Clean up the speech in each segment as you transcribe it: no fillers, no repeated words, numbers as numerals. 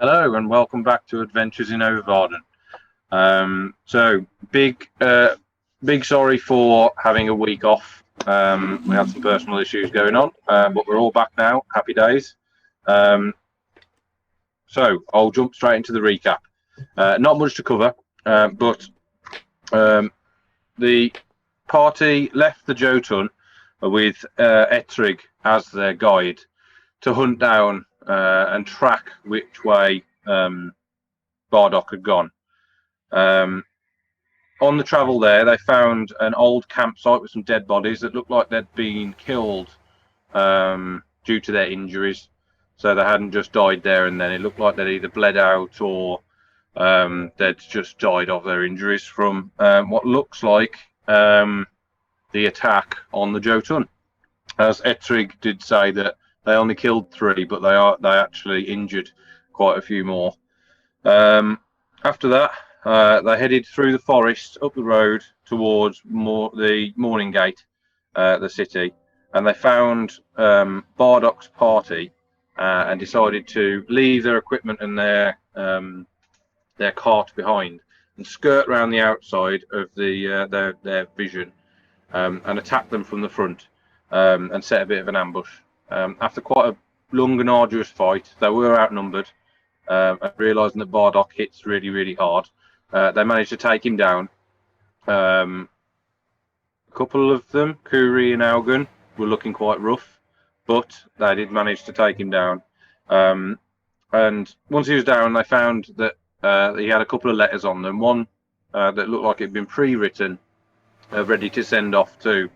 Hello and welcome back to Adventures in Ovavarden. So big sorry for having a week off. We had some personal issues going on, but we're all back now. Happy days. Um, so I'll jump straight into the recap. Not much to cover, but the party left the Jotunn with Ettrig as their guide to hunt down and track which way Bardock had gone. On the travel there, they found an old campsite with some dead bodies that looked like they'd been killed due to their injuries. So they hadn't just died there and then. It looked like they'd either bled out or they'd just died of their injuries from what looks like the attack on the Jotunn. As Ettrig did say that they only killed 3, but they actually injured quite a few more. After that, they headed through the forest, up the road towards the Morning Gate, the city, and they found Bardock's party and decided to leave their equipment and their cart behind and skirt round the outside of their vision and attack them from the front and set a bit of an ambush. After quite a long and arduous fight, they were outnumbered. And realising that Bardock hits really, really hard, they managed to take him down. A couple of them, Kuri and Augun, were looking quite rough, but they did manage to take him down. And once he was down, they found that he had a couple of letters on them. One that looked like it had been pre-written, ready to send off to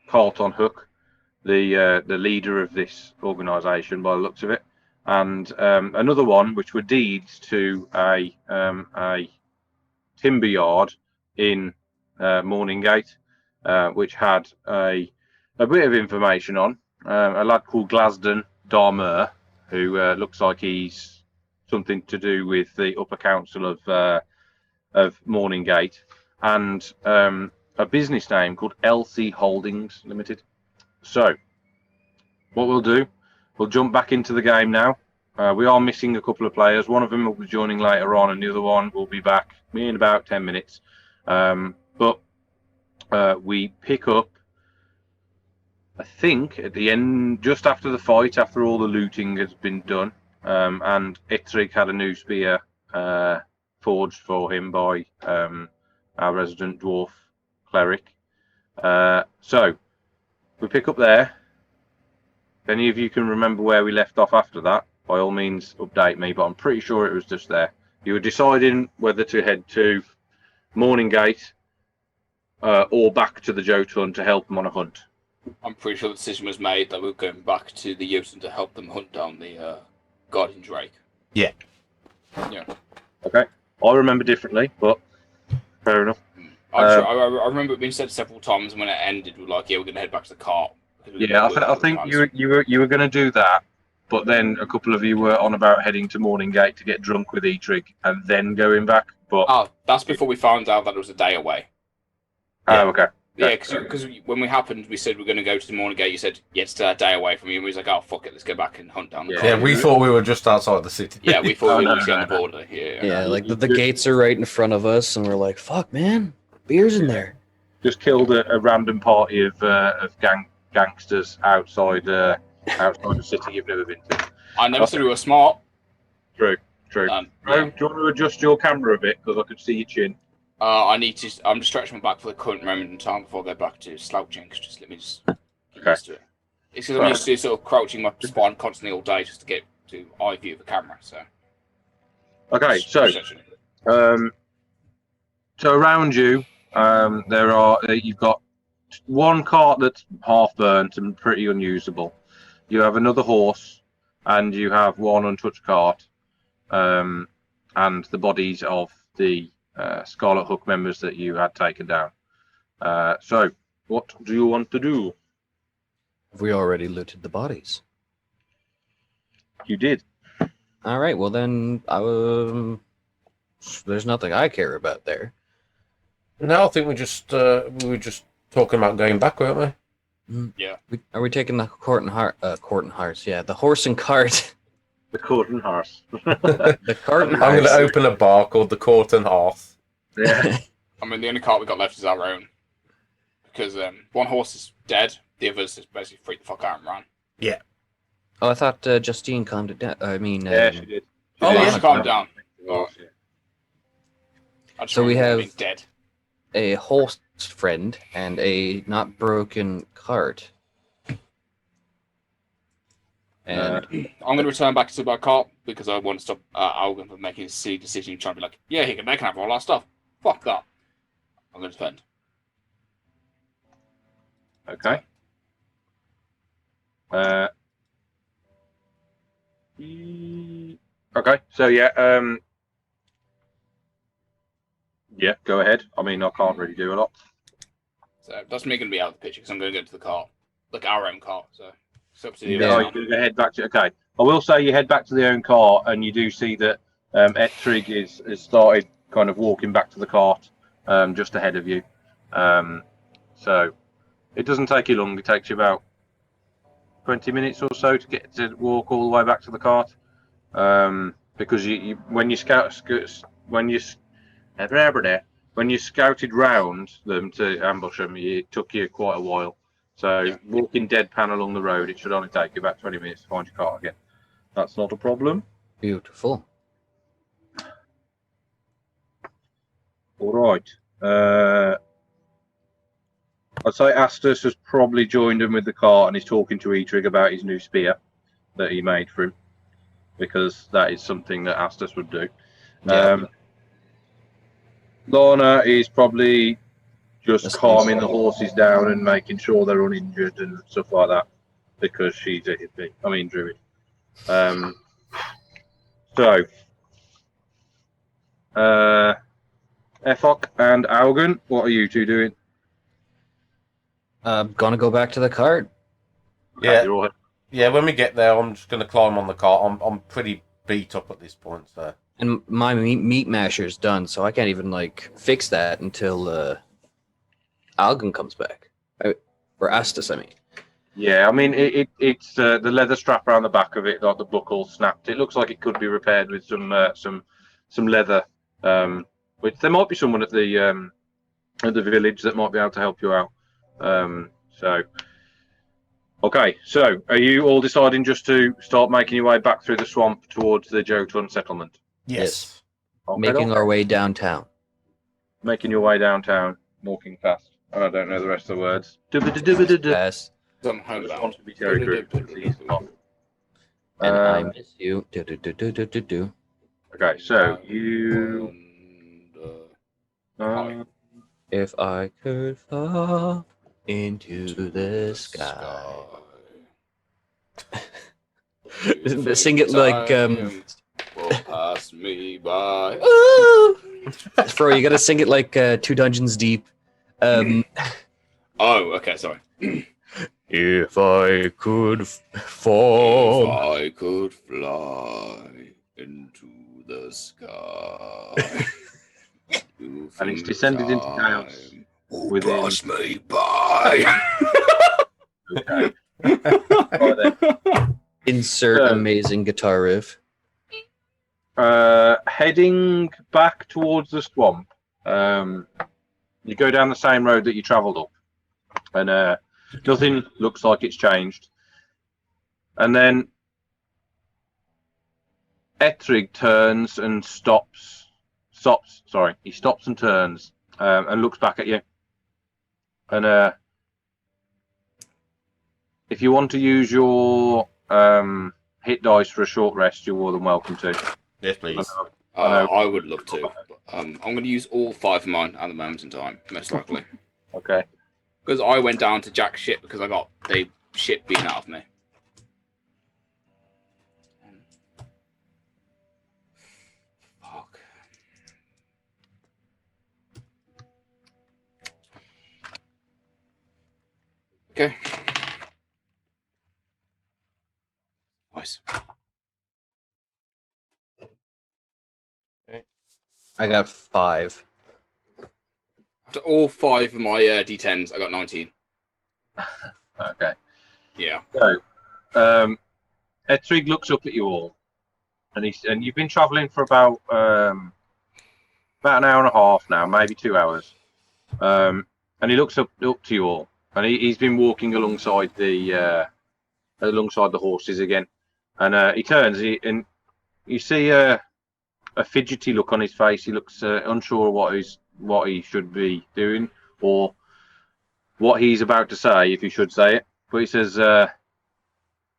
Carlton Hook, the leader of this organisation, by the looks of it. And another one, which were deeds to a timber yard in Morninggate, which had a bit of information on a lad called Glasden Darmer, who looks like he's something to do with the upper council of Morninggate, and a business name called LC Holdings Limited. So, what we'll do, we'll jump back into the game now. We are missing a couple of players. One of them will be joining later on, and the other one will be back in about 10 minutes. But we pick up, I think, at the end, just after the fight, after all the looting has been done, and Ettrig had a new spear forged for him by our resident dwarf cleric. So we pick up there. If any of you can remember where we left off after that, by all means update me, but I'm pretty sure it was just there. You were deciding whether to head to Morninggate or back to the Jotunn to help them on a hunt. I'm pretty sure the decision was made that we were going back to the Jotunn to help them hunt down the Guardian Drake. Yeah. Yeah. Okay. I remember differently, but fair enough. I remember it being said several times, and when it ended, we were like, yeah, we're going to head back to the cart. Yeah, I think you were going to do that, but then a couple of you were on about heading to Morninggate to get drunk with Ettrig and then going back. But that's before we found out that it was a day away. Oh, okay. Yeah, because when we happened, we said we're going to go to the Morninggate. You said, yeah, it's a day away from you. And we was like, oh, fuck it, let's go back and hunt down the Yeah, we thought we were just outside the city. Yeah, we thought we were on the border. Yeah, like the gates are right in front of us, and we're like, fuck, man, beer's in there. Just killed a random party of gangsters outside the city you've never been to. I never said we were smart. True. Do you want to adjust your camera a bit, because I could see your chin? I'm just stretching my back for the current moment in time before I go back to slouching. Just let me just get used to it. It's because I'm used to sort of crouching my spine constantly all day just to get to eye view of the camera. So. Okay, so around you, you've got one cart that's half burnt and pretty unusable. You have another horse, and you have one untouched cart, and the bodies of the Scarlet Hook members that you had taken down. So, what do you want to do? Have we already looted the bodies? You did. All right, well then, there's nothing I care about there. No, I think we were just talking about going back, weren't we? Yeah. Are we taking the Court and Hearts? Yeah, the horse and cart The Court and Horse. The cart and I'm going to horse. open a bar called the Court and Hearth. Yeah. I mean, the only cart we got left is our own. Because one horse is dead, the others just basically freaked the fuck out and ran. Oh, I thought Justine calmed it down. I mean, Yeah, she did. Oh, Yeah, yeah. she calmed down. Horse, yeah. I just So we remember have- being dead. a horse friend and a not broken cart. And I'm going to return back to my cart because I want to stop Algan from making a silly decision trying to be like, yeah, they can have all our stuff. Fuck that. I'm going to defend. Okay. Okay. So yeah. Yeah. Go ahead. I mean, I can't really do a lot. So that's me going to be out of the picture because I'm going to go to the cart. Like our own cart. So it's up to you. Yeah. Oh, you're going to head back to. Okay. I will say you head back to the own car, and you do see that Ettrig has started kind of walking back to the cart, just ahead of you. So it doesn't take you long. It takes you about 20 minutes or so to get to walk all the way back to the cart. Because when you scouted round them to ambush them, it took you quite a while. So walking deadpan along the road, it should only take you about 20 minutes to find your cart again. That's not a problem. beautiful. All right. I'd say Astus has probably joined him with the cart and he's talking to Ettrig about his new spear that he made for him, because that is something that Astus would do. Yeah. Lorna is probably just That's calming the horses down and making sure they're uninjured and stuff like that, because she's a hippie. I mean, druid. So, Efok and Augen, what are you two doing? Gonna go back to the cart. Okay, Yeah. you're all- Yeah, when we get there, I'm just going to climb on the cart. I'm pretty beat up at this point, so. And my meat masher's done, so I can't even like fix that until Algan comes back. Or Astus, I mean. Yeah, I mean it's the leather strap around the back of it, like the buckle snapped. It looks like it could be repaired with some leather. Which there might be someone at the village that might be able to help you out. Okay, so are you all deciding just to start making your way back through the swamp towards the Jotunn settlement? Yes. Okay, Making okay. our way downtown. Making your way downtown, walking fast. And I don't know the rest of the words. Pass. I'm I just homebound. want to be territory. Please stop. And I Um, miss you. Do. Okay, so you. If I could fall into the sky. Sing it like will pass me by. Fro, you gotta sing it like 2 Dungeons Deep. Oh, okay, sorry. If I could If fall. I could fly into the sky. And it's descended into chaos within- Pass me by. Okay. Right then. Insert So- amazing guitar riff. Heading back towards the swamp, you go down the same road that you travelled up, and nothing looks like it's changed. And then Ettrig turns and stops. Sorry, he stops and turns and looks back at you. And if you want to use your hit dice for a short rest, you're more than welcome to. Yes, please. I would love to. But, I'm going to use all 5 of mine at the moment in time, most likely. Okay. Because I went down to jack shit because I got the shit beaten out of me. Fuck. Okay. Nice. I got 5. To all 5 of my D10s, I got 19. Okay. Yeah. So, Ettrig looks up at you all, and you've been travelling for about an hour and a half now, maybe 2 hours. And he looks up to you all, and he's been walking alongside the horses again. And he turns, and you see a fidgety look on his face. He looks unsure what he should be doing or what he's about to say, if he should say it. But he says, "I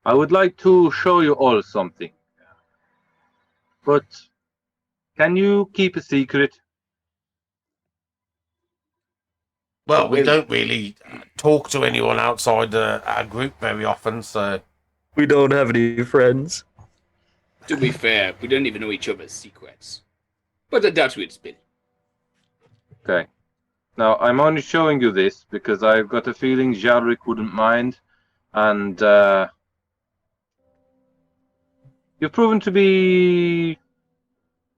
would like to show you all something, but can you keep a secret?" Well, we don't really talk to anyone outside our group very often, so We don't have any friends. To be fair, we don't even know each other's secrets. But I doubt we'd spill. Okay. Now, I'm only showing you this because I've got a feeling Jalric wouldn't mind, and you've proven to be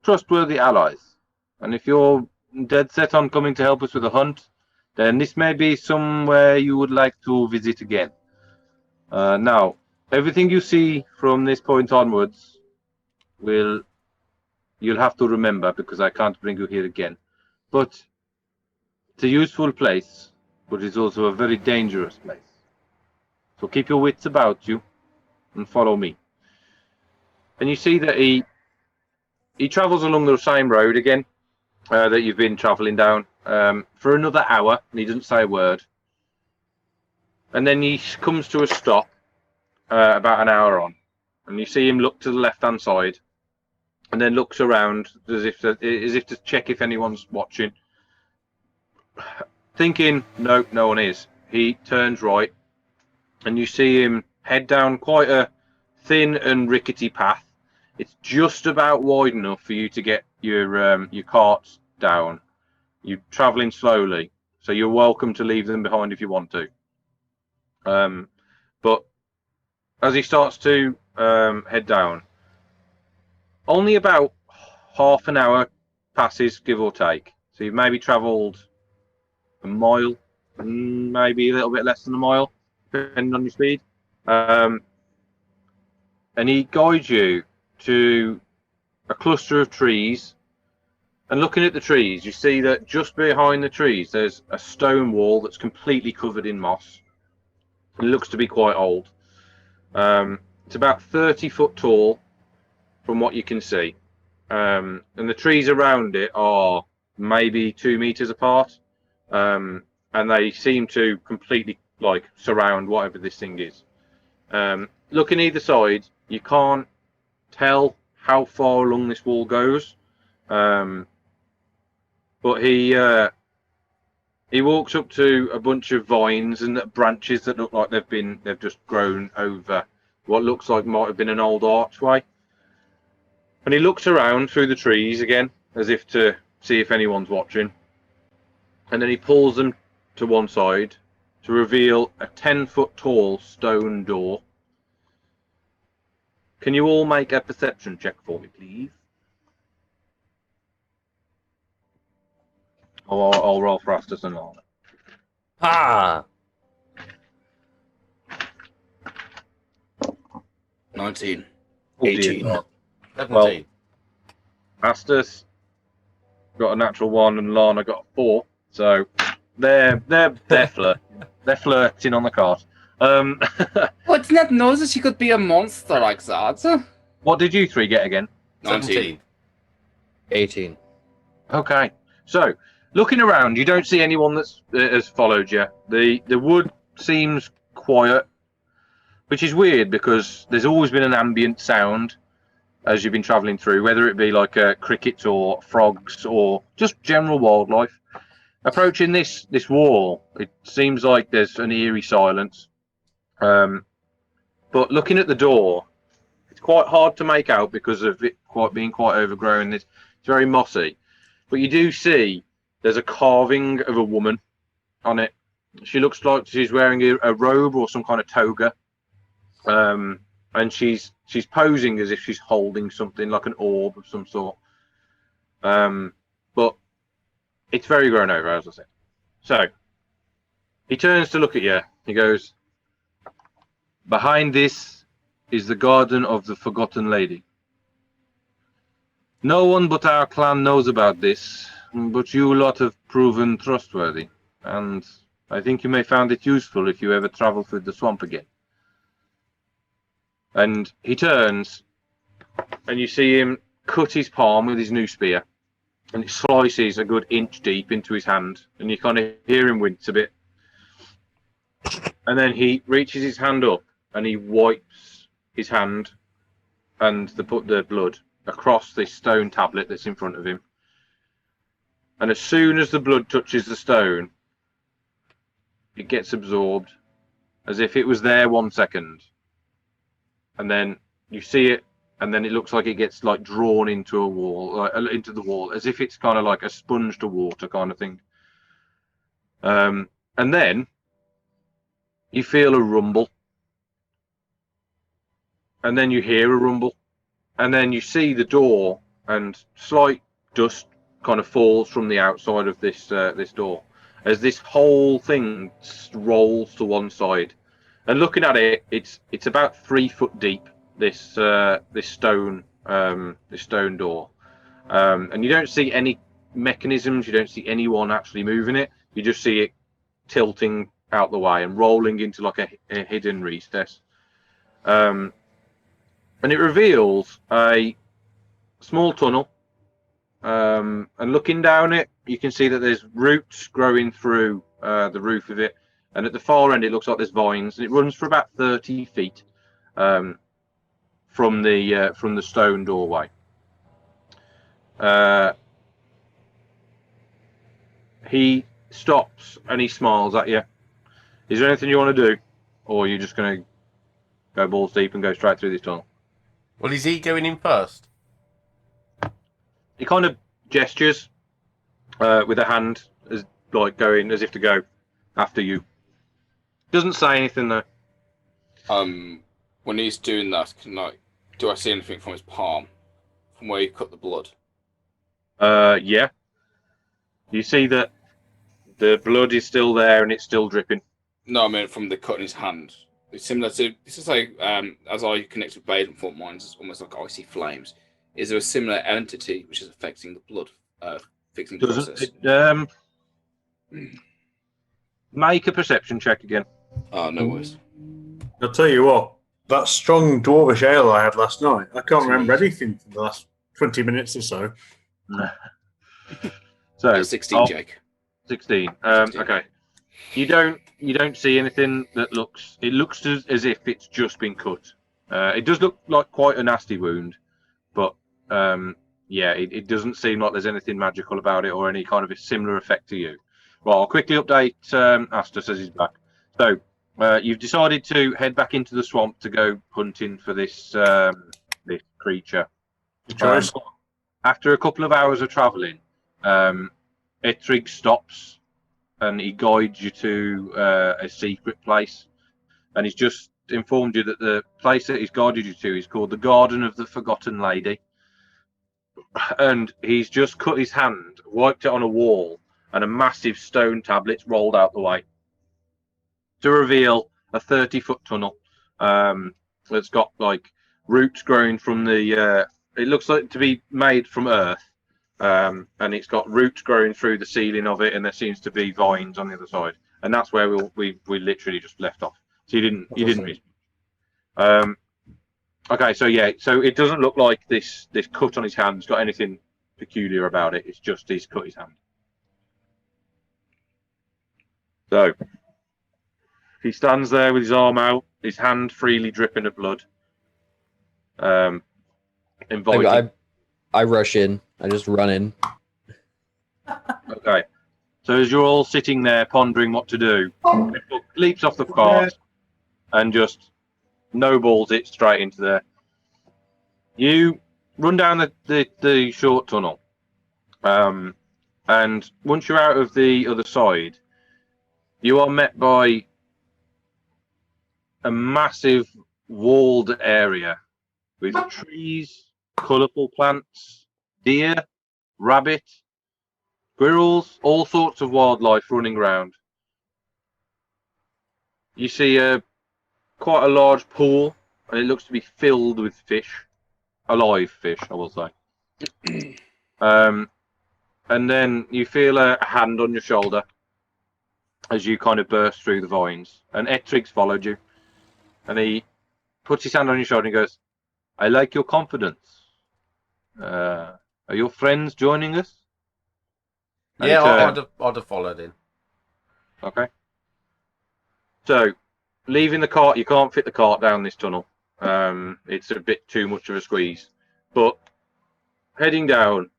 trustworthy allies. And if you're dead set on coming to help us with the hunt, then this may be somewhere you would like to visit again. Now, everything you see from this point onwards you'll have to remember because I can't bring you here again. But it's a useful place, but it's also a very dangerous place. So keep your wits about you and follow me. And you see that he travels along the same road again that you've been traveling down for another hour, and he doesn't say a word. And then he comes to a stop about an hour on, and you see him look to the left-hand side, and then looks around as if to check if anyone's watching. Thinking, no one is. He turns right, and you see him head down quite a thin and rickety path. It's just about wide enough for you to get your carts down. You're travelling slowly, so you're welcome to leave them behind if you want to. But as he starts to head down, only about half an hour passes, give or take. So you've maybe travelled a mile, maybe a little bit less than a mile, depending on your speed. And he guides you to a cluster of trees. And looking at the trees, you see that just behind the trees, there's a stone wall that's completely covered in moss. It looks to be quite old. It's about 30 foot tall from what you can see. And the trees around it are maybe 2 meters apart. And they seem to completely surround whatever this thing is. Looking either side, you can't tell how far along this wall goes. But he walks up to a bunch of vines and branches that look like they've just grown over what looks like might have been an old archway. And he looks around through the trees again, as if to see if anyone's watching. And then he pulls them to one side to reveal a 10-foot tall stone door. Can you all make a perception check for me, please? I'll roll for Astus and Lana. Ha! 19. 18. Well, 17. Astus got a natural 1 and Lana got a 4. So they're flirting on the card. Oh, did not know that she could be a monster like that. What did you three get again? 19. 18. Okay. So looking around, you don't see anyone that's has followed you. The wood seems quiet, which is weird because there's always been an ambient sound as you've been travelling through, whether it be like crickets or frogs or just general wildlife. Approaching this wall, it seems like there's an eerie silence. But looking at the door, it's quite hard to make out because of it being quite overgrown. It's very mossy. But you do see there's a carving of a woman on it. She looks like she's wearing a robe or some kind of toga. And she's posing as if she's holding something like an orb of some sort. But it's very grown over, as I said. So he turns to look at you. He goes, "Behind this is the garden of the Forgotten Lady. No one but our clan knows about this, but you lot have proven trustworthy, and I think you may find it useful if you ever travel through the swamp again. And he turns, and you see him cut his palm with his new spear, and it slices a good inch deep into his hand, and you kind of hear him wince a bit. And then he reaches his hand up, and he wipes his hand and the blood across this stone tablet that's in front of him. And as soon as the blood touches the stone, it gets absorbed as if it was there 1 second. And then you see it, and then it looks like it gets like drawn into a wall, into the wall, as if it's kind of like a sponge to water kind of thing. And then you feel a rumble, and then you hear a rumble, and then you see the door, and slight dust kind of falls from the outside of this this door as this whole thing rolls to one side. And looking at it, it's about 3 foot deep. This this stone door, and you don't see any mechanisms. You don't see anyone actually moving it. You just see it tilting out the way and rolling into like a hidden recess. And it reveals a small tunnel. And looking down it, you can see that there's roots growing through the roof of it. And at the far end, it looks like there's vines, and it runs for about 30 feet from the stone doorway. He stops and he smiles at you. Is there anything you want to do, or are you just going to go balls deep and go straight through this tunnel? Well, is he going in first? He kind of gestures with a hand, as like going as if to go after you. Doesn't say anything though. When he's doing that, do I see anything from his palm, from where he cut the blood? Yeah. You see that the blood is still there and it's still dripping. No, I mean from the cut in his hand. It's similar to this is like as I connect with Baden fault mines, it's almost like icy flames. Is there a similar entity which is affecting the blood, fixing the process? Make a perception check again. Oh, no worries. I'll tell you what, that strong dwarvish ale I had last night, I can't remember anything from the last 20 minutes or so. So 16, Jake. 16. Okay. You don't see anything that looks. It looks as if it's just been cut. It does look like quite a nasty wound, but yeah, it doesn't seem like there's anything magical about it or any kind of a similar effect to you. Well, I'll quickly update Asta says he's back. So you've decided to head back into the swamp to go hunting for this this creature. After a couple of hours of travelling, Ettrig stops and he guides you to a secret place. And he's just informed you that the place that he's guided you to is called the Garden of the Forgotten Lady. And he's just cut his hand, wiped it on a wall, and a massive stone tablet's rolled out the way to reveal a 30-foot tunnel that's got like roots growing from the it looks like to be made from earth, and it's got roots growing through the ceiling of it, and there seems to be vines on the other side, and that's where we literally just left off. So you didn't miss. Okay, so yeah, so it doesn't look like this cut on his hand's got anything peculiar about it. It's just he's cut his hand. So he stands there with his arm out, his hand freely dripping of blood. Inviting. I rush in. I just run in. Okay. So as you're all sitting there pondering what to do, Pitbull leaps off the cart and just no-balls it straight into there. You run down the short tunnel, and once you're out of the other side, you are met by a massive walled area with trees, colourful plants, deer, rabbit, squirrels, all sorts of wildlife running around. You see quite a large pool, and it looks to be filled with fish, alive fish, I will say. And then you feel a hand on your shoulder as you kind of burst through the vines. And Ettrig's followed you. And he puts his hand on your shoulder and goes, I like your confidence. Are your friends joining us? And Yeah, he I'd have followed in. Okay. So, leaving the cart, you can't fit the cart down this tunnel. It's a bit too much of a squeeze. But heading down,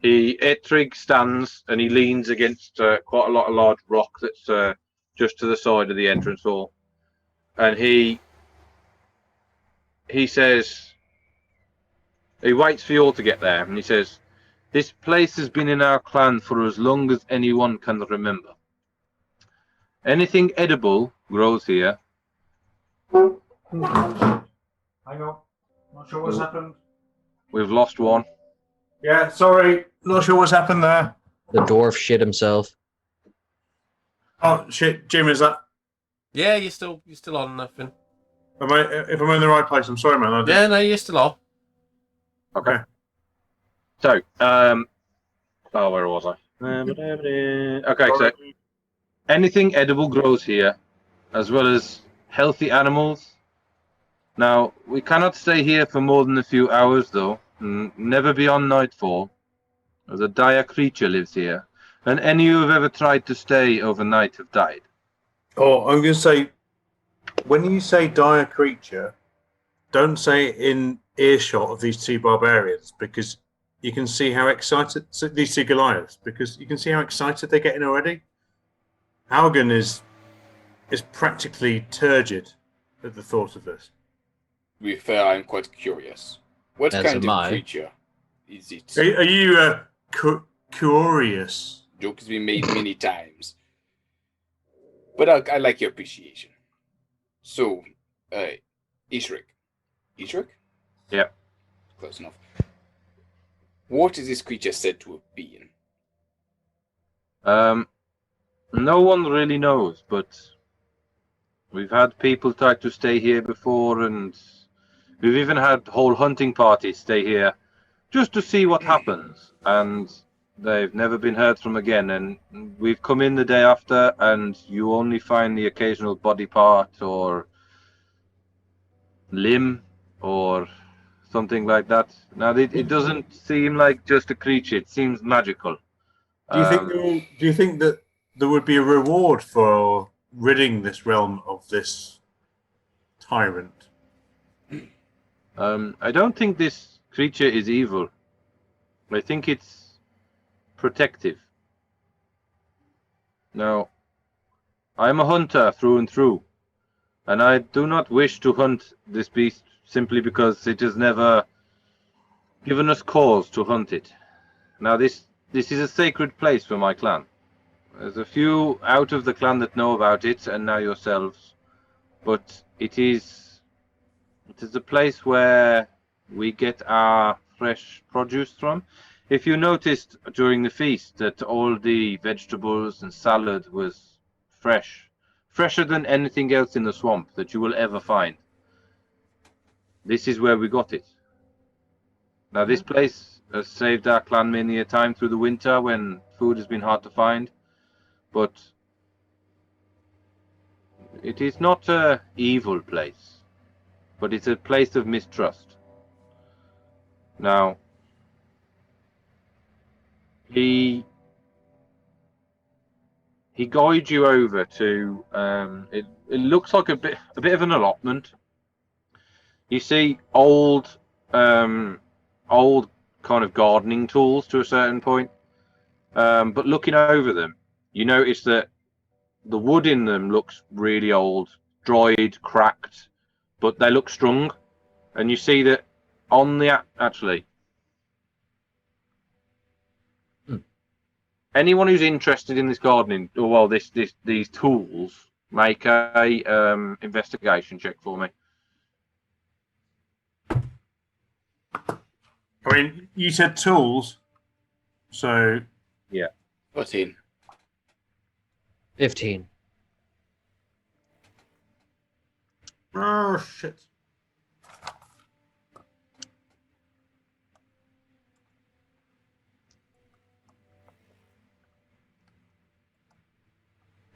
Ettrig stands and he leans against quite a lot of large rock that's just to the side of the entrance hall, and he says, he waits for you all to get there, and he says, "This place has been in our clan for as long as anyone can remember. Anything edible grows here." Hang on. Not sure what's happened. We've lost one. Yeah, sorry. Not sure what's happened there. The dwarf shit himself. Oh shit, Jim, is that? Yeah, you're still on nothing. If I'm in the right place, I'm sorry, man. Yeah, no, you're still on. Okay. So, where was I? Okay, so anything edible grows here, as well as healthy animals. Now, we cannot stay here for more than a few hours, though. Never beyond nightfall. As a dire creature lives here, and any who have ever tried to stay overnight have died. Oh, I'm going to say, when you say dire creature, don't say it in earshot of these two barbarians, because you can see how excited these two Goliaths, because you can see how excited they're getting already. Haugen is practically turgid at the thought of this. To be fair, I'm quite curious. What As kind am of I. creature is it? Are you curious? Joke has been made many times. But I like your appreciation. So, Ishrik. Ishrik? Yeah. Close enough. What is this creature said to have been? No one really knows, but we've had people try to stay here before, and we've even had whole hunting parties stay here just to see what happens, and they've never been heard from again. And we've come in the day after, and you only find the occasional body part or limb or something like that. Now, it doesn't seem like just a creature; it seems magical. Do you think that there would be a reward for ridding this realm of this tyrant? I don't think this creature is evil. I think it's protective. Now, I'm a hunter through and through, and I do not wish to hunt this beast simply because it has never given us cause to hunt it. Now, this is a sacred place for my clan. There's a few out of the clan that know about it, and now yourselves, but it is a place where we get our fresh produce from. If you noticed during the feast that all the vegetables and salad was fresh, fresher than anything else in the swamp that you will ever find. This is where we got it. Now, this place has saved our clan many a time through the winter when food has been hard to find, but it is not an evil place, but it's a place of mistrust. Now, he guides you over to it looks like a bit of an allotment. You see old kind of gardening tools to a certain point, but looking over them, you notice that the wood in them looks really old, dried, cracked, but they look strong. And you see that on the actually, anyone who's interested in this gardening, or well, these tools, make a investigation check for me. I mean, you said tools, so Yeah. 14. 15. oh shit.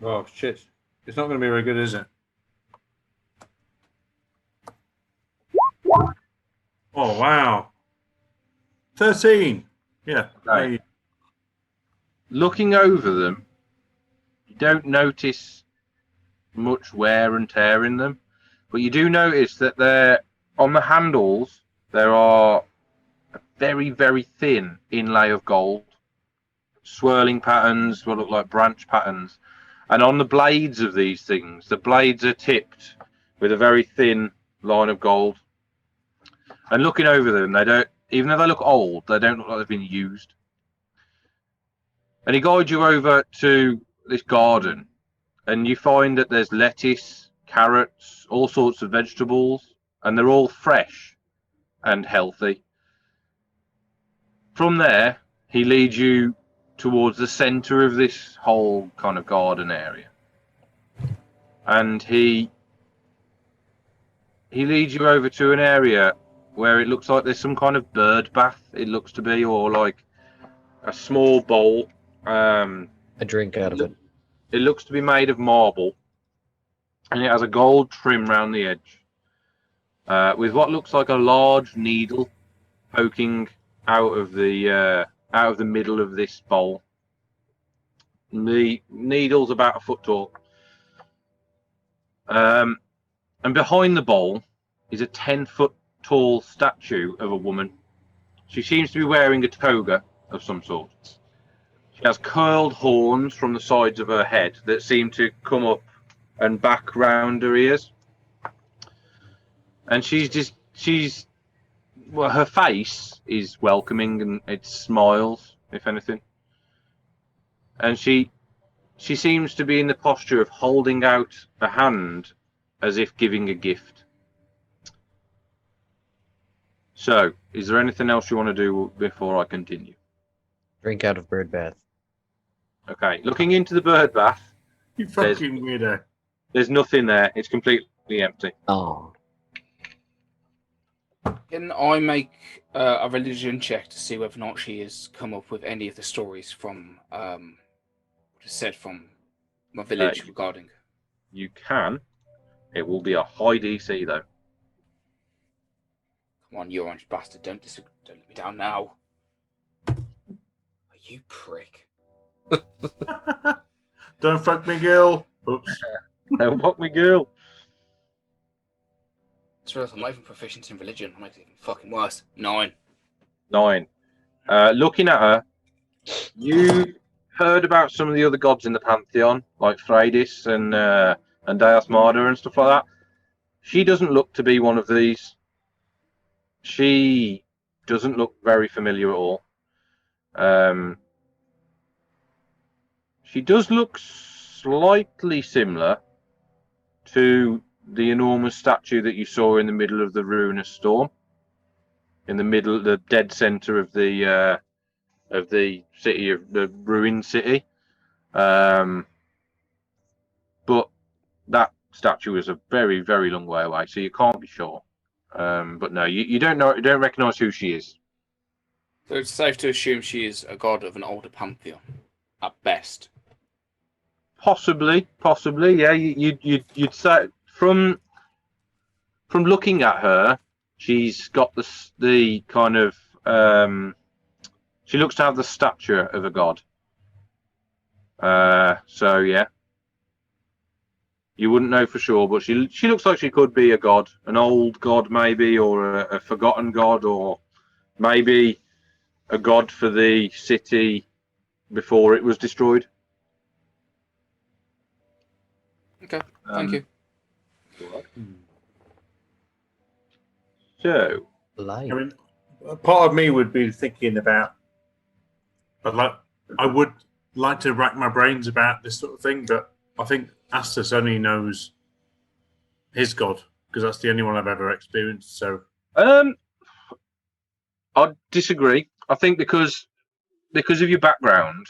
Oh shit! It's not going to be very good, is it? Oh wow! 13. Yeah. Right. Looking over them, you don't notice much wear and tear in them, but you do notice that they're on the handles. There are a very, very thin inlay of gold, swirling patterns, what look like branch patterns, and on the blades of these things, the blades are tipped with a very thin line of gold. And looking over them, they don't, even though they look old, they don't look like they've been used. And he guides you over to this garden, and you find that there's lettuce, carrots, all sorts of vegetables, and they're all fresh and healthy. From there, he leads you towards the center of this whole kind of garden area, and he leads you over to an area where it looks like there's some kind of bird bath. It looks to be, or like a small bowl. A drink out of it. It looks to be made of marble, and it has a gold trim round the edge, with what looks like a large needle poking out of the middle of this bowl. The needle's about a foot tall, and behind the bowl is a 10-foot tall statue of a woman. She seems to be wearing a toga of some sort. She has curled horns from the sides of her head that seem to come up and back round her ears. And well, her face is welcoming and it smiles, if anything. And she seems to be in the posture of holding out a hand as if giving a gift. So, is there anything else you want to do before I continue? Drink out of bird bath. Okay, looking into the bird bath, You fucking weirdo. there's nothing there. It's completely empty. Oh. Can I make a religion check to see whether or not she has come up with any of the stories from what is said from my village regarding? You can. It will be a high DC though. Come on, you orange bastard! Don't let me down now. Are you prick? Don't fuck me, girl. Oops. Don't fuck me, girl. I'm not even proficient in religion. I make it even fucking worse. 9. 9. Looking at her, you heard about some of the other gods in the pantheon, like Freydis and Deus Marder and stuff like that. She doesn't look to be one of these. She doesn't look very familiar at all. She does look slightly similar to the enormous statue that you saw in the middle of the ruinous storm, in the middle, the dead center of the city, of the ruined city. But that statue is a very, very long way away, so you can't be sure. But no, you don't know, you don't recognize who she is. So it's safe to assume she is a god of an older pantheon, at best. Possibly, yeah. You'd say from looking at her, she's got the kind of she looks to have the stature of a god. So yeah, you wouldn't know for sure, but she looks like she could be a god, an old god maybe, or a forgotten god, or maybe a god for the city before it was destroyed. Okay, thank you. So, Light. I mean, part of me would be thinking about. I would like to rack my brains about this sort of thing, but I think Astus only knows his god because that's the only one I've ever experienced. So, I disagree. I think because of your background,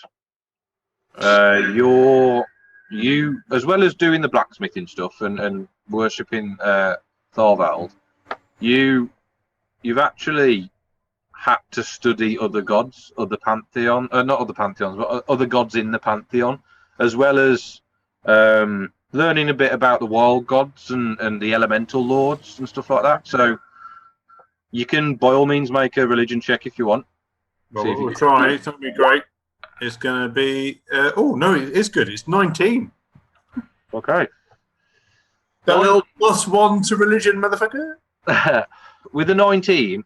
you, as well as doing the blacksmithing stuff and worshipping Thorvald, you've actually had to study other gods, other pantheon, not other pantheons, but other gods in the pantheon, as well as learning a bit about the wild gods and the elemental lords and stuff like that. So you can, by all means, make a religion check if you want. Well, See if you we'll can- try. It's not going to be great. It's going to be. Oh no, it is good. It's 19. Okay. That little +1 to religion, motherfucker. With a 19,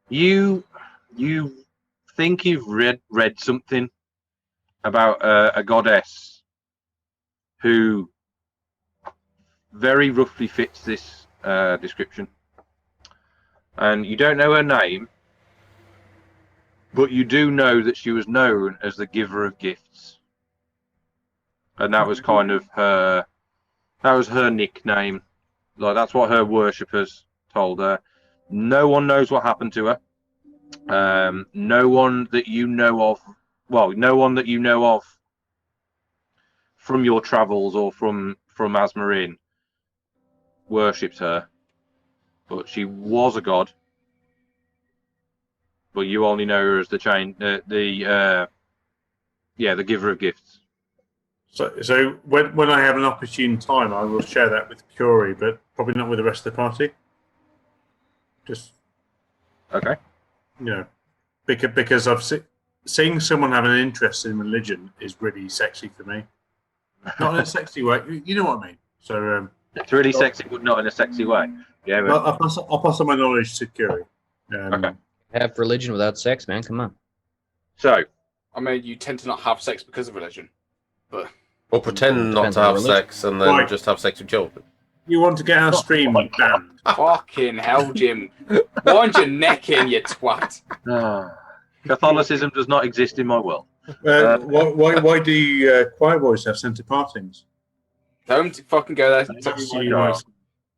you think you've read something about a goddess who very roughly fits this description, and you don't know her name, but you do know that she was known as the giver of gifts, and that was kind of her. That was her nickname. Like, that's what her worshippers told her. No one knows what happened to her. No one that you know of. Well, no one that you know of from your travels or from Asmarine worships her. But she was a god. But you only know her as the giver of gifts. So when I have an opportune time, I will share that with Curie, but probably not with the rest of the party. Just Okay. because seeing someone have an interest in religion is really sexy for me. Not in a sexy way, you know what I mean. So It's really sexy, but not in a sexy way. Yeah. But, I'll pass on my knowledge to Curie. okay. Have religion without sex, man. Come on. So I mean, you tend to not have sex because of religion, but Or pretend not Depends to on have religion. sex and then Right. just have sex with children. You want to get our stream banned? fucking hell, Jim. Wind your neck in, you twat. Catholicism does not exist in my world. Why do choir boys have centre partings? Don't fucking go there. God.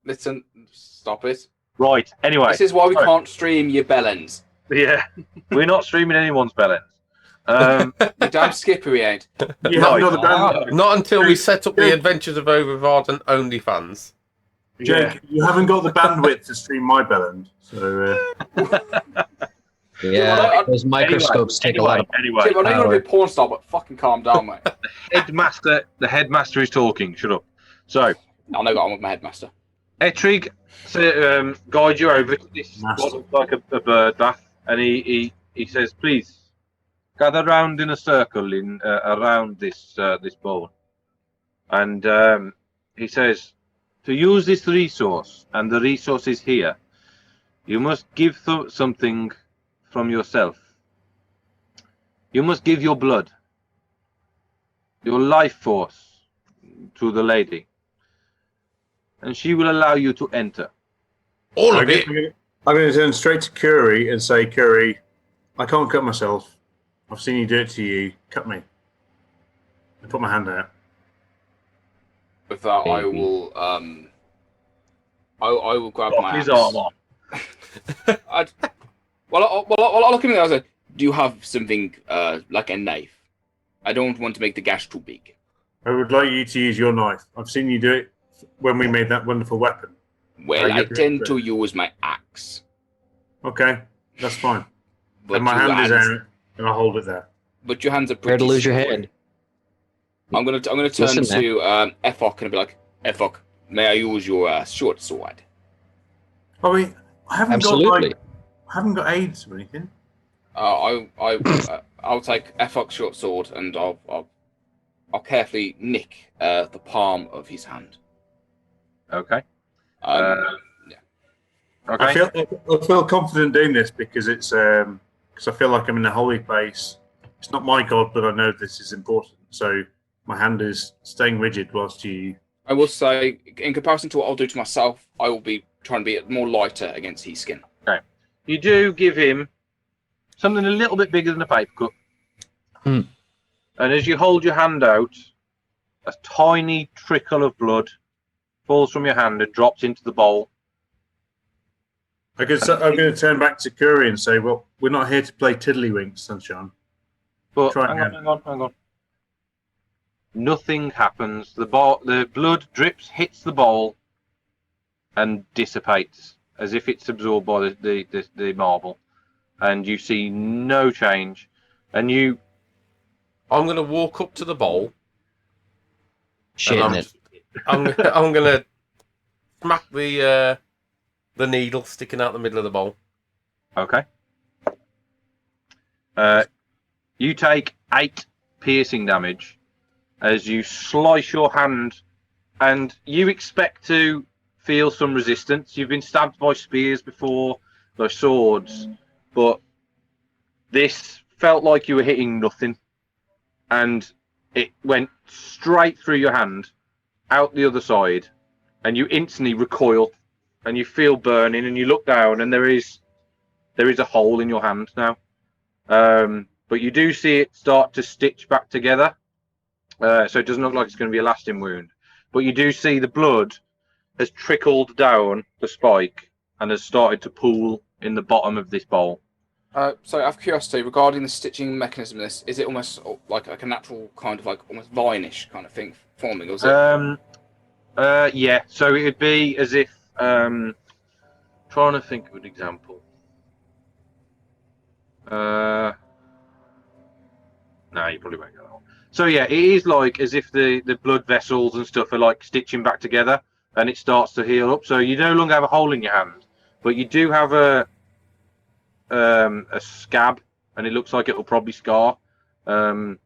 Listen, stop it. Right. Anyway. This is why we so, can't stream your bellends. Yeah. We're not streaming anyone's bellends. You damn skipper he ain't. You have another band. Not until we set up the Adventures of Ovavarden OnlyFans. Jake, you haven't got the bandwidth to stream my bellend, so Yeah, those microscopes take a lot of. Anyway, Jim, I know you want to power. be a porn star, but fucking calm down, mate. the headmaster is talking. Shut up. So, I know got on with my headmaster. Ettrig guides you over to this Master. what looks like a bird bath, and he says, "Please gather round in a circle in around this bowl." And he says, "To use this resource, and the resource is here, you must give something from yourself. You must give your blood, your life force, to the lady, and she will allow you to enter." All I'm of it. going to turn straight to Curie and say, Curie, I can't cut myself. I've seen you do it to you. Cut me. And put my hand out. With that, I Maybe. will I will grab Put my his axe. arm on. I'll look at me and I say, do you have something like a knife? I don't want to make the gash too big. I would like you to use your knife. I've seen you do it when we made that wonderful weapon. Well, I I get tend it. to use my axe. Okay, that's fine. But And my your hand is hands- out, and I'll hold it there. But your hands are Prepare pretty to lose your small. head. I'm gonna turn Listen, to Efok and be like, Efok, may I use your short sword? I mean, I haven't Absolutely. I haven't got AIDS or anything. I'll take Efok's short sword and I'll carefully nick the palm of his hand. Okay. Yeah. Okay. I feel confident doing this because it's because I feel like I'm in a holy place. It's not my god, but I know this is important. So my hand is staying rigid whilst you. I will say, in comparison to what I'll do to myself, I will be trying to be more lighter against his skin. You do give him something a little bit bigger than a paper cut. Hmm. And as you hold your hand out, a tiny trickle of blood falls from your hand and drops into the bowl. I'm going to turn back to Curry and say, well, we're not here to play tiddlywinks, Sunshine. But Try hang again. hang on. Nothing happens. The blood drips, hits the bowl, and dissipates as if it's absorbed by the marble. And you see no change. And I'm going to walk up to the bowl Shit in it. I'm gonna smack the needle sticking out the middle of the bowl. Okay. You take 8 piercing damage as you slice your hand, and you expect to feel some resistance. You've been stabbed by spears before, by swords, but this felt like you were hitting nothing, and it went straight through your hand, out the other side, and you instantly recoil, and you feel burning, and you look down, and there is a hole in your hand now. But you do see it start to stitch back together, so it doesn't look like it's going to be a lasting wound. But you do see the blood has trickled down the spike and has started to pool in the bottom of this bowl. So, out of curiosity, regarding the stitching mechanism of this, is it almost like a natural kind of like almost vine-ish kind of thing forming, or is it? Yeah. So it would be as if trying to think of an example. No, you probably won't get that one. So yeah, it is like as if the blood vessels and stuff are like stitching back together, and it starts to heal up. So you no longer have a hole in your hand, but you do have a scab, and it looks like it will probably scar. But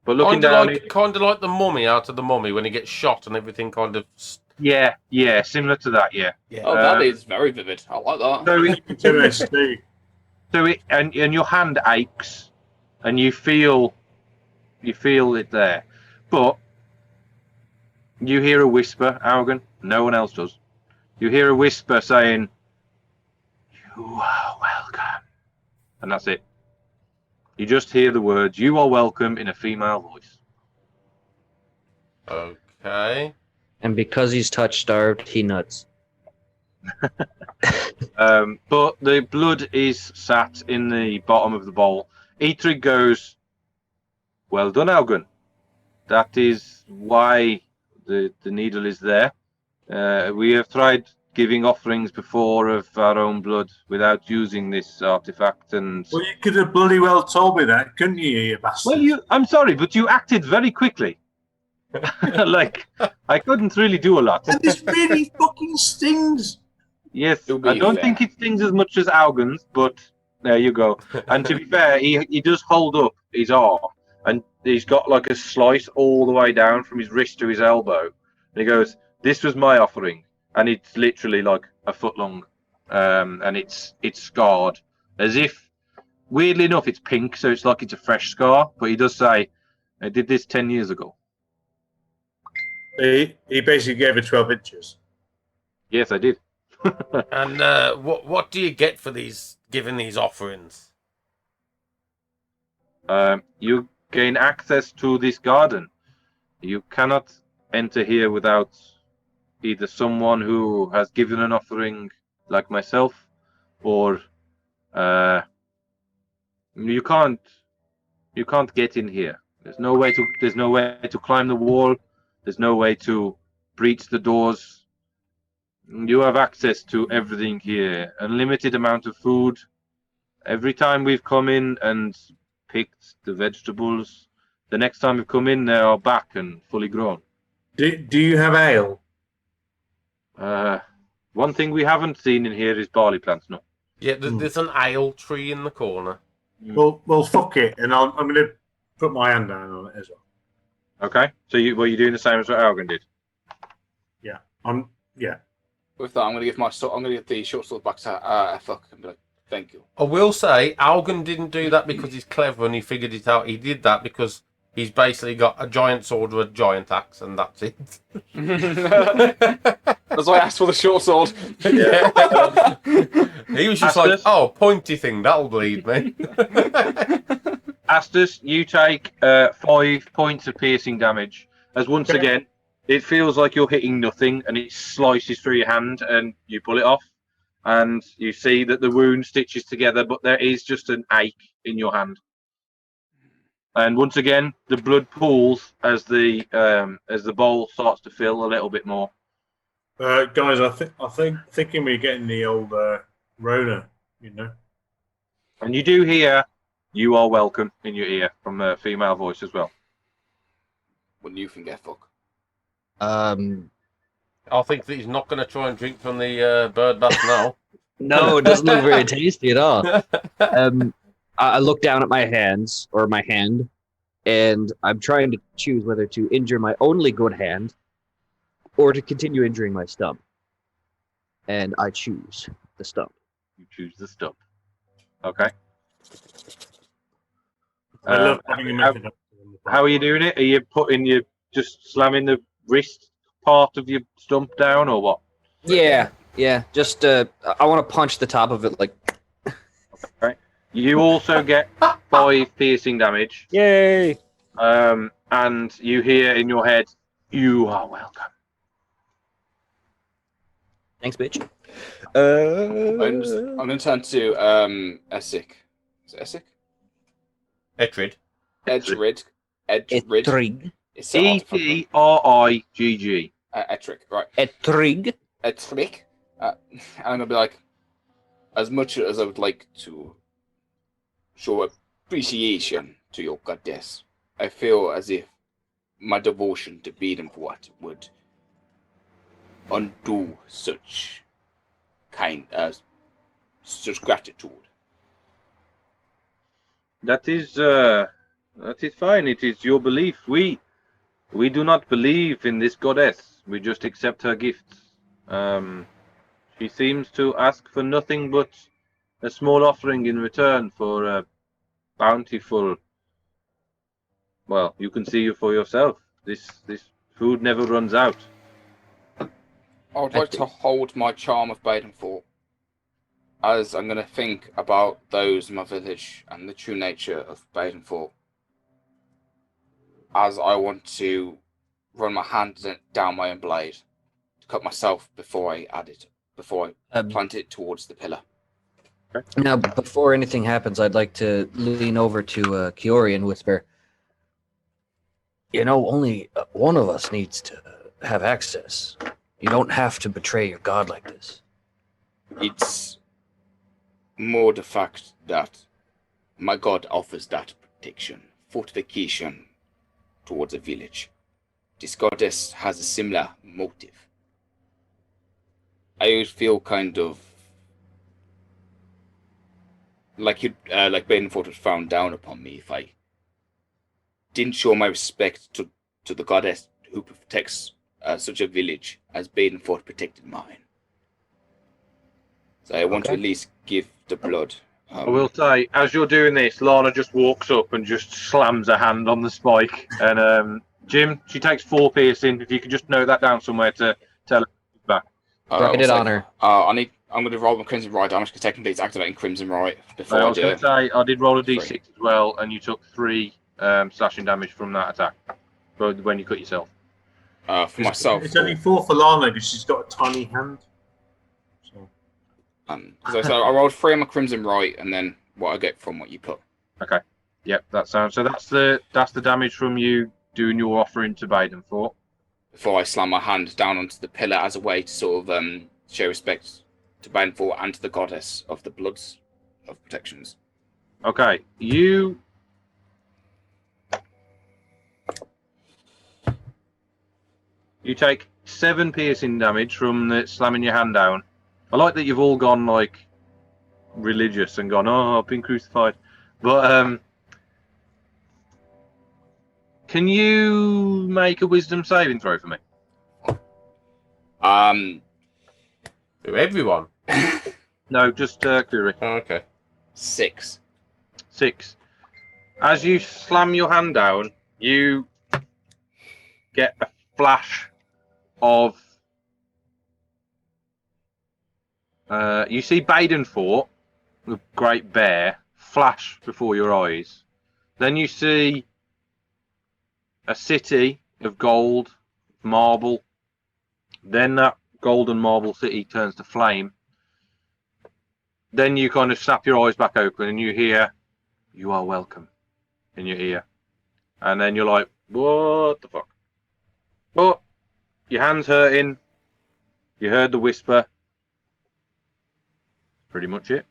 looking down, Kind of like the mummy out of the Mummy when he gets shot and everything kind of. yeah, similar to that, yeah. Oh, that is very vivid. I like that. So it and your hand aches, and you feel it there, but you hear a whisper, Augen. No one else does. You hear a whisper saying, "You are welcome," and that's it. You just hear the words, "You are welcome," in a female voice. Okay. And because he's touch-starved, he nuts. But the blood is sat in the bottom of the bowl. Eitrig goes, "Well done, Augen. That is why the needle is there. We have tried giving offerings before of our own blood without using this artifact, and Well, you could have bloody well told me that, couldn't you, you bastard? well, I'm sorry, but you acted very quickly. Like I couldn't really do a lot. And this really fucking stings. Yes, To be I don't fair. think it stings as much as Augen's, but there you go. And to be fair, he does hold up his arm, and he's got like a slice all the way down from his wrist to his elbow. And he goes, "This was my offering," and it's literally like a foot long, and it's scarred, as if weirdly enough it's pink, so it's like it's a fresh scar. But he does say, "I did this 10 years ago." He basically gave it 12 inches. Yes, I did. And what do you get for giving these offerings? You gain access to this garden. You cannot enter here without either someone who has given an offering, like myself, or you can't get in here. There's no way to climb the wall. There's no way to breach the doors. You have access to everything here. Unlimited amount of food. Every time we've come in and picked the vegetables, the next time we've come in, they are back and fully grown. Do you have ale? One thing we haven't seen in here is barley plants, no. Yeah, there's an ale tree in the corner. Well, fuck it, and I'm going to put my hand down on it as well. Okay, so you're doing the same as what Augen did. Yeah, With that, I'm going to give the short sword back to fuck and be like, "Thank you." I will say, Augen didn't do that because he's clever and he figured it out. He did that because he's basically got a giant sword with a giant axe, and that's it. That's why I asked for the short sword. Yeah. He was just like, "Oh, pointy thing, that'll bleed me." Astus, you take 5 points of piercing damage, as once again, it feels like you're hitting nothing, and it slices through your hand, and you pull it off, and you see that the wound stitches together, but there is just an ache in your hand. And once again, the blood pools as the bowl starts to fill a little bit more. guys, I think thinking we're getting the old Rona, you know. And you do hear, "You are welcome," in your ear from a female voice as well. When you can get fuck. I think that he's not going to try and drink from the bird bath now. No, it doesn't look very tasty at all. I look down at my hands, or my hand, and I'm trying to choose whether to injure my only good hand or to continue injuring my stump. And I choose the stump. You choose the stump. Okay. I love having a method. How are you doing it? Are you just slamming the wrist part of your stump down, or what? Yeah. Just I want to punch the top of it like. Okay. You also get 5 piercing damage. Yay! And you hear in your head, "You are welcome." Thanks, bitch. I'm going to turn to Essek. Is it Essek? Etrid. Edgerid. Etrig. It's an artifact. Etrigg. Ettrick, right. Etrig. Ettrick. And I'm going to be like, as much as I would like to show appreciation to your goddess, I feel as if my devotion to Beadenport would undo such gratitude. That is fine. It is your belief. We do not believe in this goddess. We just accept her gifts. She seems to ask for nothing but a small offering in return for a bountiful. Well, you can see for yourself. This food never runs out. I would like to hold my charm of Badenfort, as I'm going to think about those in my village and the true nature of Badenfort, as I want to run my hand down my own blade to cut myself before I plant it towards the pillar. Now, before anything happens, I'd like to lean over to Kiori and whisper, only one of us needs to have access. You don't have to betray your god like this. It's more the fact that my god offers that protection, fortification towards a village. This goddess has a similar motive. I would feel kind of like Badenfort was frowned down upon me if I didn't show my respect to the goddess who protects such a village as Badenfort protected mine. So I want to at least give the blood. I will say, as you're doing this, Lana just walks up and just slams her hand on the spike. And Jim, she takes 4 piercing. If you could just note that down somewhere to tell her back. Write it on her. I'm going to roll my Crimson Rite damage because technically it's activating Crimson Rite before I I was do going it. to say, I did roll a d6 as well, and you took 3 slashing damage from that attack when you cut yourself. For myself. It's only 4 for Lana because she's got a tiny hand. So I rolled 3 on my Crimson Rite, and then what I get from what you put. Okay. Yep, that sounds. So that's the damage from you doing your offering to Badenfort. Before I slam my hand down onto the pillar as a way to sort of show respect to Badenfort and to the goddess of the bloods of protections. Okay, you take 7 piercing damage from the slamming your hand down. I like that you've all gone like religious and gone, "Oh, I've been crucified." But can you make a wisdom saving throw for me? To everyone? No, just Kuri. Oh, okay. 6. 6. As you slam your hand down, you get a flash of. You see Badenfort, the great bear, flash before your eyes. Then you see a city of gold, marble. Then that golden marble city turns to flame. Then you kind of snap your eyes back open and you hear, "You are welcome," in your ear. And then you're like, "What the fuck?" But your hand's hurting. You heard the whisper. Pretty much it.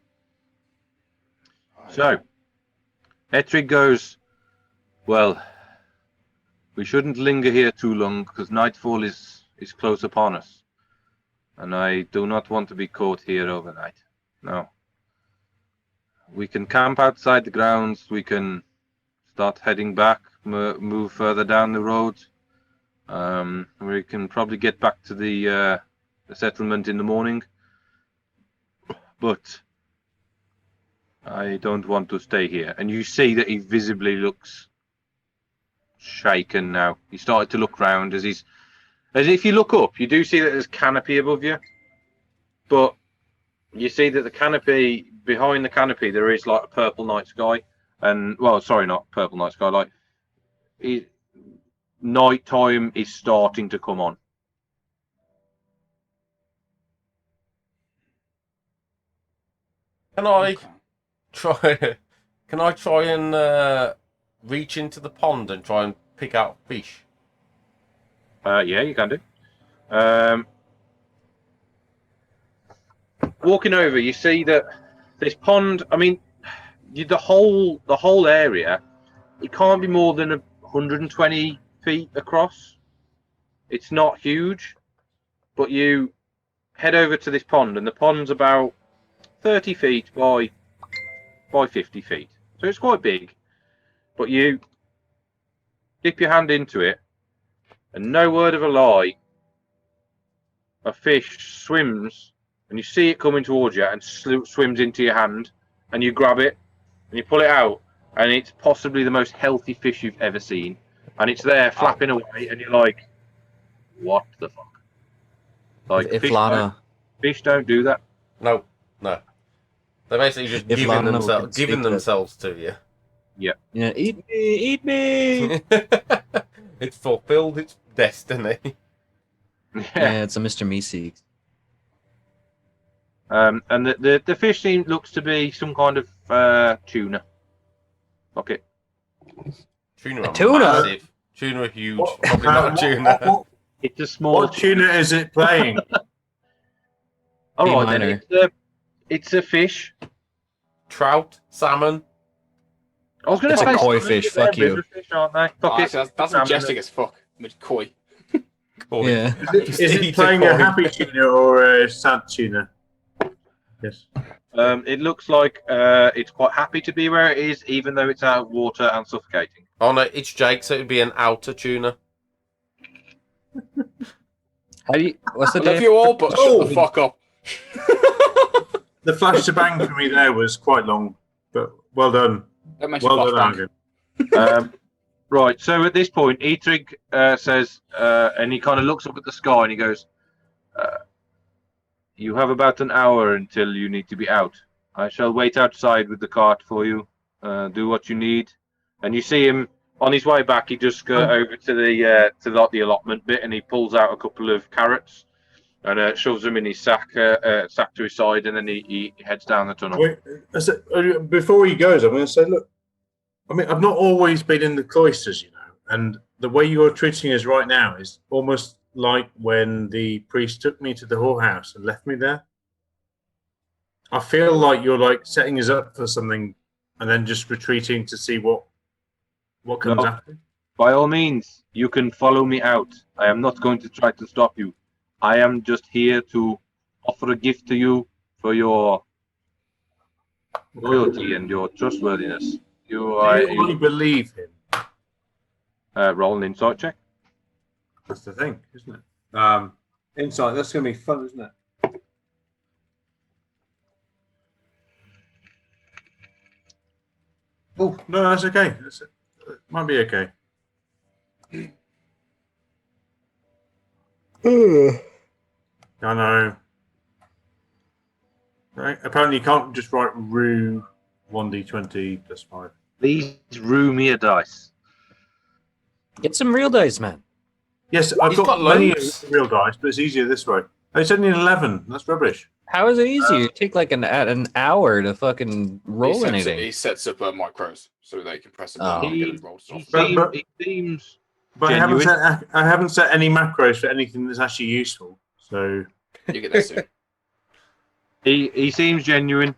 So, Ettrick goes, "Well, We shouldn't linger here too long because nightfall is close upon us. And I do not want to be caught here overnight. No. We can camp outside the grounds. We can start heading back, move further down the road. We can probably get back to the settlement in the morning. But I don't want to stay here. And you see that he visibly looks shaken now. He started to look round as if you look up, you do see that there's canopy above you. But you see that the canopy, behind the canopy, there is like a purple night sky. And, well, sorry, not purple night sky. Like, night time is starting to come on. Can I try? Can I try and reach into the pond and try and pick out fish? Yeah, you can do. Walking over, you see that this pond. I mean, the whole area. It can't be more than 120 feet across. It's not huge, but you head over to this pond, and the pond's about 30 feet by 50 feet. So it's quite big. But you dip your hand into it, and no word of a lie, a fish swims, and you see it coming towards you and swims into your hand, and you grab it, and you pull it out, and it's possibly the most healthy fish you've ever seen. And it's there flapping away, and you're like, what the fuck? Like, if Lana... Fish don't do that. No. They're basically just giving themselves to you. Yeah. Yeah, eat me! It's fulfilled its destiny. Yeah, it's a Mr. Meeseeks. And the fish looks to be some kind of tuna. Okay. Tuna are Tuna? massive. Tuna are huge. Probably not a tuna. It's a small. What tuna is it playing? All right, then it's a fish. Trout, salmon. I was going to It's say a koi fish. Fuck you. river fish, aren't they? Fuck it. That's majestic as fuck. Koi. Koi. Yeah. Is it playing a happy tuna or a sad tuna? Yes. It looks like it's quite happy to be where it is, even though it's out of water and suffocating. Oh no, it's Jake, so it'd be an outer tuna. How do you... What's the I love day? you all, but shut the fuck up. The flash to bang for me there was quite long, but well done. That makes you Well boss done, back. Argan. Right, so at this point, Etrig says, and he kind of looks up at the sky and he goes, you have about an hour until you need to be out. I shall wait outside with the cart for you. Do what you need. And you see him on his way back. He just goes over to the allotment bit, and he pulls out a couple of carrots and shoves them in his sack to his side, and then he heads down the tunnel. Wait, before he goes, I'm going to say, look, I mean, I've not always been in the cloisters, you know, and the way you're treating us right now is almost like when the priest took me to the whorehouse and left me there. I feel like you're like setting us up for something and then just retreating to see what comes after. By all means, you can follow me out. I am not going to try to stop you. I am just here to offer a gift to you for your loyalty and your trustworthiness. You believe him. Roll an insight check. That's the thing, isn't it? Insight, that's going to be fun, isn't it? Oh, no, that's okay. It might be okay. I know. Right. Apparently, you can't just write rue 1d20 plus 5. These roomier dice. Get some real dice, man. Yes, I've He's got got many loads. real dice, but it's easier this way. Oh, it's only an 11. That's rubbish. How is it easier? You take like an hour to fucking roll anything. He sets up micros so they can press a Oh. button and get it rolled off. But- He seems But genuine. I haven't set any macros for anything that's actually useful. So You get that soon. He seems genuine.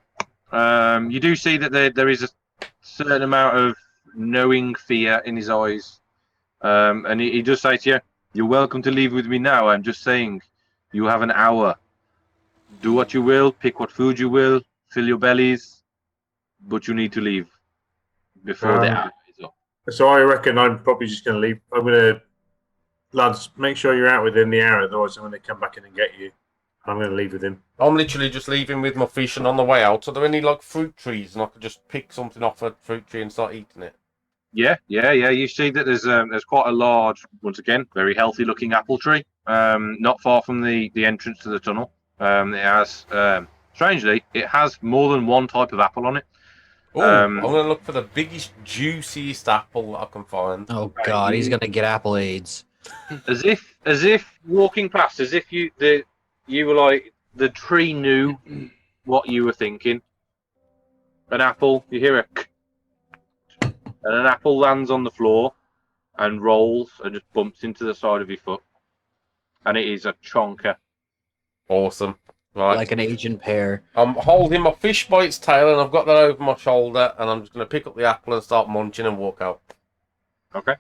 You do see that there is a certain amount of knowing fear in his eyes. And he does say to you, "You're welcome to leave with me now. I'm just saying, you have an hour. Do what you will, pick what food you will, fill your bellies, but you need to leave before the hour is up." So I reckon I'm probably just going to leave. I'm going to, lads, make sure you're out within the hour. Otherwise, I'm going to come back in and get you. I'm going to leave with him. I'm literally just leaving with my fish, and on the way out, are there any like fruit trees, and I could just pick something off a fruit tree and start eating it? Yeah. You see that there's quite a large, once again, very healthy looking apple tree, not far from the entrance to the tunnel. It has, strangely, it has more than one type of apple on it. Oh, I'm gonna look for the biggest, juiciest apple I can find. Oh God, he's gonna get apple AIDS. As if walking past, as if you were like the tree knew what you were thinking. An apple, you hear a k, and an apple lands on the floor and rolls and just bumps into the side of your foot, and it is a chonker. Awesome. Right. Like an Asian pear. I'm holding my fish by its tail, and I've got that over my shoulder, and I'm just gonna pick up the apple and start munching and walk out. Okay.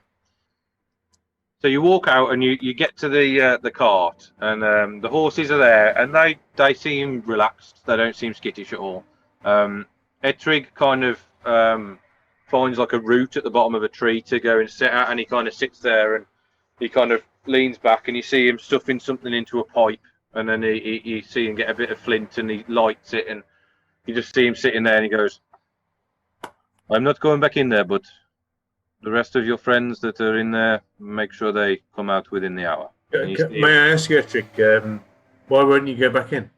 So you walk out and you get to the cart, and the horses are there, and they seem relaxed. They don't seem skittish at all. Ettrig kind of finds like a root at the bottom of a tree to go and sit at, and he kind of sits there and he kind of leans back, and you see him stuffing something into a pipe, and then you see him get a bit of flint and he lights it, and you just see him sitting there and he goes, "I'm not going back in there, but the rest of your friends that are in there, make sure they come out within the hour." May I ask you, Ettrig, why won't you go back in?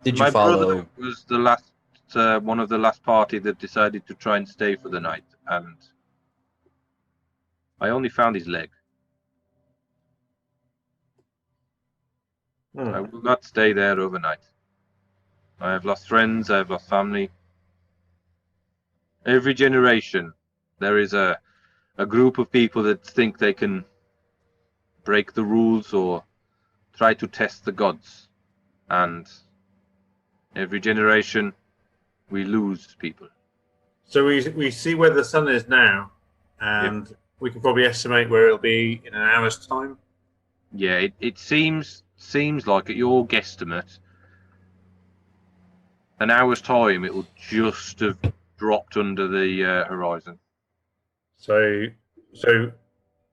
Did you my follow? brother was the last one of the last party that decided to try and stay for the night, and I only found his leg. I will not stay there overnight. I have lost friends, I have lost family. Every generation, there is a group of people that think they can break the rules or try to test the gods. And every generation, we lose people. So we see where the sun is now, and we can probably estimate where it'll be in an hour's time. Yeah, it seems like at your guesstimate, an hour's time, it will just have dropped under the horizon. So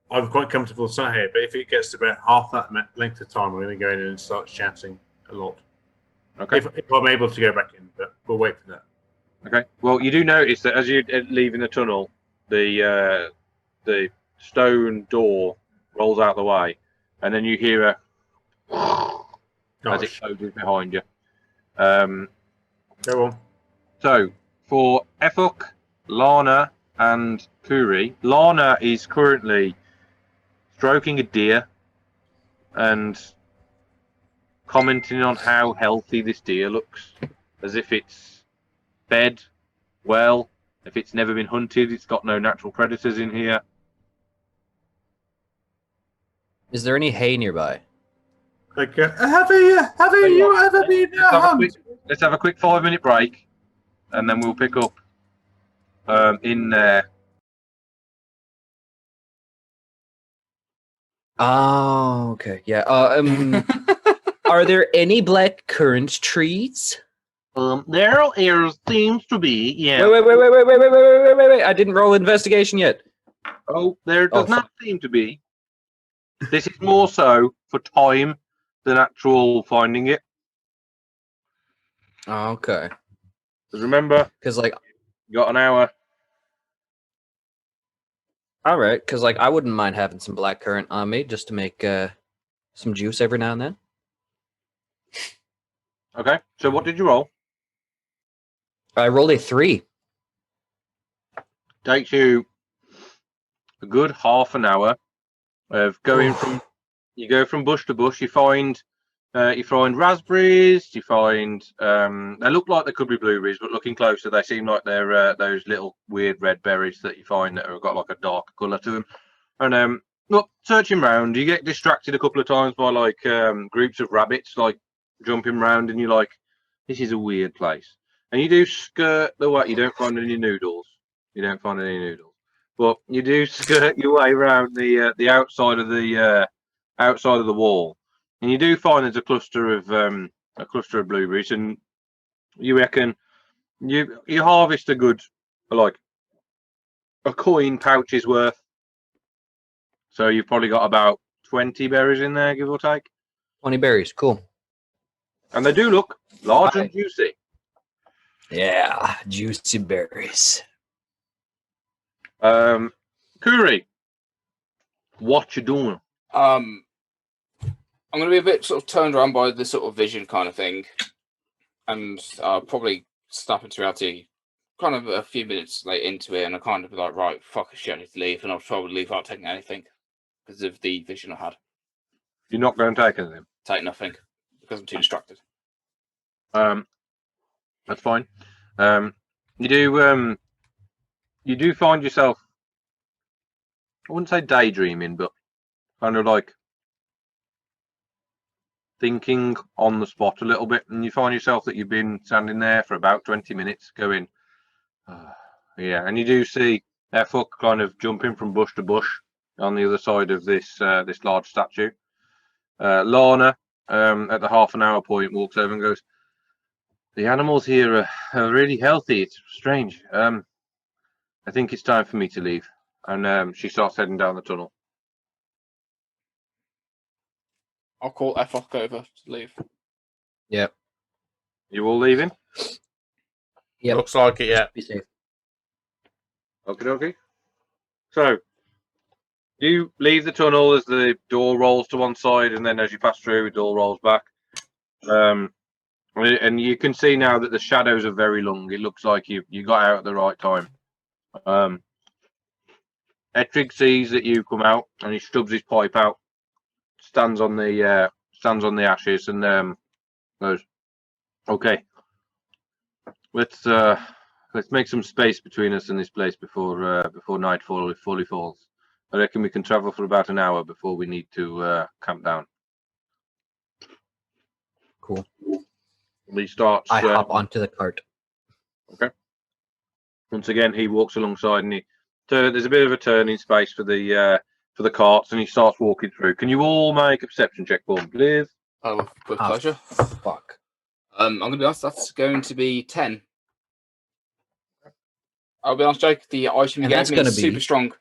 I'm quite comfortable sat here, but if it gets to about half that length of time, we're going to go in and start chatting a lot. Okay. If I'm able to go back in, but we'll wait for that. Okay. Well, you do notice that as you're leaving the tunnel, the stone door rolls out the way, and then you hear a as it closes behind you. Go on. So for Efuk, Lana, and Kuri, Lana is currently stroking a deer and commenting on how healthy this deer looks, as if it's fed well, if it's never been hunted, it's got no natural predators in here. Is there any hay nearby? Like, have you ever been Let's have a quick 5-minute break, and then we'll pick up in there. Oh, okay. Yeah. Are there any black currant trees? There seems to be, yeah. Wait. I didn't roll investigation yet. Oh, there does not seem to be. This is more so for time than actual finding it. Oh, okay. Because remember, Because like, you got an hour. all right. Because like, I wouldn't mind having some black currant on me just to make some juice every now and then. Okay, so what did you roll? I rolled a 3. Takes you a good half an hour of going from. You go from bush to bush. You find raspberries. You find they look like they could be blueberries, but looking closer, they seem like they're those little weird red berries that you find that have got like a dark colour to them. And look, searching round, you get distracted a couple of times by like groups of rabbits like jumping round, and you're like, this is a weird place. And you do skirt the way. You don't find any noodles. but you do skirt your way around the outside of the wall, and you do find there's a cluster of blueberries, and you reckon you harvest a good like a coin pouch's worth. So you've probably got about 20 berries in there, give or take. 20 berries. Cool. And they do look large and juicy. Yeah, juicy berries. Kuri, what you doing? I'm going to be a bit sort of turned around by this sort of vision kind of thing, and I'll probably snap into reality kind of a few minutes late into it, and I kind of be like, right, fuck shit, I need to leave, and I'll probably leave without taking anything because of the vision I had. You're not going to take anything? Take nothing because I'm too distracted. That's fine. You do find yourself, I wouldn't say daydreaming, but kind of like thinking on the spot a little bit, and you find yourself that you've been standing there for about 20 minutes going, yeah, and you do see Efuk kind of jumping from bush to bush on the other side of this large statue. Lorna, at the half an hour point, walks over and goes, the animals here are really healthy. It's strange. I think it's time for me to leave. And she starts heading down the tunnel. I'll call Efok over to leave. Yep. You all leaving? Yep. Looks like it, yeah. Be safe. Okay. So you leave the tunnel as the door rolls to one side, and then as you pass through, the door rolls back. And you can see now that the shadows are very long. It looks like you got out at the right time. Ettrig sees that you come out, and he stubs his pipe out, stands on the ashes, and goes, "Okay, let's make some space between us and this place before nightfall fully falls. I reckon we can travel for about an hour before we need to camp down." Cool. He starts. I hop onto the cart. Okay. Once again, he walks alongside, and there's a bit of a turning space for the carts, and he starts walking through. Can you all make a perception check for me, please? Oh, with pleasure. Fuck. I'm going to be honest, that's going to be 10. I'll be honest, Jake, the item you gave me is super strong.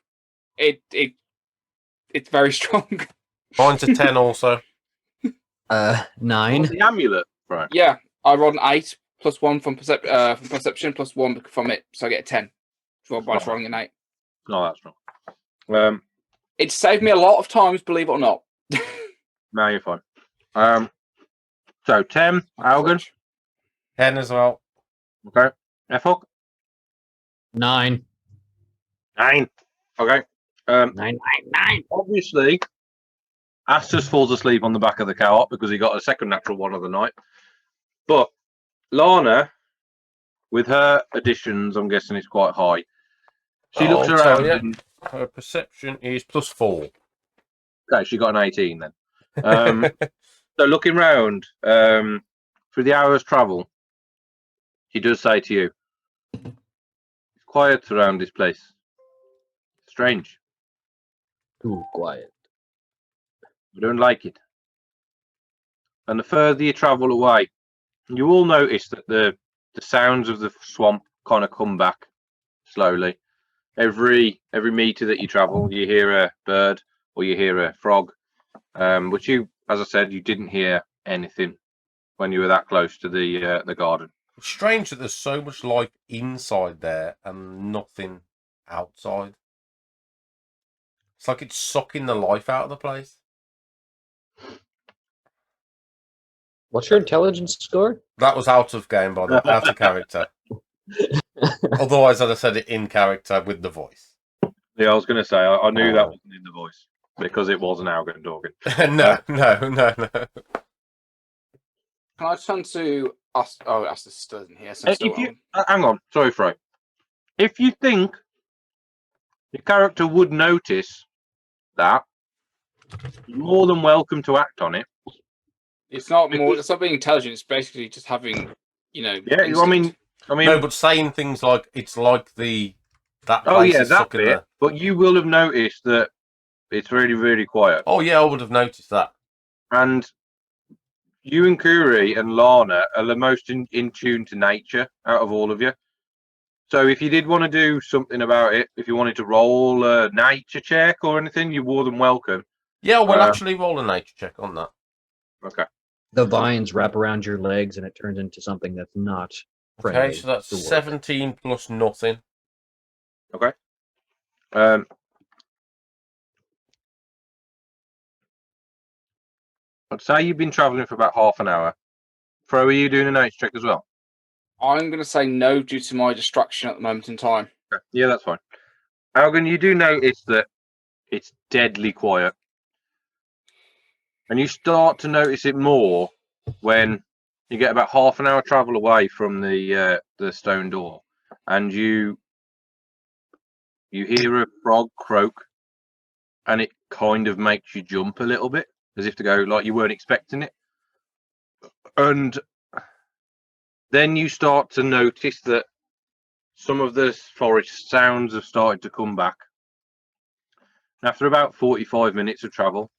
It's very strong. Mine's a 10 also. 9. The amulet, right? Yeah, I rolled an 8 plus 1 from perception plus 1 from it, so I get a 10 by rolling an 8. No, that's wrong. It saved me a lot of times, believe it or not. No, you're fine. So 10, Algan. 10 as well. Okay. Efok. 9. 9. Okay. 9. Obviously, Astus falls asleep on the back of the cart because he got a second natural one of the night. But Lana, with her additions, I'm guessing it's quite high. She looks around. Yeah. And, her perception is +4. okay, she got an 18 then. So looking round, through the hour's travel, she does say to you, "It's quiet around this place. Strange. Too quiet. I don't like it." And the further you travel away, you all notice that the sounds of the swamp kind of come back slowly. Every meter that you travel, you hear a bird or you hear a frog. Which you, as I said, you didn't hear anything when you were that close to the garden. It's strange that there's so much life inside there and nothing outside. It's like it's sucking the life out of the place. What's your intelligence score? That was out of game, by the way, out of character. Otherwise, I'd have said it in character with the voice. Yeah, I was going to say, I knew that wasn't in the voice because it was an Algan Dorgan. No. Can I turn to us? Oh, Astus still isn't here. So Hang on, sorry, Fry. If you think your character would notice that, you're more than welcome to act on it. It's not being intelligent. It's basically just having, Yeah, instinct. I mean, No, but saying things like it's like that. Oh place yeah, is that sucking bit. But you will have noticed that it's really, really quiet. Oh yeah, I would have noticed that. And you and Kuri and Lana are the most in tune to nature out of all of you. So if you did want to do something about it, if you wanted to roll a nature check or anything, you're more than welcome. Yeah, we'll actually roll a nature check on that. Okay. The vines wrap around your legs and it turns into something that's not friendly. Okay, so that's to work. 17 plus nothing. Okay. I'd say you've been travelling for about half an hour. Fro, are you doing a nature check as well? I'm going to say no due to my distraction at the moment in time. Okay. Yeah, that's fine. Algan, you do notice that it's deadly quiet. And you start to notice it more when you get about half an hour travel away from the stone door, and you hear a frog croak, and it kind of makes you jump a little bit, as if to go like you weren't expecting it. And then you start to notice that some of the forest sounds have started to come back. After about 45 minutes of travel,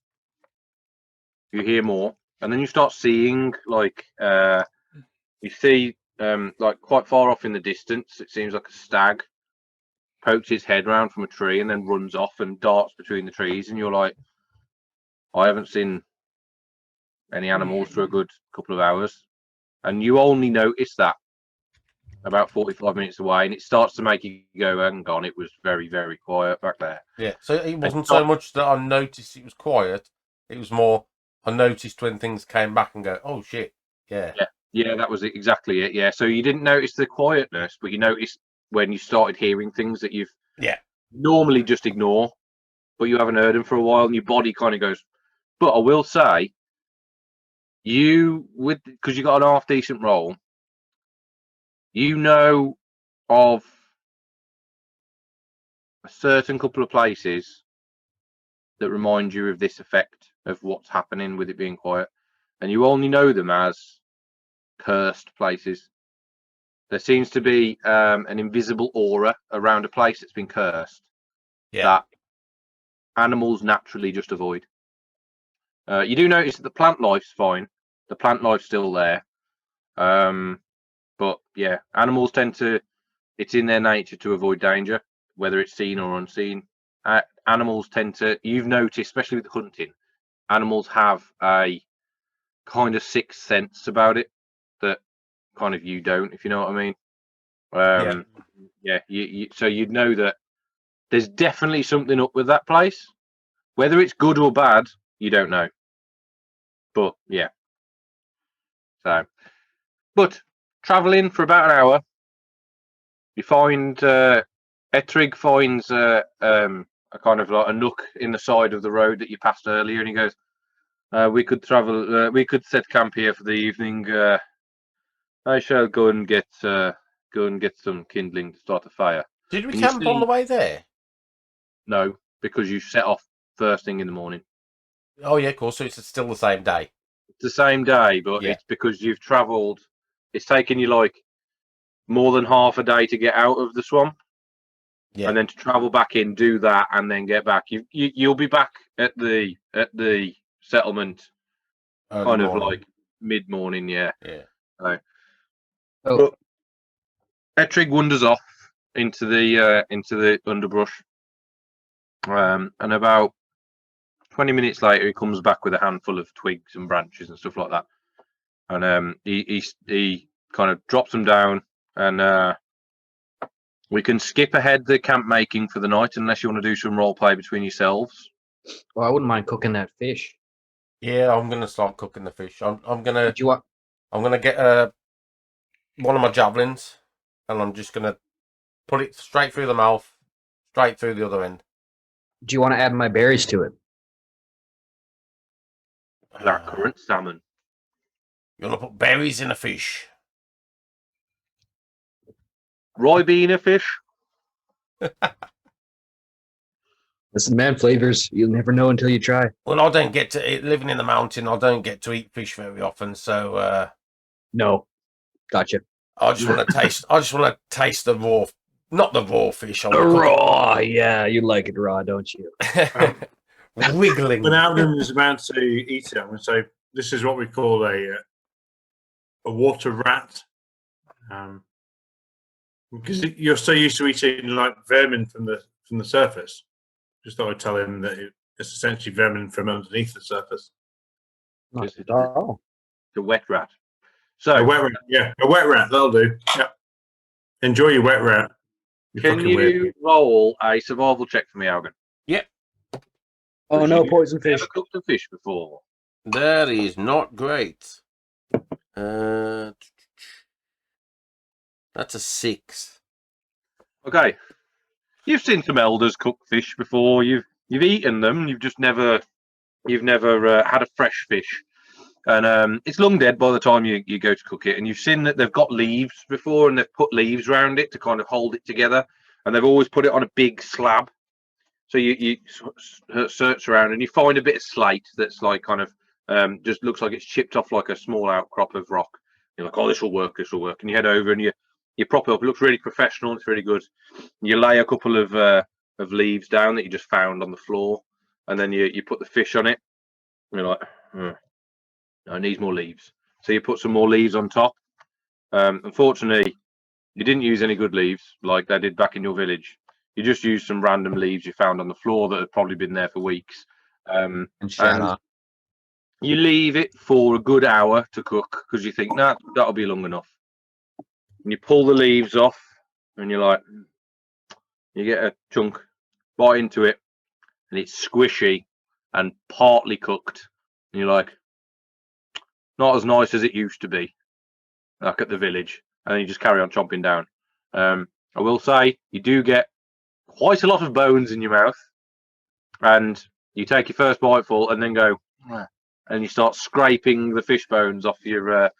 you hear more, and then you start seeing like you see like quite far off in the distance, it seems like a stag pokes his head round from a tree and then runs off and darts between the trees, and you're like, I haven't seen any animals for a good couple of hours, and you only notice that about 45 minutes away, and it starts to make you go, hang on, it was very, very quiet back there. Yeah, so it wasn't so much that I noticed it was quiet, it was more I noticed when things came back and go, oh shit, yeah. Yeah, that was exactly it. Yeah, so you didn't notice the quietness, but you noticed when you started hearing things that you've normally just ignore, but you haven't heard them for a while, and your body kind of goes. But I will say, because you got an half decent roll, you know of a certain couple of places that remind you of this effect of what's happening with it being quiet, and you only know them as cursed places. There seems to be an invisible aura around a place that's been cursed that animals naturally just avoid. You do notice that the plant life's fine. The plant life's still there. But yeah, animals tend to, it's in their nature to avoid danger, whether it's seen or unseen. Animals tend to, you've noticed, especially with hunting, animals have a kind of sixth sense about it that kind of you don't, if you know what I mean. So you'd know that there's definitely something up with that place. Whether it's good or bad, you don't know. But yeah. So, but traveling for about an hour, you find Ettrig finds a kind of like a nook in the side of the road that you passed earlier, and he goes, "We could travel. We could set camp here for the evening. I shall go and get some kindling to start a fire." Did we And you camp on the way there? No, because you set off first thing in the morning. Oh yeah, of course. So it's still the same day. It's the same day, but Yeah. it's because you've travelled. It's taken you like more than half a day to get out of the swamp, and then to travel back in, do that, and then get back. You'll be back at the settlement, kind of like mid morning. Yeah. So, but Ettrig wanders off into the underbrush, and about 20 minutes later, he comes back with a handful of twigs and branches and stuff like that, and he kind of drops them down, and we can skip ahead the camp making for the night unless you want to do some role play between yourselves. Well, I wouldn't mind cooking that fish. Yeah, I'm gonna start cooking the fish. I'm gonna. Do you want? I'm gonna get one of my javelins, and I'm just gonna put it straight through the mouth, straight through the other end. Do you want to add my berries to it? Blackcurrant salmon. You want to put berries in a fish? Ribena fish. Listen, man, flavors you'll never know until you try. Well, I don't get to living in the mountain. I don't get to eat fish very often, so no, gotcha. I just want to taste. I just want to taste the raw Not the raw fish on Raw, yeah, you like it raw, don't you? Wiggling. When Alden is about to eat it, I'm going to say this is what we call a water rat, because you're so used to eating like vermin from the surface. Just thought I'd tell him that it's essentially vermin from underneath the surface. Not at all. The wet rat. So A wet rat, yeah, a wet rat. That'll do. Yeah. Enjoy your wet rat. can you roll a survival check for me, Algan? Yep. Oh no, poison fish. Never cooked a fish before. That is not great. That's a 6. Okay. You've seen some elders cook fish before. You've eaten them. You've just never had a fresh fish, and it's long dead by the time you go to cook it. And you've seen that they've got leaves before, and they've put leaves around it to kind of hold it together. And they've always put it on a big slab. So you search around and you find a bit of slate that's like kind of just looks like it's chipped off like a small outcrop of rock. You're like, oh, this will work. And you head over and you prop it up. It looks really professional. It's really good. You lay a couple of leaves down that you just found on the floor, and then you put the fish on it. And you're like, no, it needs more leaves. So you put some more leaves on top. Unfortunately, you didn't use any good leaves like they did back in your village. You just used some random leaves you found on the floor that had probably been there for weeks. And You leave it for a good hour to cook because you think, nah, that'll be long enough. And you pull the leaves off and you're like, you get a chunk, bite into it, and it's squishy and partly cooked. And you're like, not as nice as it used to be, like at the village. And then you just carry on chomping down. I will say, you do get quite a lot of bones in your mouth, and you take your first biteful and then go, and you start scraping the fish bones off your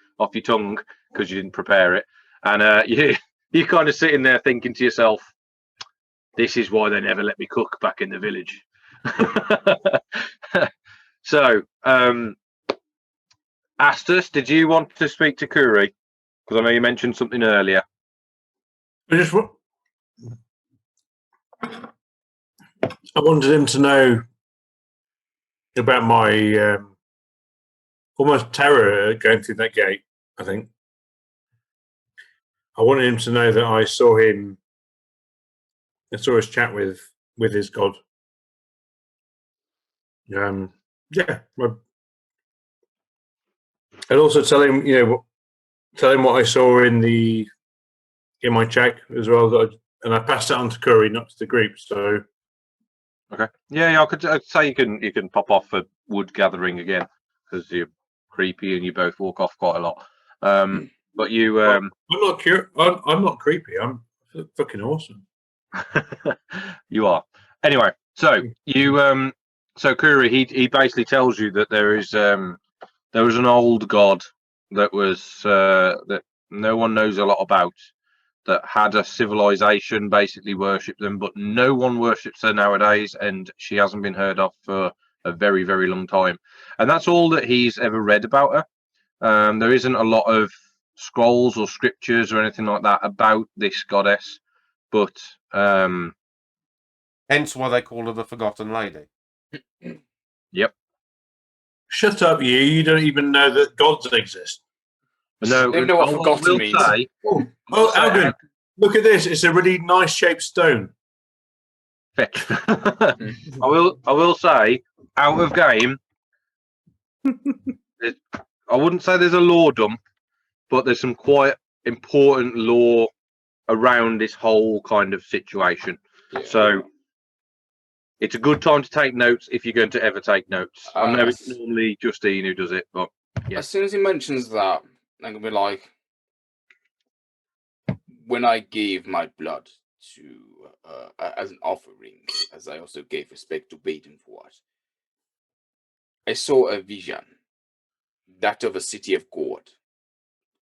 tongue because you didn't prepare it, and you're kind of sitting there thinking to yourself, this is why they never let me cook back in the village. So, Astus, did you want to speak to Kuri? Because I know you mentioned something earlier. I wanted him to know about my almost terror going through that gate. I think I wanted him to know that I saw his chat with his god. Yeah, and also tell him, what I saw in my check as well. And I passed it on to Curry, not to the group. So, okay, yeah, I'd say you can pop off for wood gathering again because you're creepy and you both walk off quite a lot. But you, I'm not creepy. I'm fucking awesome. you are. Anyway, so you, so Kuri, he basically tells you that there was an old god that was that no one knows a lot about, that had a civilization basically worship them, but no one worships her nowadays, and she hasn't been heard of for a very, very long time. And that's all that he's ever read about her. There isn't a lot of scrolls or scriptures or anything like that about this goddess, but hence why they call her the Forgotten Lady. Yep. Shut up, you! You don't even know that gods exist. No, I don't know what forgotten means. Alvin, look at this! It's a really nice shaped stone. Fetch. I will say, out of game, I wouldn't say there's a lore dump, but there's some quite important lore around this whole kind of situation. Yeah. So it's a good time to take notes if you're going to ever take notes. I know it's normally Justine who does it, but yeah. As soon as he mentions that, I'm gonna be like, when I gave my blood to as an offering, as I also gave respect to Baden for it, I saw a vision, that of a city of gold,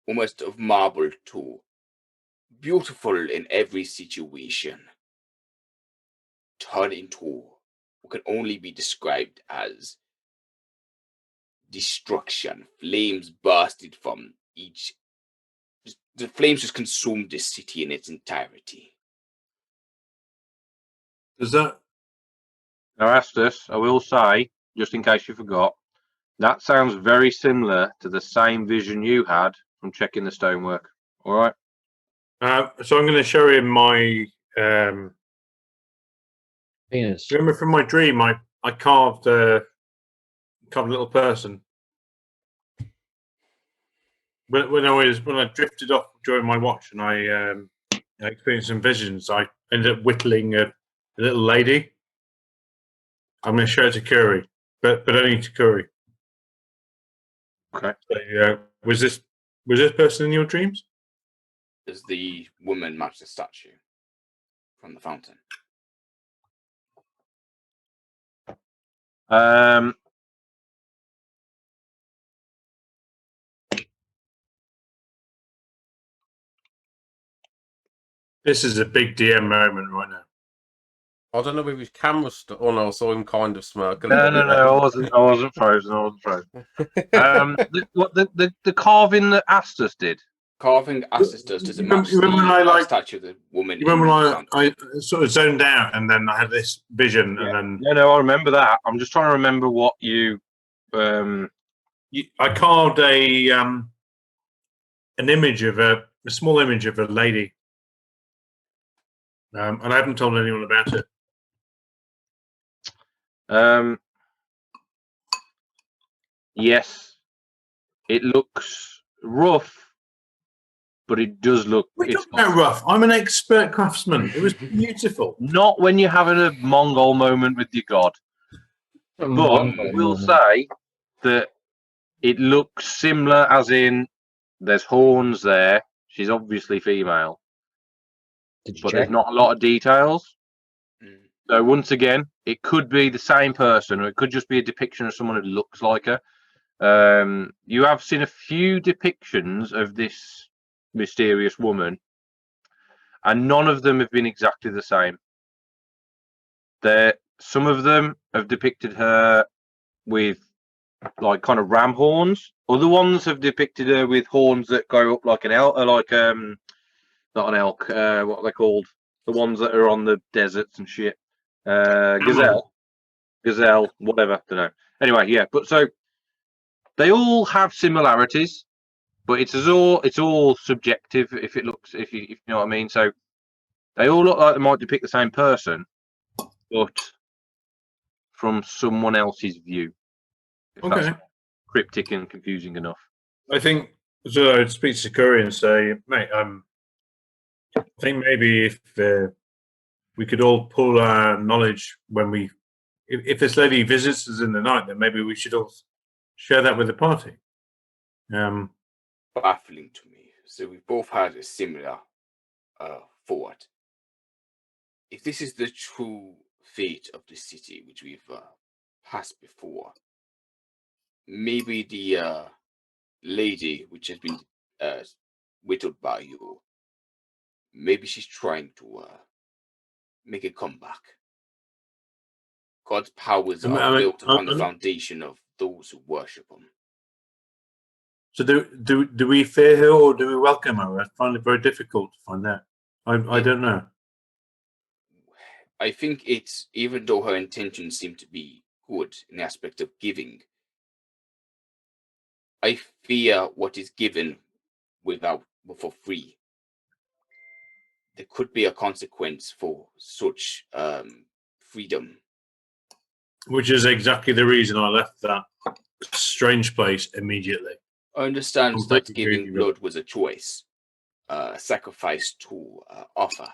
almost of marble too, beautiful in every situation, turned into what can only be described as destruction. Flames bursted from each. The flames just consumed this city in its entirety. Does that? Now, Astus, I will say, just in case you forgot, that sounds very similar to the same vision you had from checking the stonework. All right. So I'm going to show him my. Penis. Remember from my dream, I carved a little person. When I drifted off during my watch and I experienced some visions, I ended up whittling a little lady. I'm going to show it to Curry, but only to Curry. Okay. So, was this person in your dreams? Does the woman match the statue from the fountain? This is a big DM moment right now. I don't know if his camera's oh no, I saw him kind of smirk a No, little no, bit. no. I wasn't frozen. I wasn't frozen. The carving that Astus did. Carving Astus does it match You remember when the statue of the woman? You remember in when I sort of zoned out and then I had this vision and then No, I remember that. I'm just trying to remember what you. I carved an image of a small image of a lady, and I haven't told anyone about it. Yes, it looks rough, but it does look. We're talking about rough. I'm an expert craftsman. It was beautiful. Not when you're having a Mongol moment with your god. But I will say that it looks similar, as in there's horns there. She's obviously female, but there's not a lot of details. So once again, it could be the same person, or it could just be a depiction of someone who looks like her. You have seen a few depictions of this mysterious woman, and none of them have been exactly the same. Some of them have depicted her with like kind of ram horns. Other ones have depicted her with horns that go up like an elk, not an elk. What are they called? The ones that are on the deserts and shit. Gazelle, whatever. I don't know. Anyway, yeah. But so they all have similarities, but it's all subjective. If you know what I mean. So they all look like they might depict the same person, but from someone else's view. Okay. Cryptic and confusing enough. I think so. I'd speak to Curry and say, mate, I think maybe if we could all pull our knowledge when if this lady visits us in the night, then maybe we should all share that with the party. Baffling to me. So we both had a similar thought. If this is the true fate of the city, which we've passed before, maybe the lady which has been whittled by you, maybe she's trying to make a comeback. God's powers are built upon the foundation of those who worship him. So do we fear her or do we welcome her? I find it very difficult to find out. I don't know. I think it's, even though her intentions seem to be good in the aspect of giving, I fear what is given for free. There could be a consequence for such freedom. Which is exactly the reason I left that strange place immediately. I understand that giving blood was a choice, a sacrifice to offer.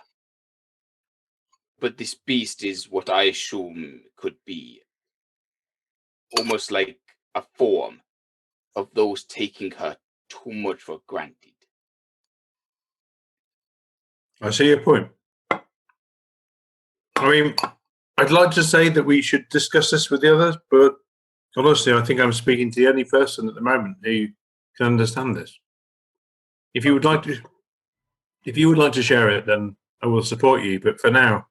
But this beast is what I assume could be almost like a form of those taking her too much for granted. I see your point. I mean, I'd like to say that we should discuss this with the others, but honestly, I think I'm speaking to the only person at the moment who can understand this. If you would like to share it, then I will support you. But for now,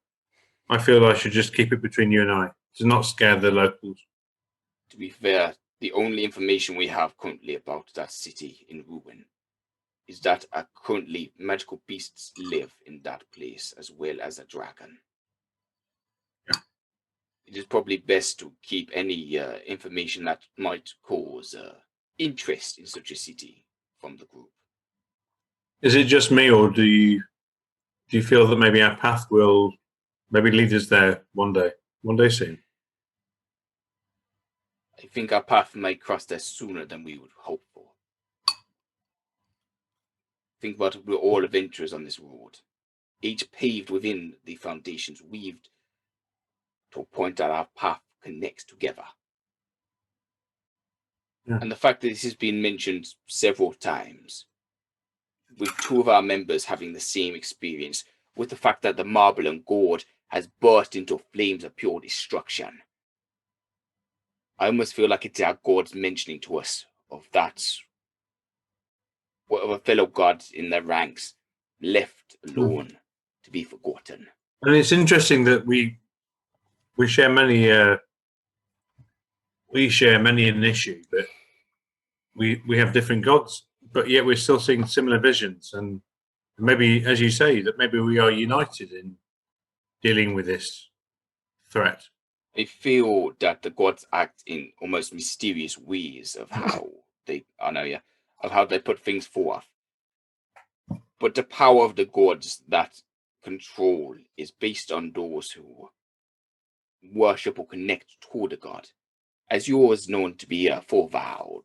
I feel I should just keep it between you and I to not scare the locals. To be fair, the only information we have currently about that city in ruin is that currently magical beasts live in that place, as well as a dragon. it is probably best to keep any information that might cause interest in such a city from the group. Is it just me, or do you feel that maybe our path will maybe lead us there one day soon? I think our path may cross there sooner than we would hope for. Think about it, we're all adventurers on this road, each paved within the foundations weaved to a point that our path connects together. Yeah. And the fact that this has been mentioned several times, with 2 of our members having the same experience, with the fact that the marble and gourd has burst into flames of pure destruction. I almost feel like it's our gods mentioning to us of that, what other fellow gods in their ranks left alone to be forgotten. And it's interesting that we share many an issue, but we have different gods, but yet we're still seeing similar visions. And maybe, as you say, that maybe we are united in dealing with this threat. I feel that the gods act in almost mysterious ways of how they, of how they put things forth. But the power of the gods that control is based on those who worship or connect to the god. As yours known to be Forval.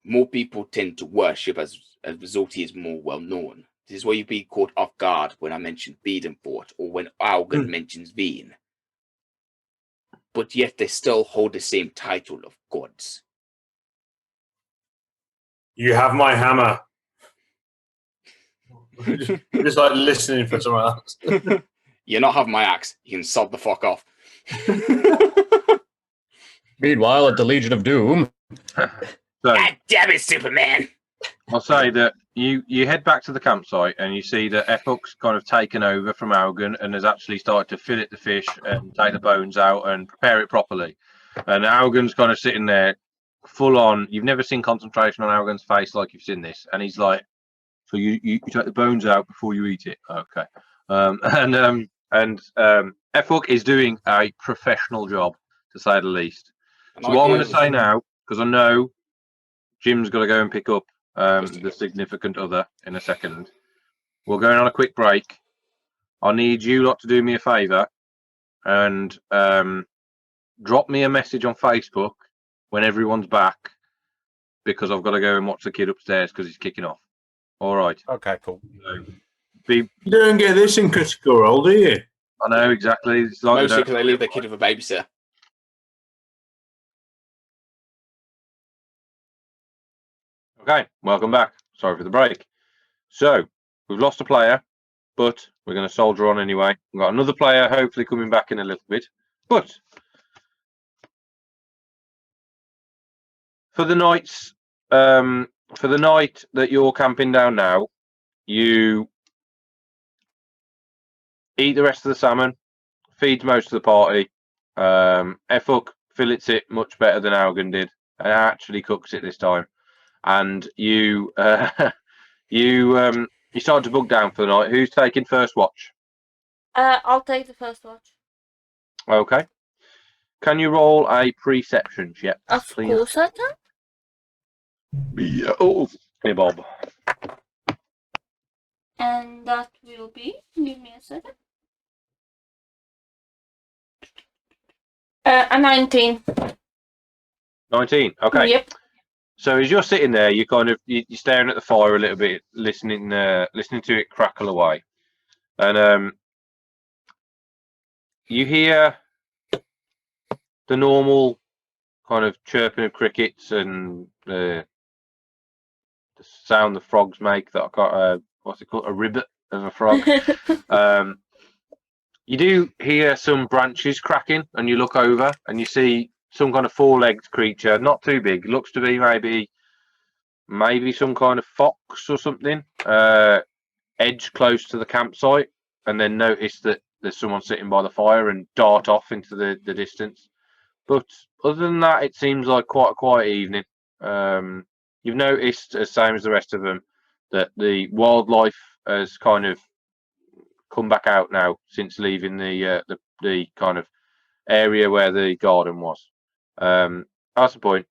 More people tend to worship as a result he is more well known. This is why you'd be caught off guard when I mentioned Bedenfort or when Augen mentions Veen. But yet they still hold the same title of gods. You have my hammer. Just like listening for someone else. You not have my axe. You can sod the fuck off. Meanwhile, at the Legion of Doom. So, God damn it, Superman! I'll say that you head back to the campsite and you see that Efuk's kind of taken over from Augen and has actually started to fillet the fish and take the bones out and prepare it properly. And Augen's kind of sitting there full on. You've never seen concentration on Augen's face like you've seen this. And he's like, so you take the bones out before you eat it. Okay. Efuk is doing a professional job, to say the least. So what I'm going to say now, because I know Jim's got to go and pick up the significant other in a second. We're going on a quick break. I need you lot to do me a favour and drop me a message on Facebook when everyone's back, because I've got to go and watch the kid upstairs because he's kicking off. All right. Okay, cool. So, You don't get this in Critical Role, do you? I know exactly. It's like Mostly because they leave their kid with a babysitter. Okay, welcome back. Sorry for the break. So, we've lost a player, but we're going to soldier on anyway. We've got another player hopefully coming back in a little bit. But for the nights, for the night that you're camping down now, you eat the rest of the salmon, feeds most of the party. Efuk fillets it much better than Augen did, and actually cooks it this time. And you you start to book down for the night. Who's taking first watch? I'll take the first watch. Okay. Can you roll a perception check, Of please? course I can. Yeah. Oh, hey Bob. And that will be, give me a second. A 19. 19. Okay. Yep. So as you're sitting there, you're you're staring at the fire a little bit, listening to it crackle away, and you hear the normal kind of chirping of crickets and the sound the frogs make. That I got what's it called, a ribbit of a frog. You do hear some branches cracking, and you look over and you see some kind of four-legged creature, not too big. Looks to be maybe some kind of fox or something. Edge close to the campsite, and then notice that there's someone sitting by the fire and dart off into the distance. But other than that, it seems like quite a quiet evening. You've noticed, as same as the rest of them, that the wildlife has kind of come back out now since leaving the kind of area where the garden was. That's the point.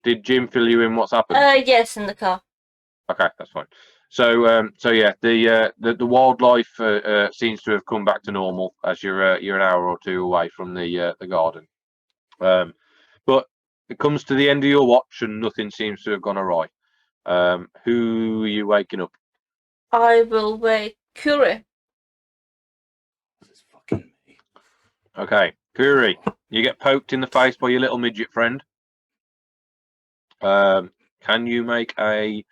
Did Jim fill you in what's happened? Yes, in the car. Okay, that's fine. So, yeah, the wildlife seems to have come back to normal as you're an hour or two away from the garden. But it comes to the end of your watch and nothing seems to have gone awry. Who are you waking up? I will wake Curie. This is fucking me. Okay, Kuri, you get poked in the face by your little midget friend. Can you make a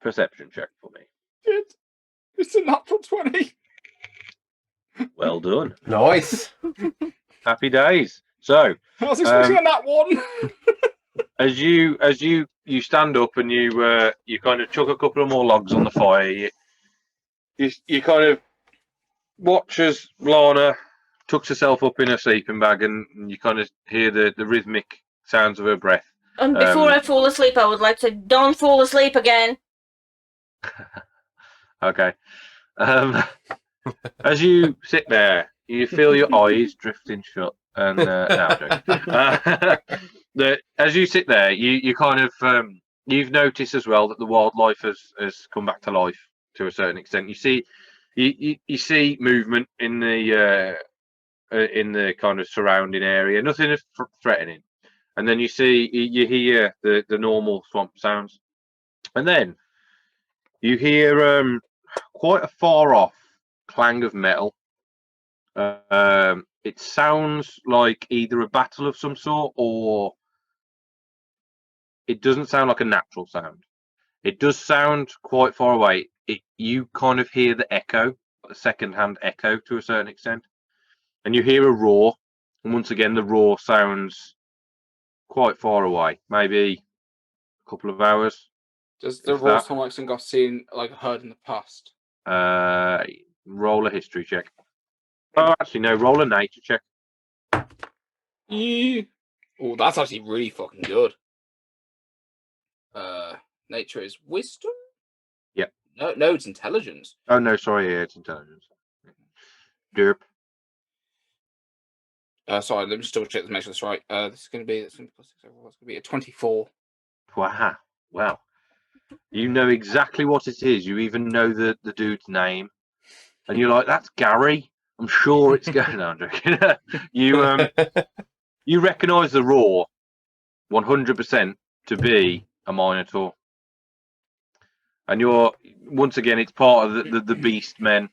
perception check for me? It's a natural 20. Well done. Nice. Happy days. So, I was expecting a nat 1. as you stand up and you kind of chuck a couple of more logs on the fire, you kind of watch as Lana tucks herself up in her sleeping bag, and you kind of hear the rhythmic sounds of her breath. And before I fall asleep, I would like to don't fall asleep again. Okay. As you sit there, you feel your eyes drifting shut, and no, I'm joking. As you sit there, you kind of you've noticed as well that the wildlife has come back to life to a certain extent. You see, you see movement in the kind of surrounding area. Nothing threatening, and then you hear the normal swamp sounds, and then you hear quite a far off clang of metal. It sounds like either a battle of some sort, or it doesn't sound like a natural sound. It does sound quite far away. You kind of hear the echo, the second-hand echo to a certain extent, and you hear a roar. And once again, the roar sounds quite far away, maybe a couple of hours. Does the If roar that- sound like something I've seen, like heard in the past? Roll a history check. Oh, actually, no. Roll a nature check. Yeah. Oh, that's actually really fucking good. Nature is wisdom? Yeah. No, it's intelligence. Oh no, sorry, yeah, it's intelligence. Derp. Sorry, let me just double check to make sure that's right. This is going to be plus 6 overall. It's going to be a 24. Wow. Well, you know exactly what it is. You even know the dude's name, and you're like, "That's Gary." I'm sure it's going. No, I'm joking. You recognise the roar 100% to be a Minotaur, and you're once again it's part of the Beast Men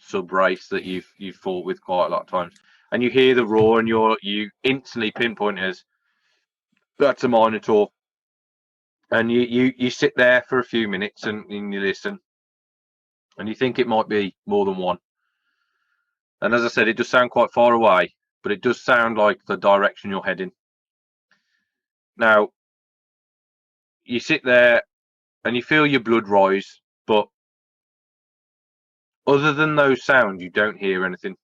sub race that you've fought with quite a lot of times, and you hear the roar and you instantly pinpoint it as that's a Minotaur. And you sit there for a few minutes and you listen, and you think it might be more than one. And as I said, it does sound quite far away, but it does sound like the direction you're heading. Now, you sit there and you feel your blood rise, but other than those sounds, you don't hear anything.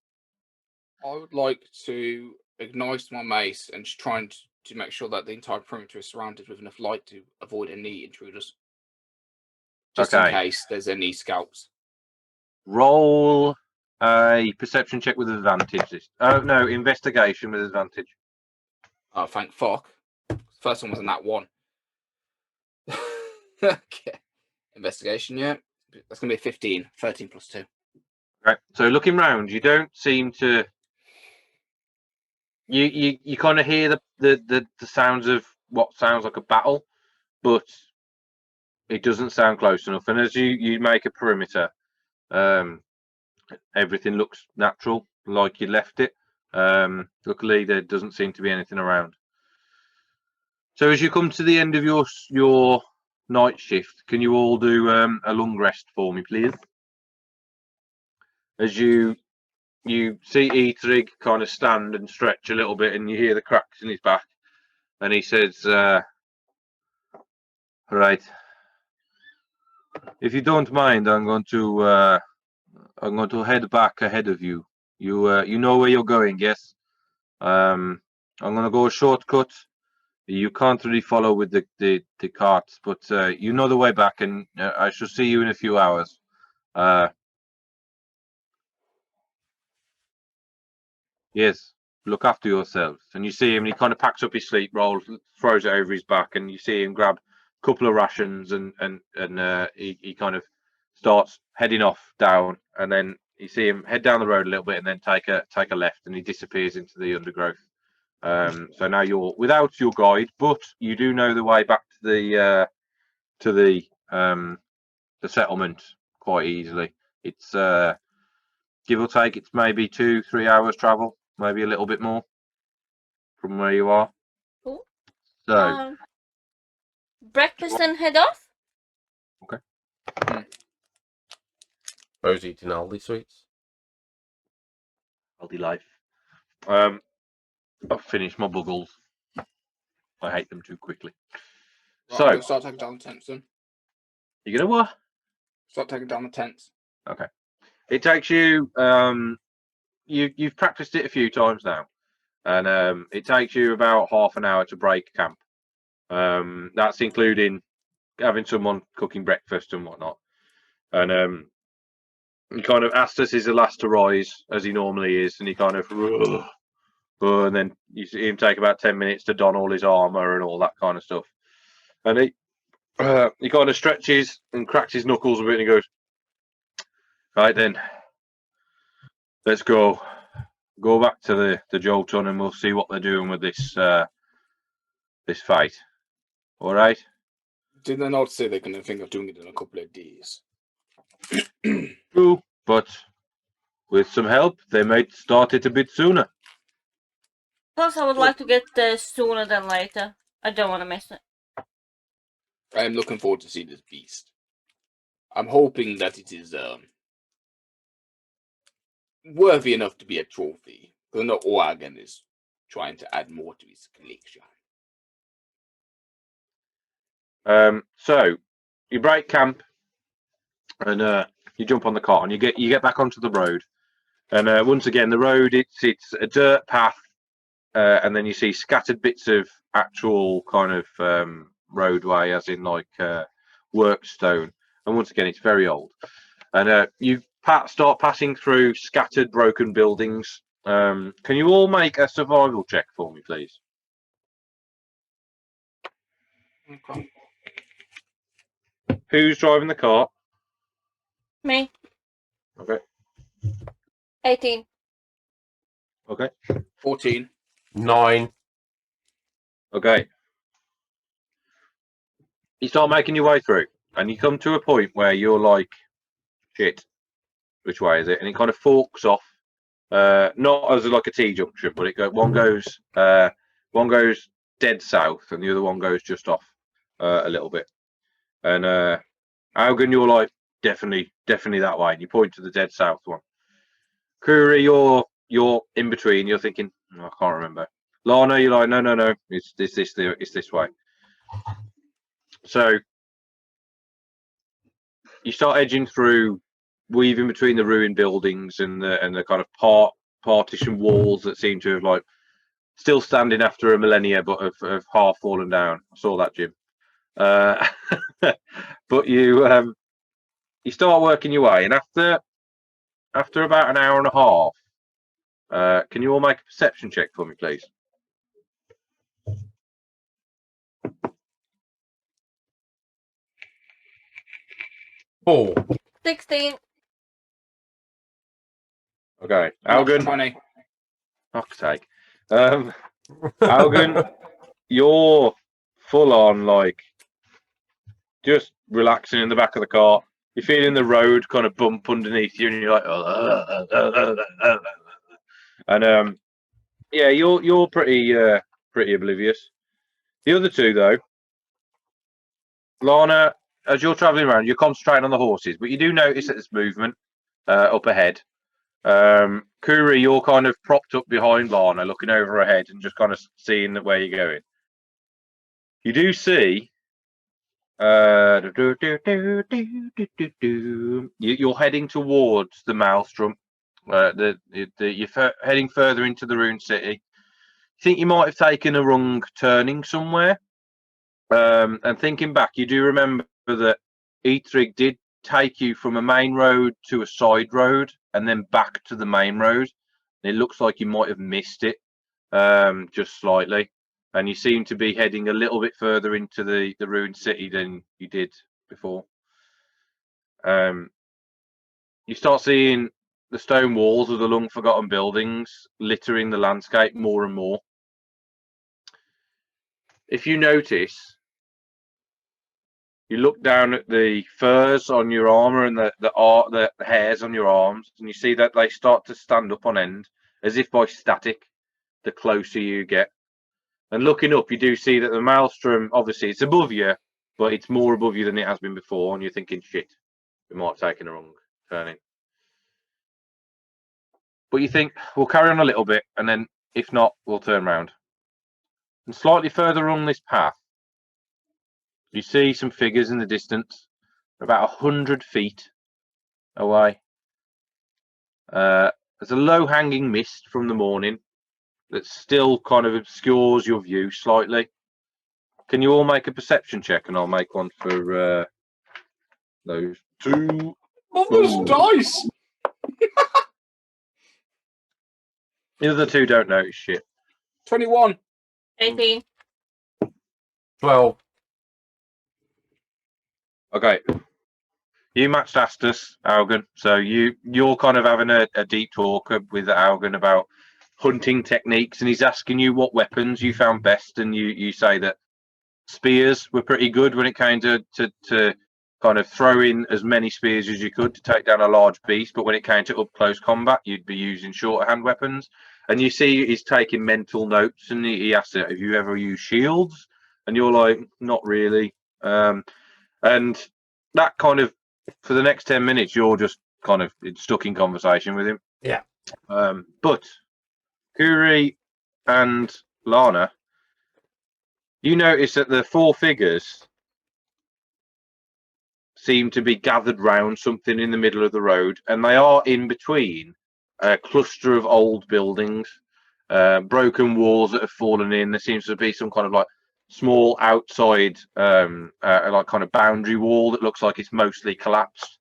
I would like to ignite my mace and just try to make sure that the entire perimeter is surrounded with enough light to avoid any intruders. Just in Okay. case there's any scouts. Roll a perception check with advantage. Oh, no, investigation with advantage. Oh, thank fuck. First one was in that one. Okay. Investigation, yeah. That's going to be a 15. 13 plus 2. Right. So looking round, you don't seem to. You kind of hear the sounds of what sounds like a battle, but it doesn't sound close enough. And as you make a perimeter, everything looks natural, like you left it. Luckily, there doesn't seem to be anything around. So as you come to the end of your night shift, can you all do a long rest for me, please? As you see Etherig kind of stand and stretch a little bit, and you hear the cracks in his back, and he says, "Right, if you don't mind, I'm going to head back ahead of you. You know where you're going, yes? I'm going to go a shortcut. You can't really follow with the carts, but you know the way back, and I shall see you in a few hours. Yes, look after yourselves. And you see him, and he kind of packs up his sleep roll, throws it over his back, and you see him grab a couple of rations, and he kind of starts heading off down, and then you see him head down the road a little bit, and then take a left, and he disappears into the undergrowth. So now you're without your guide, but you do know the way back to the settlement quite easily. It's give or take, it's maybe 2-3 hours travel, maybe a little bit more from where you are. Cool. So Breakfast and head off. Bro's eating Aldi sweets. healthy life. I've finished my buggles. I hate them too quickly. Right, So I'm gonna start taking down the tents then. you're gonna what? Start taking down the tents. Okay. It takes you. You've practiced it a few times now, and it takes you about half an hour to break camp. That's including having someone cooking breakfast and whatnot. And he kind of Astus is the last to rise as he normally is, and he kind of, and then you see him take about 10 minutes to don all his armor and all that kind of stuff. And he kind of stretches and cracks his knuckles a bit, and he goes, "Right then, let's go back to the Jotunn, and we'll see what they're doing with this this fight. All right." Did they not say they're gonna think of doing it in a couple of days? True, but with some help, they might start it a bit sooner. Plus, I would like to get there sooner than later. I don't want to miss it. I am looking forward to see this beast. I'm hoping that it is worthy enough to be a trophy. Because I know Ovavarden is trying to add more to his collection. So you break camp, and you jump on the cart, and you get back onto the road. And once again, the road it's a dirt path, and then you see scattered bits of actual kind of roadway, as in like work stone. And once again, it's very old. And you start passing through scattered, broken buildings. Can you all make a survival check for me, please? Okay. Who's driving the cart? Me. Okay. 18. Okay. 14. 9. Okay. You start making your way through, and you come to a point where you're like, shit, which way is it? And it kind of forks off, not as like a T junction, but one goes dead south, and the other one goes just off a little bit. And Augen, you're like, definitely that way, and you point to the dead south one. Kuri, you're in between. You're thinking, I can't remember. Lana, you're like, no, it's this way. So you start edging through, weaving between the ruined buildings and the kind of partition walls that seem to have like still standing after a millennia, but have half fallen down. I saw that, Jim. But you start working your way, and after about an hour and a half, can you all make a perception check for me, please? 4. 16. Okay, Augen. 20. Fuck's sake. Augen, you're full on like just relaxing in the back of the car. You're feeling the road kind of bump underneath you, and you're like, and yeah, you're pretty oblivious. The other two, though, Lana, as you're traveling around, you're concentrating on the horses, but you do notice that there's movement up ahead. Kuri, you're kind of propped up behind Lana, looking over her head and just kind of seeing where you're going. You do see you're heading towards the Maelstrom. You're heading further into the Rune City. You think you might have taken a wrong turning somewhere. And thinking back, you do remember that Eithrig did take you from a main road to a side road and then back to the main road. It looks like you might have missed it just slightly, and you seem to be heading a little bit further into the ruined city than you did before. You start seeing the stone walls of the long forgotten buildings littering the landscape more and more. If you notice, you look down at the furs on your armor and the hairs on your arms, and you see that they start to stand up on end, as if by static, the closer you get. And looking up, you do see that the maelstrom, obviously, it's above you, but it's more above you than it has been before, and you're thinking, shit, we might have taken a wrong turning. But you think, we'll carry on a little bit, and then, if not, we'll turn round. And slightly further along this path, you see some figures in the distance, about 100 feet away. There's a low-hanging mist from the morning that still kind of obscures your view slightly. Can you all make a perception check, and I'll make one for those two. Mother's dice! The other two don't notice shit. 21. 18. 12. Okay. You matched Astus, Augen, so you're kind of having a deep talk with Augen about hunting techniques, and he's asking you what weapons you found best, and you say that spears were pretty good when it came to kind of throw in as many spears as you could to take down a large beast, but when it came to up close combat, you'd be using shorter hand weapons. And you see he's taking mental notes, and he asks it, have you ever used shields? And you're like, not really. And that kind of, for the next 10 minutes, you're just kind of stuck in conversation with him. Yeah. But Kuri and Lana, you notice that the four figures seem to be gathered round something in the middle of the road, and they are in between a cluster of old buildings, broken walls that have fallen in. There seems to be some kind of like small outside like kind of boundary wall that looks like it's mostly collapsed,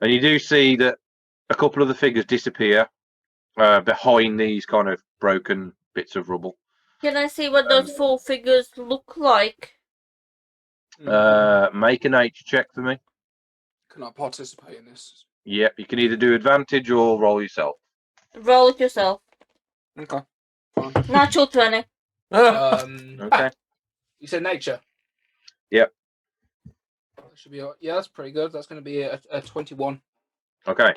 and you do see that a couple of the figures disappear behind these kind of broken bits of rubble. Can I see what those four figures look like? Make a nature check for me. Can I participate in this? Yep, you can either do advantage or roll yourself. Roll it yourself. Okay. Natural 20. Okay. You said nature? Yep. That should be yeah, that's pretty good. That's going to be a 21. Okay.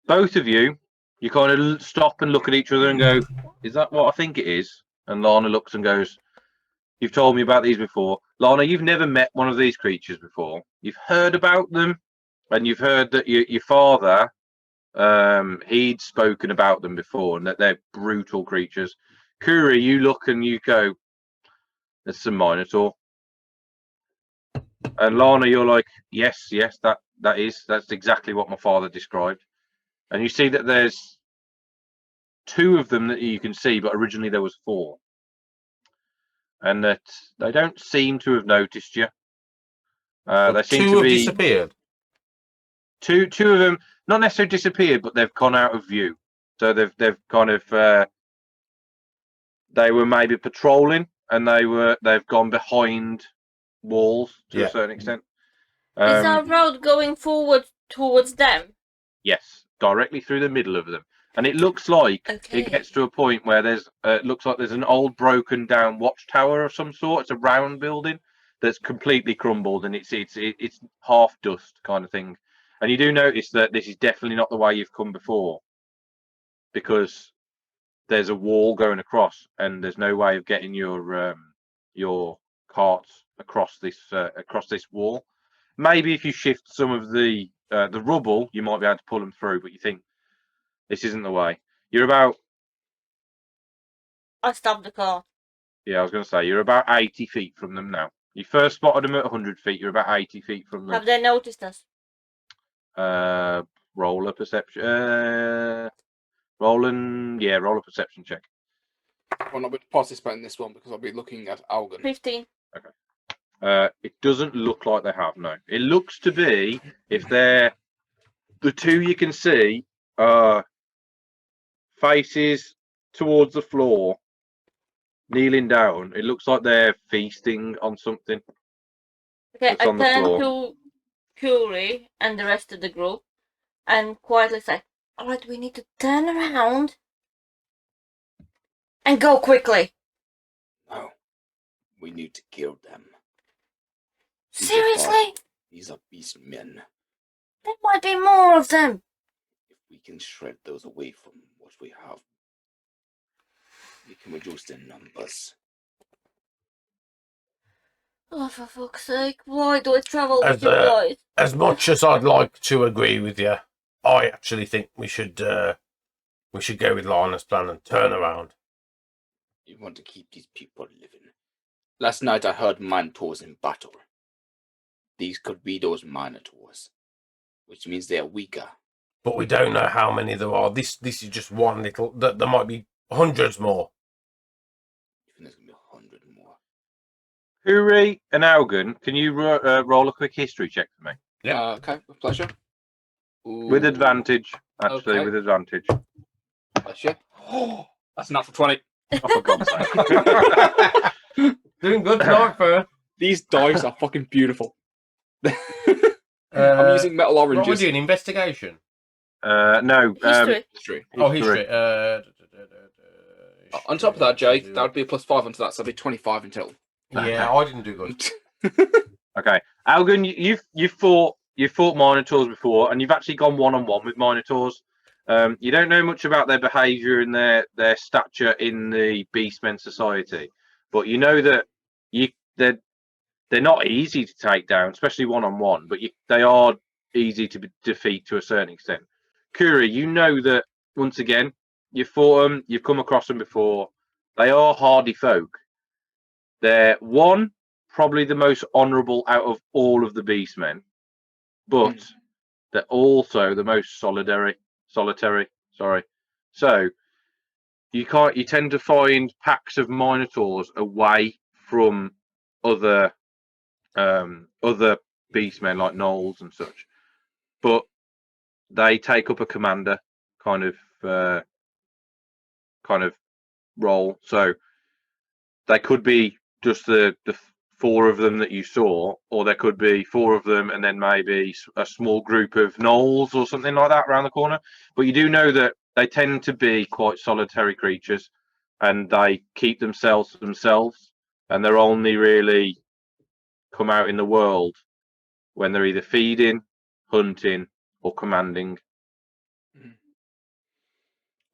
Both of you kind of stop and look at each other and go, is that what I think it is? And Lana looks and goes, you've told me about these before. Lana, you've never met one of these creatures before. You've heard about them, and you've heard that your father, he'd spoken about them before, and that they're brutal creatures. Kuri, you look and you go, there's some Minotaur. And Lana, you're like, yes, that's exactly what my father described. And you see that there's two of them that you can see, but originally there was four. And that they don't seem to have noticed you. They seem to be disappeared. Two of them, not necessarily disappeared, but they've gone out of view. So they've kind of they were maybe patrolling, and they've gone behind walls to a certain extent. Is our road going forward towards them? Yes, directly through the middle of them, and it looks like it gets to a point where there's looks like there's an old broken down watchtower of some sort. It's a round building that's completely crumbled, and it's half dust kind of thing. And you do notice that this is definitely not the way you've come before, because there's a wall going across, and there's no way of getting your carts across this wall. Maybe if you shift some of the rubble, you might be able to pull them through, but you think this isn't the way. You're about... I stopped the car. Yeah, I was going to say, you're about 80 feet from them now. You first spotted them at 100 feet, you're about 80 feet from them. Have they noticed us? Roll a perception... roll a perception check. Well, not participate in this one because I'll be looking at Algan. 15. Okay. It doesn't look like they have, no. It looks to be, if they're... The two you can see are faces towards the floor, kneeling down. It looks like they're feasting on something. Okay, That's I on the turn floor. to Curie and the rest of the group and quietly say, "Alright, we need to turn around and go quickly." No, we need to kill them. Seriously? These are beast men. There might be more of them. If we can shred those away from what we have, we can reduce their numbers. Oh, for fuck's sake, why do I travel As, with you guys? As much as I'd like to agree with you, I actually think we should go with Lana's plan and turn around. You want to keep these people living. Last night I heard minotaurs in battle. These could be those minotaurs, which means they are weaker. But we don't know how many there are. This is just one little. There might be hundreds more. You think there's going to be 100 more? Huri and Augen, can you roll a quick history check for me? Yeah. Okay, with pleasure. Ooh, With advantage, actually, Okay. with advantage. Pleasure. Oh, that's not for 20. Oh, for God's sake. Doing good tonight, Fern. These dice are fucking beautiful. I'm using metal What are we oranges. doing? Investigation? No. History. History. Oh, history. On top of that, Jake, that would be a +5 onto that, so that'd be 25 in total. Yeah, I didn't do good. Okay. Augen, you've fought Minotaurs before, and you've actually gone one-on-one with Minotaurs. You don't know much about their behaviour and their stature in the Beastmen Society, but you know that they're not easy to take down, especially one-on-one, but they are easy to defeat to a certain extent. Kuri, you know that, once again, you've fought them, you've come across them before. They are hardy folk. They're probably the most honourable out of all of the Beastmen, but they're also the most solitary. Sorry. So you tend to find packs of Minotaurs away from other Beastmen like gnolls and such, but they take up a commander kind of role. So they could be just the 4 of them that you saw, or there could be 4 of them and then maybe a small group of gnolls or something like that around the corner. But you do know that they tend to be quite solitary creatures, and they keep themselves, and they're only really come out in the world when they're either feeding, hunting, or commanding.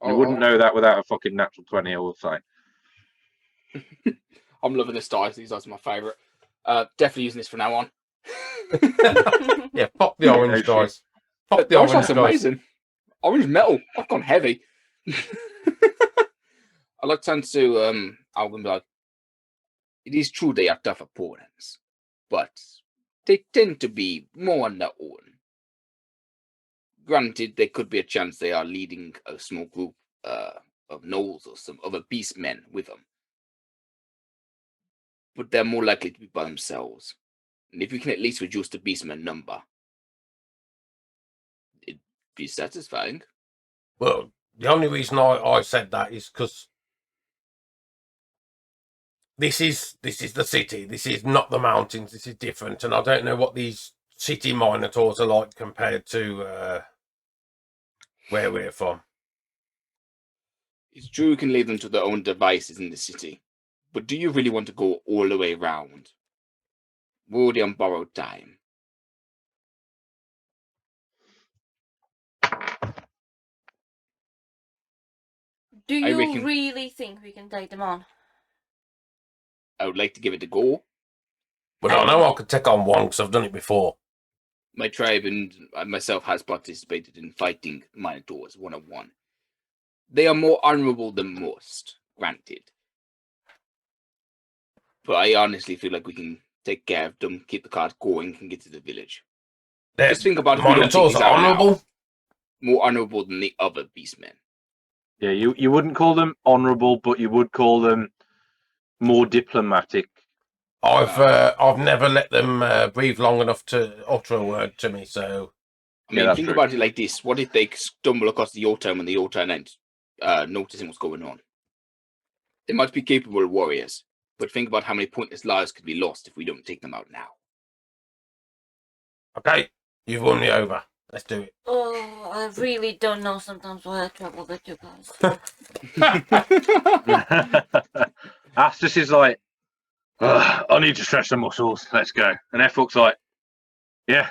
You wouldn't know that without a fucking natural 20, I will say. I'm loving this dice. These dice are my favourite. Definitely using this from now on. Yeah, pop the orange No dice. Pop the Gosh, orange that's dice. amazing. Orange metal. I've gone heavy. I like to turn to Alvin and be like, it is true they are tough opponents, but they tend to be more on their own. Granted, there could be a chance they are leading a small group of gnolls or some other beastmen with them, but they're more likely to be by themselves. And if we can at least reduce the beastmen number, it'd be satisfying. Well, the only reason I said that is because this is the city. This is not the mountains. This is different, and I don't know what these city minotaurs are like compared to where we're from. It's true we can leave them to their own devices in the city, but do you really want to go all the way around? We're already on borrowed time. Do I you reckon- really think we can take them on? I would like to give it a go. But I know I could take on one because I've done it before. My tribe and myself has participated in fighting minotaurs one-on-one. They are more honorable than most, granted. But I honestly feel like we can take care of them, keep the cart going, and get to the village. Just think about it. Minotaurs are honourable. More honorable than the other beastmen. Yeah, you wouldn't call them honourable, but you would call them more diplomatic. I've never let them breathe long enough to utter a word to me. So I mean, that's think true. about it like this: what if they stumble across the Jotunn when the Jotunn ends? noticing what's going on. They might be capable warriors, but think about how many pointless lives could be lost if we don't take them out now. Okay, you've won me over. Let's do it. Oh, I really don't know sometimes why I travel with you guys. Astus is like, I need to stretch the muscles. Let's go. And Efok's like, yeah,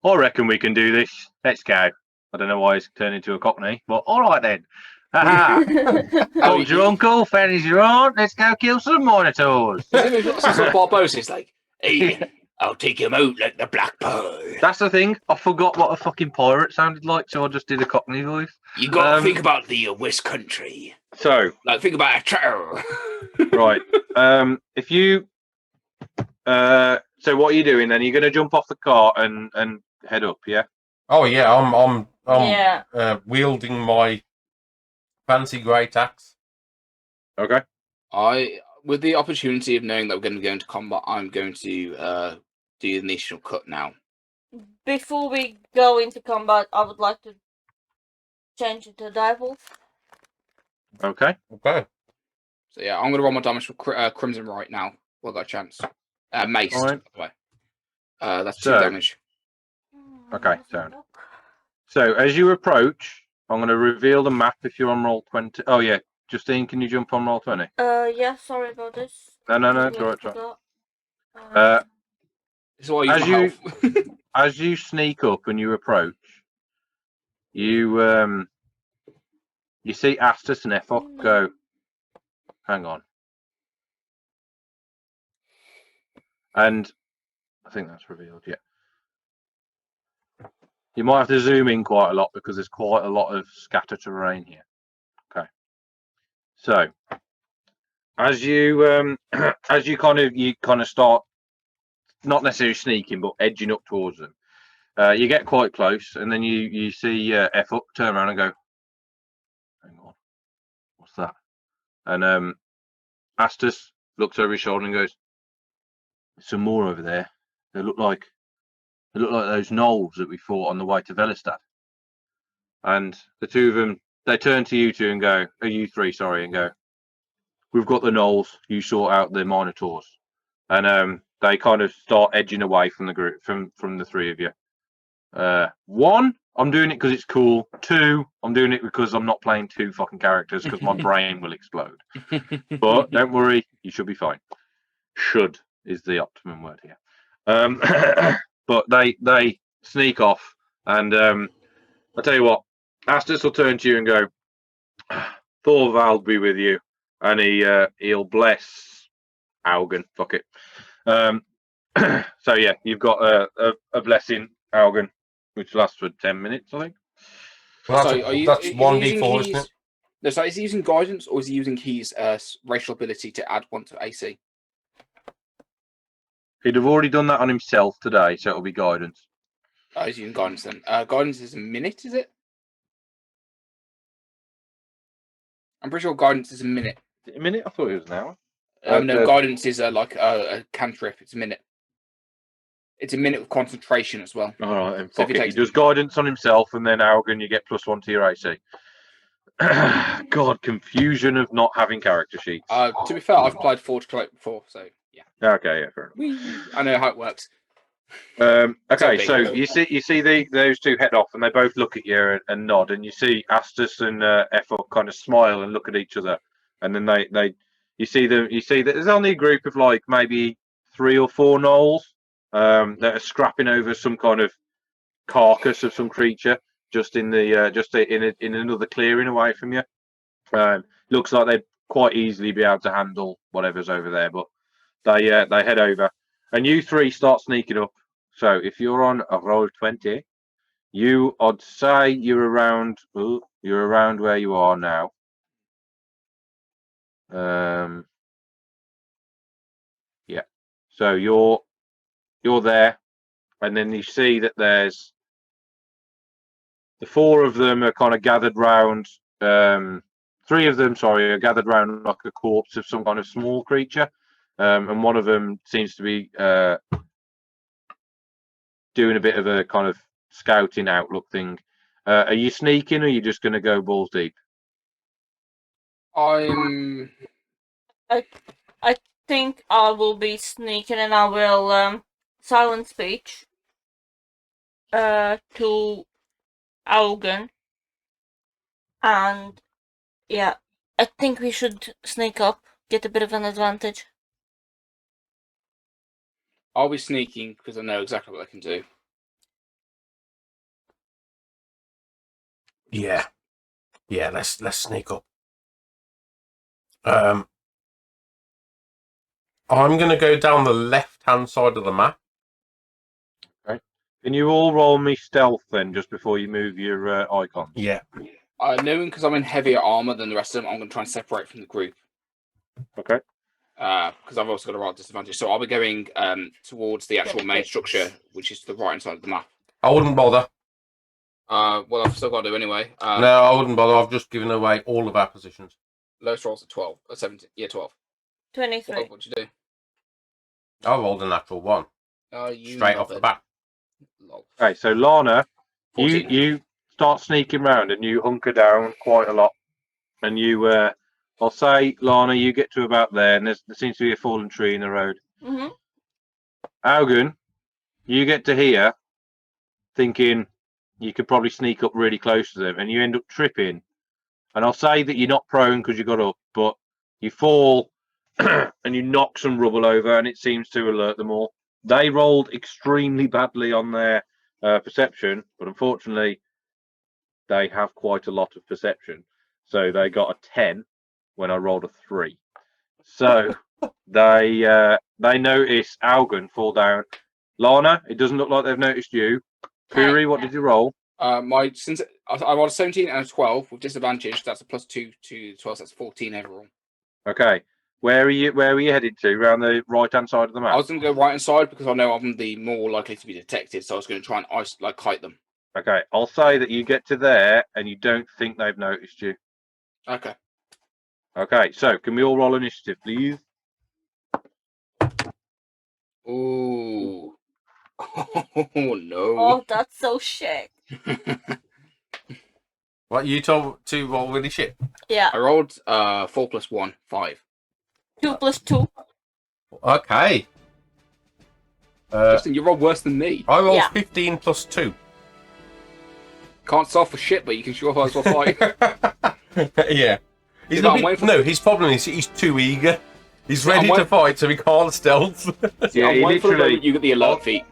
I reckon we can do this. Let's go. I don't know why he's turned into a cockney, but all right then. Haha. Told your uncle, Fanny's your aunt. Let's go kill some minotaurs. He's got some sort of Barbosa. It's like, hey, I'll take him out like the Black Pearl. That's the thing. I forgot what a fucking pirate sounded like, so I just did a cockney voice. You got to think about the West Country. So, Like, think about a trow. right. If you, so what are you doing then? You're going to jump off the cart and head up, yeah? Oh yeah, I'm Yeah. wielding my fancy great axe. Okay. With the opportunity of knowing that we're going to be going to combat, I'm going to do the initial cut now. Before we go into combat, I would like to change it to Direwolf. Okay. Okay. So yeah, I'm going to roll my damage for Crimson right now. Well, I got a chance. Mace, All right. by the way. That's 2 So- damage. Okay, sound. So as you approach, I'm going to reveal the map if you're on roll 20. Oh, yeah. Justine, can you jump on roll 20? Yeah, sorry about this. No, it's Completely all right, it's all forgot. This is why I use As my you- health. As you sneak up and you approach, you see Astus and Efok go, hang on. And I think that's revealed, yeah. You might have to zoom in quite a lot because there's quite a lot of scatter terrain here. Okay. So as you as you kind of start not necessarily sneaking but edging up towards them, you get quite close and then you see Efok turn around and go, hang on, what's that? And Astus looks over his shoulder and goes, there's some more over there. They look like those gnolls that we fought on the way to Velestad. And the two of them, they turn to you two and go, you three, sorry, and go, we've got the gnolls, you sort out the minotaurs. And they kind of start edging away from the group, from the three of you. 1, I'm doing it because it's cool. 2, I'm doing it because I'm not playing 2 fucking characters because my brain will explode. But don't worry, you should be fine. Should is the optimum word here. But they sneak off, and I'll tell you what, Astus will turn to you and go, Thorvald be with you, and he'll bless Augen. Fuck it. So yeah, you've got a blessing, Augen, which lasts for 10 minutes, I think. Well, So, that's is he 1d4, using isn't his- it? No, so is he using guidance or is he using his racial ability to add 1 to AC? He'd have already done that on himself today, so it'll be guidance. Oh, he's using guidance then. Guidance is a minute, is it? I'm pretty sure guidance is a minute. A minute? I thought it was an hour. No, guidance is like a cantrip. It's a minute. It's a minute of concentration as well. All right, and So if fuck he it. He takes- does guidance on himself, and then Augen, you get +1 to your AC. God, confusion of not having character sheets. To be fair, I've played Forge Cloak before, so yeah. Okay, yeah, fair enough. Whee! I know how it works. Okay, big. so you see those two head off, and they both look at you and nod, and you see Astus and Efok kind of smile and look at each other, and then you see that there's only a group of like maybe 3 or 4 gnolls that are scrapping over some kind of carcass of some creature just in another clearing away from you. Looks like they'd quite easily be able to handle whatever's over there, but they head over, and you 3 start sneaking up. So if you're on a roll 20, I'd say you're around where you are now. Yeah. So you're there, and then you see that there's the 4 of them are kind of gathered round. 3 of them, sorry, are gathered round like a corpse of some kind of small creature, and one of them seems to be doing a bit of a kind of scouting outlook thing. Are you sneaking, or are you just going to go balls deep? I think I will be sneaking and I will silent speech to Augen. And yeah, I think we should sneak up, get a bit of an advantage. I'll be sneaking because I know exactly what I can do. Yeah. Yeah, let's sneak up. I'm going to go down the left-hand side of the map. Okay. Can you all roll me stealth then, just before you move your icons? Yeah. Knowing because I'm in heavier armor than the rest of them, I'm going to try and separate from the group. Okay. Because I've also got a right disadvantage. So I'll be going towards the actual main structure, which is to the right-hand side of the map. I wouldn't bother. Well, I've still got to do anyway. No, I wouldn't bother. I've just given away all of our positions. Lowest rolls at 12. 17. Yeah, 12. 23. What'd you do? I rolled a natural 1. You Straight off the bat. Lol. Okay, so Lana, 14. you start sneaking around and you hunker down quite a lot. And you, I'll say, Lana, you get to about there, and there seems to be a fallen tree in the road. Mm-hmm. Augen, you get to here, thinking you could probably sneak up really close to them, and you end up tripping. And I'll say that you're not prone because you got up, but you fall and you knock some rubble over, and it seems to alert them all. They rolled extremely badly on their perception, but unfortunately, they have quite a lot of perception. So they got a 10 when I rolled a 3. So they notice Augen fall down. Lana, it doesn't look like they've noticed you. Kuri, what did you roll? Since I rolled a 17 and a 12 with disadvantage, that's a +2 to 12, so that's 14 overall. Okay. Where are you headed to? Around the right-hand side of the map? I was going to go right-hand side because I know I'm the more likely to be detected, so I was going to try and kite them. Okay, I'll say that you get to there and you don't think they've noticed you. Okay. Okay, so can we all roll initiative, please? Ooh. Oh, no. Oh, that's so shit. What, you told to roll really shit? Yeah. I rolled 4 + 1, 5. 2 + 2. Okay. Justin, you rolled worse than me. I rolled Yeah. 15 + 2. Can't solve for shit, but you can sure as well fight. Yeah. Yeah, I'm waiting for- His problem is he's too eager. He's Yeah, I'm ready to waiting- fight, so he can't stealth. Yeah, I'm he waiting for the literally- moment you get the alert feat.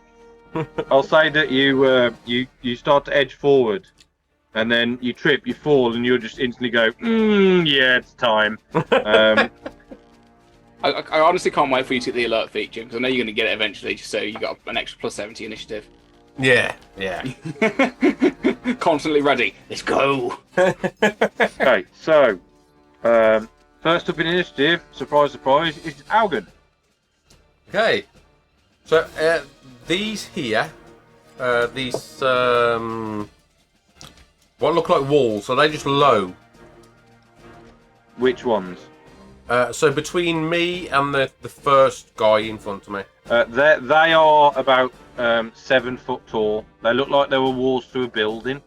I'll say that you start to edge forward, and then you trip, you fall, and you'll just instantly go, yeah, it's time. I honestly can't wait for you to get the alert feat, Jim, because I know you're going to get it eventually, just so you got an extra +70 initiative. Yeah. Constantly ready. Let's go. Okay, so first up in initiative, surprise, surprise, is Augen. Okay. So these here, these what look like walls, so they're just low. Which ones? So between me and the first guy in front of me. They are about 7 foot tall. They look like they were walls to a building,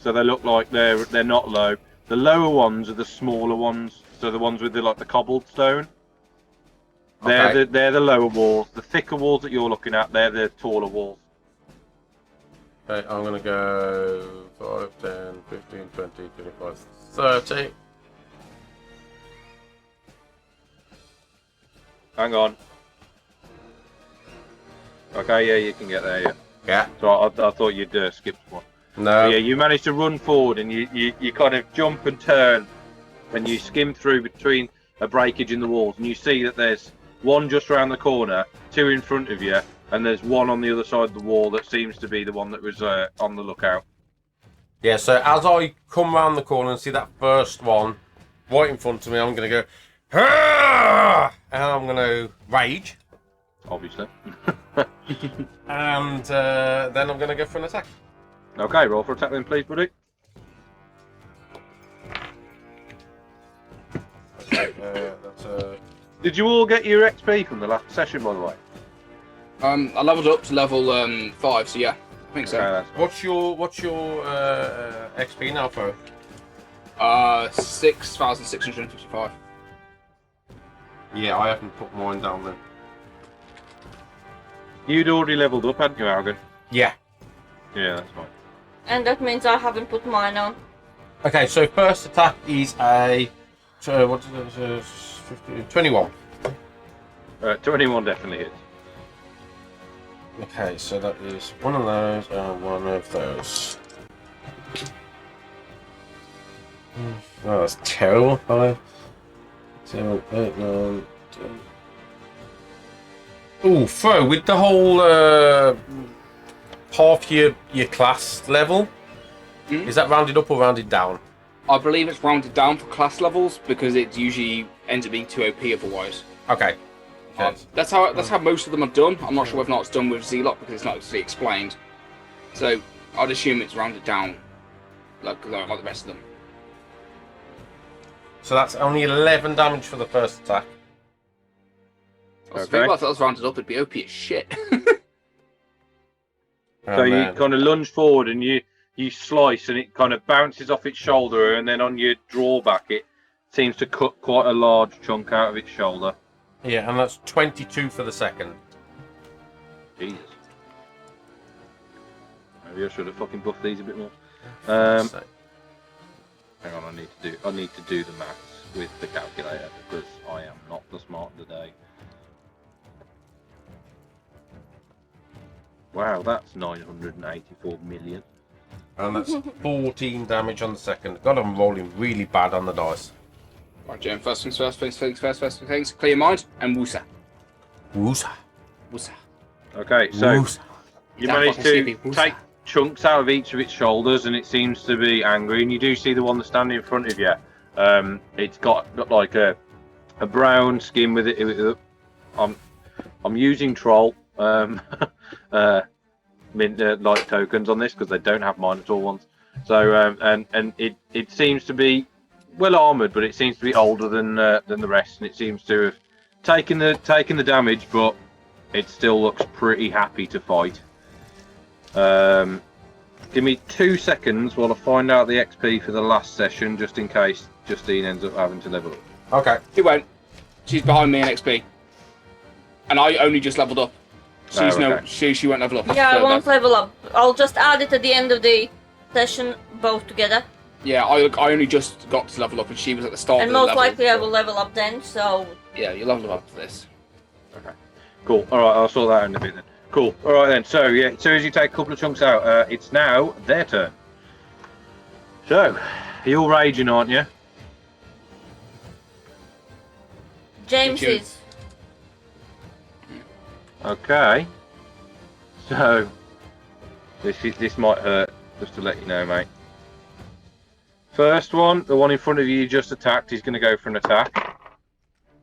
so they look like they're not low. The lower ones are the smaller ones, so the ones with the cobbled stone. They're the lower walls. The thicker walls that you're looking at, they're the taller walls. Okay, I'm gonna go 5, 10, 15, 20, 25, 30. Hang on. Okay, yeah, you can get there. Yeah. Yeah. So I thought you'd skipped one. No. Yeah, you managed to run forward and you kind of jump and turn, and you skim through between a breakage in the walls, and you see that there's one just around the corner, 2 in front of you, and there's one on the other side of the wall that seems to be the one that was on the lookout. Yeah, so as I come round the corner and see that first one right in front of me, I'm going to go, "Hurrah!" And I'm going to rage. Obviously. And then I'm going to go for an attack. Okay, roll for attack then, please, buddy. Okay, that's Did you all get your XP from the last session, by the way? I leveled up to level 5, so yeah, I think so. Okay, that's What's your XP now, for? 6,655. Yeah, I haven't put mine down then. You'd already leveled up, hadn't you, Algan? Yeah. Yeah, that's fine. And that means I haven't put mine on. Okay, so first attack is a. So what is it? 15, 21. 21 definitely hits. Okay, so that is one of those and one of those. Oh, that's terrible. 5, 7, 8, 9, 10. Ooh, throw with the whole half your class level. Is that rounded up or rounded down? I believe it's rounded down for class levels because it usually ends up being too OP otherwise. Okay. That's how most of them are done. I'm not sure whether or not it's done with Z-Lock because it's not actually explained. So I'd assume it's rounded down like the rest of them. So that's only 11 damage for the first attack. I think if that was rounded up, it'd be OP as shit. So you kind of lunge forward and you slice and it kind of bounces off its shoulder, and then on your drawback it seems to cut quite a large chunk out of its shoulder. Yeah, and that's 22 for the second. Jesus. Maybe I should have fucking buffed these a bit more. Hang on, I need to do the maths with the calculator because I am not the smart today. Wow, that's 984 million. And that's 14 damage on the second. God, I'm rolling really bad on the dice. Right, Jim, first things first, clear your mind, and woosa. Woosa. Woosa. Okay, so Woosa. you That managed fucking to sleepy. take chunks out of each of its shoulders, and it seems to be angry. And you do see the one that's standing in front of you. It's got like a brown skin with it. I'm using troll like tokens on this because they don't have Minotaur ones. So and it seems to be well armored, but it seems to be older than the rest, and it seems to have taken the damage, but it still looks pretty happy to fight. Give me 2 seconds while I find out the XP for the last session, just in case Justine ends up having to level up. Okay. She won't. She's behind me in XP, and I only just leveled up. She's she won't level up. Yeah, I won't level up. I'll just add it at the end of the session, both together. Yeah, I only just got to level up, and she was at the start. And of the most level, likely I will level up then, so... Yeah, you level up for this. Okay. Cool. Alright, I'll sort that out in a bit then. Cool. Alright then, so yeah, as soon as you take a couple of chunks out, it's now their turn. So, you're all raging, aren't you? James is. Okay. So, this might hurt, just to let you know, mate. First one, the one in front of you just attacked, he's going to go for an attack.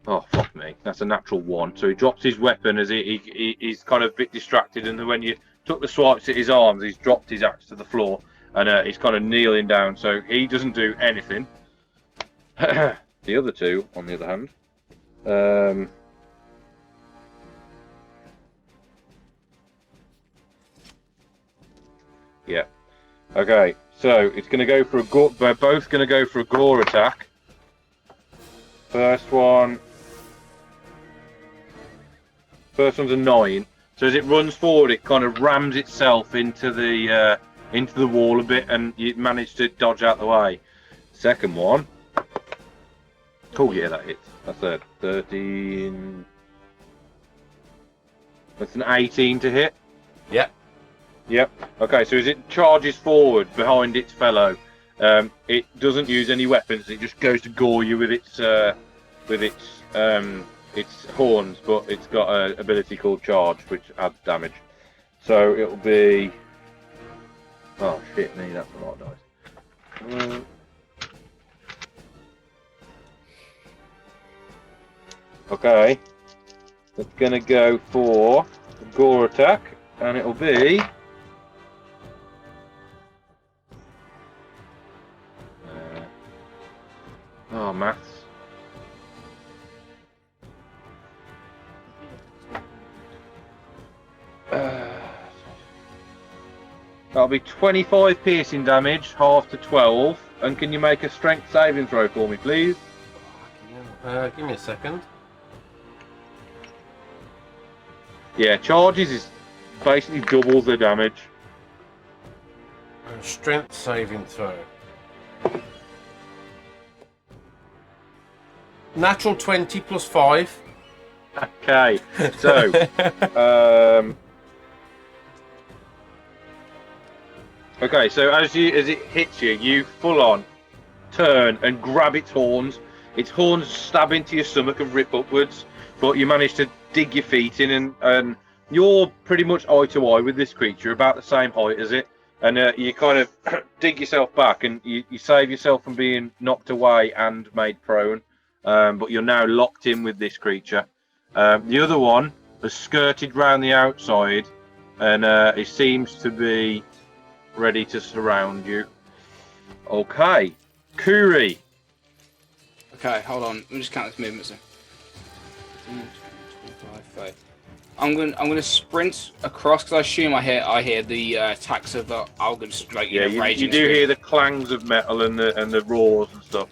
Oh, fuck me. That's a natural 1. So he drops his weapon as he's kind of a bit distracted, and then when you took the swipes at his arms, he's dropped his axe to the floor, and he's kind of kneeling down, so he doesn't do anything. The other two, on the other hand, yeah. Okay, so it's going to go for a gore. They're both going to go for a gore attack. First one's a 9. So as it runs forward, it kind of rams itself into the wall a bit, and you manage to dodge out the way. Second one. Oh yeah, that hits. That's a 13. That's an 18 to hit. Yep. Yep. Okay, so as it charges forward behind its fellow, it doesn't use any weapons. It just goes to gore you with its horns, but it's got an ability called Charge, which adds damage. So it'll be. Oh shit me, that's a lot of dice. Okay, it's gonna go for a gore attack, and it'll be. Oh, maths. That'll be 25 piercing damage, half to 12. and can you make a strength saving throw for me, please? Give me a second. Yeah, charges is basically doubles the damage. Strength saving throw. Natural 20 plus 5. Okay, so okay, so as it hits you, you full on turn and grab its horns. Its horns stab into your stomach and rip upwards, but you manage to dig your feet in, and you're pretty much eye to eye with this creature, about the same height as it, and you kind of dig yourself back, and you save yourself from being knocked away and made prone, but you're now locked in with this creature. The other one has skirted round the outside, and it seems to be ready to surround you. Okay, Kuri. Okay, hold on. Let me just count this movement. So. I'm gonna sprint across because I assume I hear the attacks of the Algans, like raging. You do hear the clangs of metal and the roars and stuff.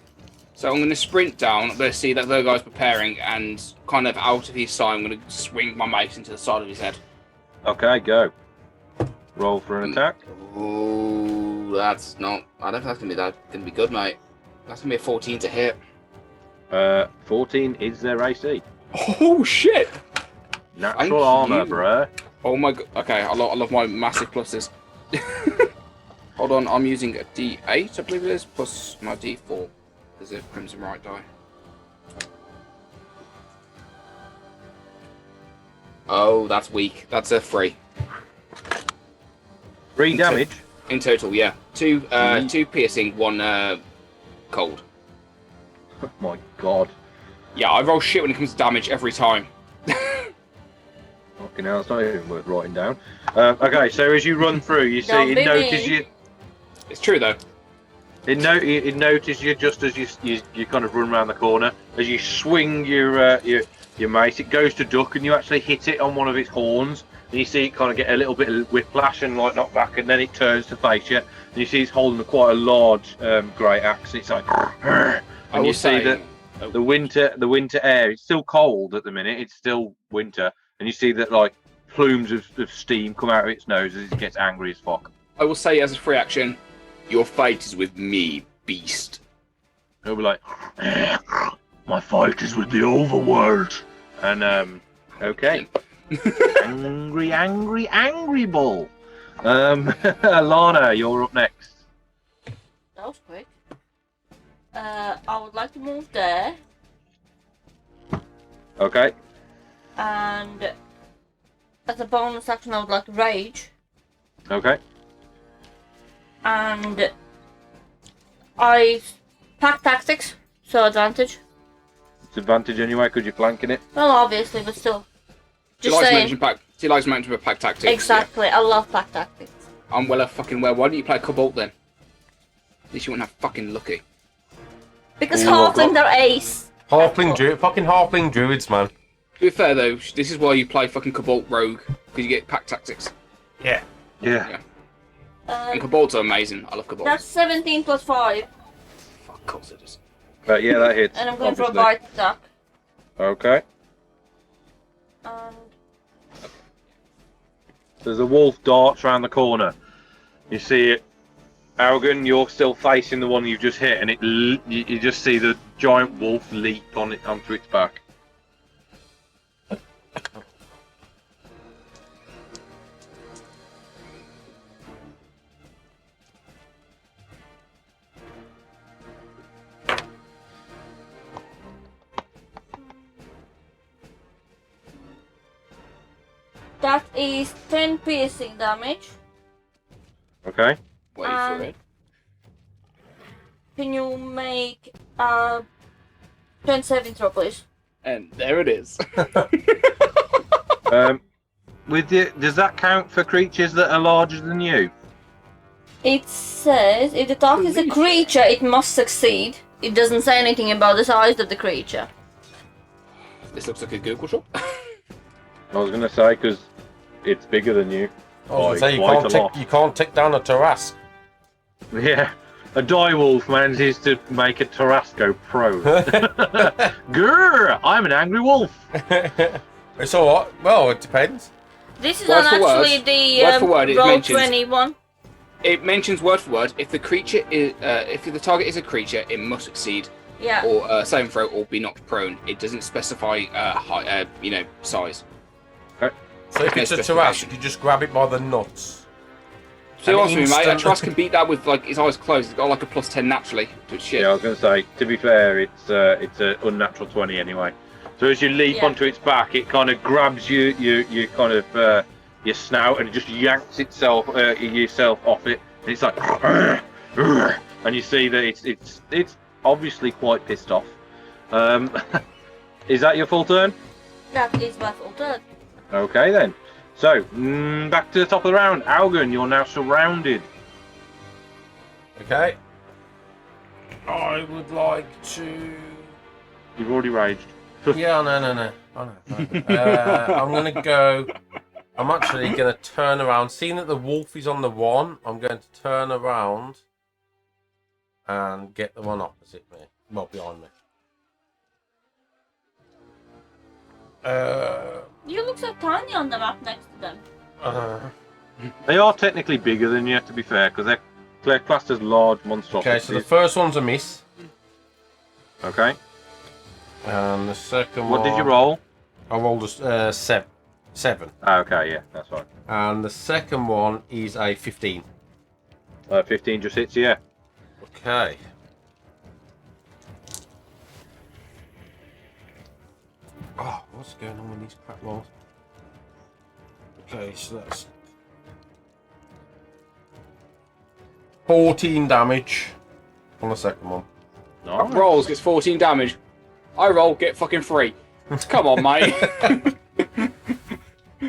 So I'm gonna sprint down. I'm gonna see that the guy's preparing, and kind of out of his sight, I'm gonna swing my mace into the side of his head. Okay, go. Roll for an attack. Ooh, that's not. I don't think that's gonna be good, mate. That's gonna be a 14 to hit. 14 is their AC. Oh shit! Natural armor, bruh. Oh my god. Okay, I love my massive pluses. Hold on, I'm using a D8, I believe it is, plus my D4. There's a Crimson Right die. Oh, that's weak. That's a 3. 3 damage? In total, yeah. 2 piercing, 1 cold. Oh my god. Yeah, I roll shit when it comes to damage every time. Fucking hell, it's not even worth writing down. Okay, so as you run through, you see it notices you. It's true though. It notices you just as you kind of run around the corner. As you swing your mace, it goes to duck, and you actually hit it on one of its horns. And you see it kind of get a little bit of whiplash and like knock back, and then it turns to face you. And you see it's holding quite a large great axe. And it's like, and you see that the winter air. It's still cold at the minute. It's still winter, and you see that like plumes of steam come out of its nose as it gets angry as fuck. I will say as a free action, your fight is with me, beast. He'll be like, my fight is with the overworld. And okay. angry bull. Lana, you're up next. That was quick. I would like to move there. Okay. And as a bonus action, I would like to rage. Okay. And I pack tactics, so advantage. It's advantage anyway because you're flanking it. Well, obviously, but still. She Just saying. likes to mention pack tactics. Exactly, Yeah. I love pack tactics. I'm well fucking well. Why don't you play Cobalt then? At least you wouldn't have fucking lucky. Because Ooh, halfling, they're ace. Halfling druids, man. To be fair though, this is why you play fucking Cobalt Rogue, because you get pack tactics. Yeah. And Cobalts are amazing. I love Cobalt. That's 17 plus 5. Fuck, of course it is. Yeah, that hits. And I'm going obviously. for a bite attack. Okay. And There's a wolf darts around the corner. You see it. Algan, you're still facing the one you've just hit, and you just see the giant wolf leap onto its back. that is 10 piercing damage. Okay. Wait for it. Can you make 27 throw, please? And there it is. Does that count for creatures that are larger than you? It says if the target is a creature, it must succeed. It doesn't say anything about the size of the creature. This looks like a Google shop. I was gonna say because it's bigger than you. I was gonna say Quite a lot. you can't take down a Tarrasque. Yeah. A direwolf manages to make a Tarasco prone. Grrr! I'm an angry wolf. It's all right. Well, it depends. This is Word on for word. actually the Word for word, it roll mentions- 21. It mentions word for word, if the creature is, if the target is a creature, it must succeed Yeah. or saving throw or be knocked prone. It doesn't specify size. So if it's a Tarrasque, you just grab it by the nuts. So you And ask me, mate, a instant- Tarrasque can beat that with like his eyes closed. It's got like a +10 naturally to its shit. Yeah, I was going to say, to be fair, it's an unnatural 20 anyway. So as you leap Yeah. onto its back, it kind of grabs you kind of your snout and it just yanks yourself off it. And it's like, and you see that it's obviously quite pissed off. Is that your full turn? That is my full turn. Okay then. So back to the top of the round. Algan, you're now surrounded. Okay. I would like to. You've already raged. Yeah, no. I know. I'm gonna go. I'm actually gonna turn around. Seeing that the wolf is on the one, I'm going to turn around and get the one opposite me. Well, behind me. You look so tiny on the map next to them. They are technically bigger than you, to be fair, because they're classed as large monstrosities. Okay, so the first one's a miss, Okay. and the second What one. did you roll? I rolled a seven, Ah, okay, yeah, that's fine. and the second one is a 15. 15 just hits, yeah. Okay. Oh, what's going on with these crap rolls? Okay, so that's 14 damage on the second one. Nice. Rolls gets 14 damage. I roll, get fucking 3. Come on, mate.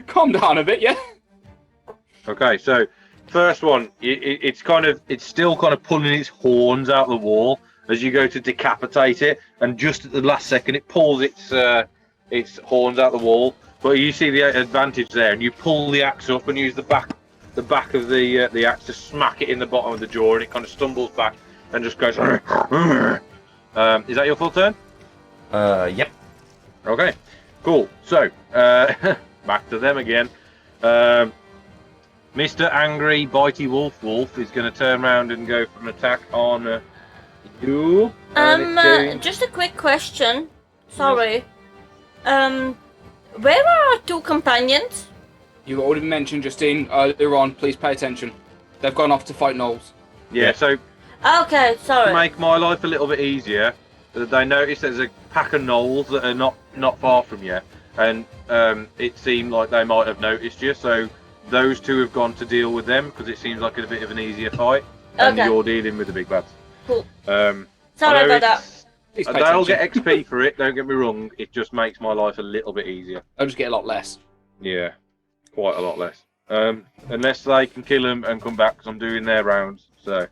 Calm down a bit, yeah? Okay, so first one, it's still kind of pulling its horns out the wall as you go to decapitate it, and just at the last second it pulls its horns out the wall. But you see the advantage there, and you pull the axe up and use the back of the axe to smack it in the bottom of the jaw, and it kind of stumbles back and just goes. Is that your full turn? Yep. Okay, cool. So back to them again. Mr. Angry Bitey Wolf is going to turn around and go for an attack on you. Just a quick question. Sorry. Where are our two companions? You already mentioned, Justine, earlier on, please pay attention. They've gone off to fight gnolls. Yeah, so Okay, to sorry. make my life a little bit easier, they noticed there's a pack of gnolls that are not far from you, and it seemed like they might have noticed you, so those two have gone to deal with them because it seems like a bit of an easier fight, and Okay. you're dealing with the big bads. Cool. I Sorry know about that. it's- Please pay They'll attention. get XP for it, don't get me wrong, it just makes my life a little bit easier. They'll just get a lot less. Yeah, quite a lot less. Unless they can kill them and come back, because I'm doing their rounds, so...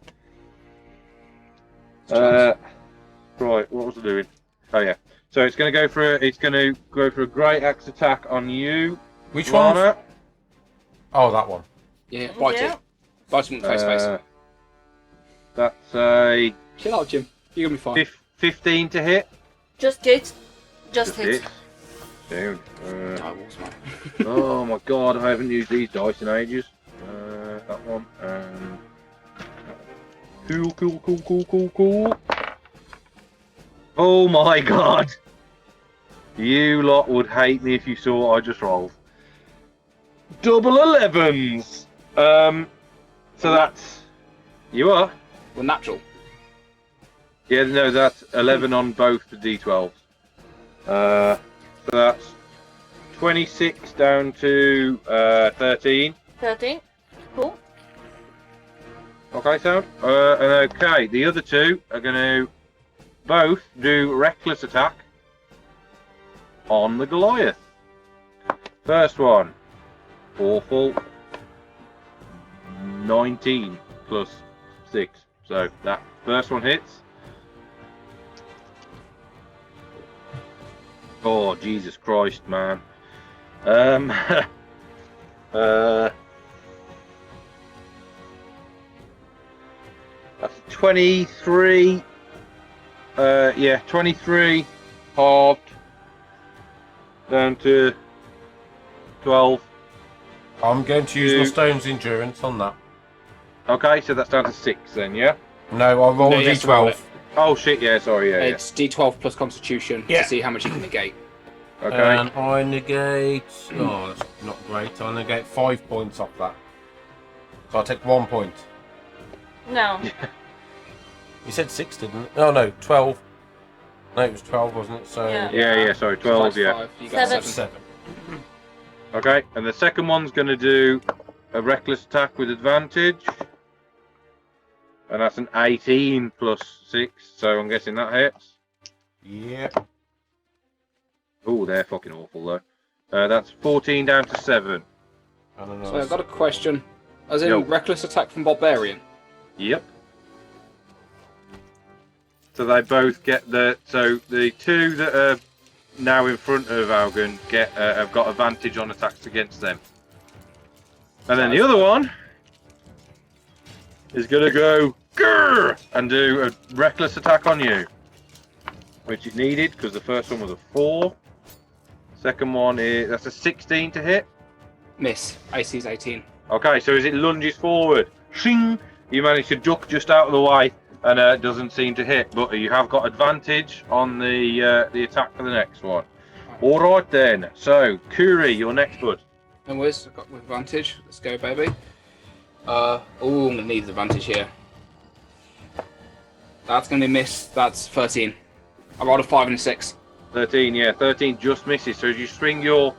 right, what was I doing? Oh yeah. So it's going to go for a great axe attack on you. Which one? Lana. Oh, that one. Yeah, bite Yeah. it. Bite him face to face. That's a Chill out, Jim. You're gonna be fine. 15 to hit. Just hit. Just hit. hit. Dude. Direwolves, man. Oh my god, I haven't used these dice in ages. That one. Cool. Oh my god! You lot would hate me if you saw what I just rolled. Double 11s! So that's... You are? Well, natural. Yeah, no, that's 11 on both the D12s. So that's 26 down to 13. 13. Cool. Okay, sound. And okay, the other two are going to both do reckless attack on the Goliath. First one, awful. 19 plus 6. So that first one hits. Oh, Jesus Christ, man. That's 23. 23 halved down to 12. I'm going to use my Two. stone's endurance on that. Okay, so that's down to 6 then, yeah? No, I rolled No, a yes, roll d12. it. Oh shit, yeah, sorry, yeah. It's D12 plus Constitution Yeah. to see how much you can negate. Okay. And I negate. Oh, that's not great. I negate 5 points off that. So I take 1 point. No. You said 6, didn't it? Oh no, 12. No, it was 12, wasn't it? So Yeah. Yeah, sorry, 12, So yeah. that's 5, you got Seven. 7. 7. Okay, and the second one's going to do a reckless attack with advantage. And that's an 18 plus 6, so I'm guessing that hits. Yep. Oh, they're fucking awful though. That's 14 down to 7. I don't know. So I've got a question. As in Yo. reckless attack from Barbarian. Yep. So they both get the. So the two that are now in front of Augen have got advantage on attacks against them. And then the other one is gonna go grrr, and do a reckless attack on you, which is needed because the first one was a 4. Second one that's a 16 to hit. Miss. AC's 18. Okay, so as it lunges forward, shing, you manage to duck just out of the way, and it doesn't seem to hit. But you have got advantage on the attack for the next one. All right then. So Kuri, you're next, bud. No worries, I've got with advantage. Let's go, baby. Oh, I'm gonna need the advantage here. That's gonna miss. That's 13. I rolled a 5 and a 6. 13, yeah, 13 just misses. So as you swing your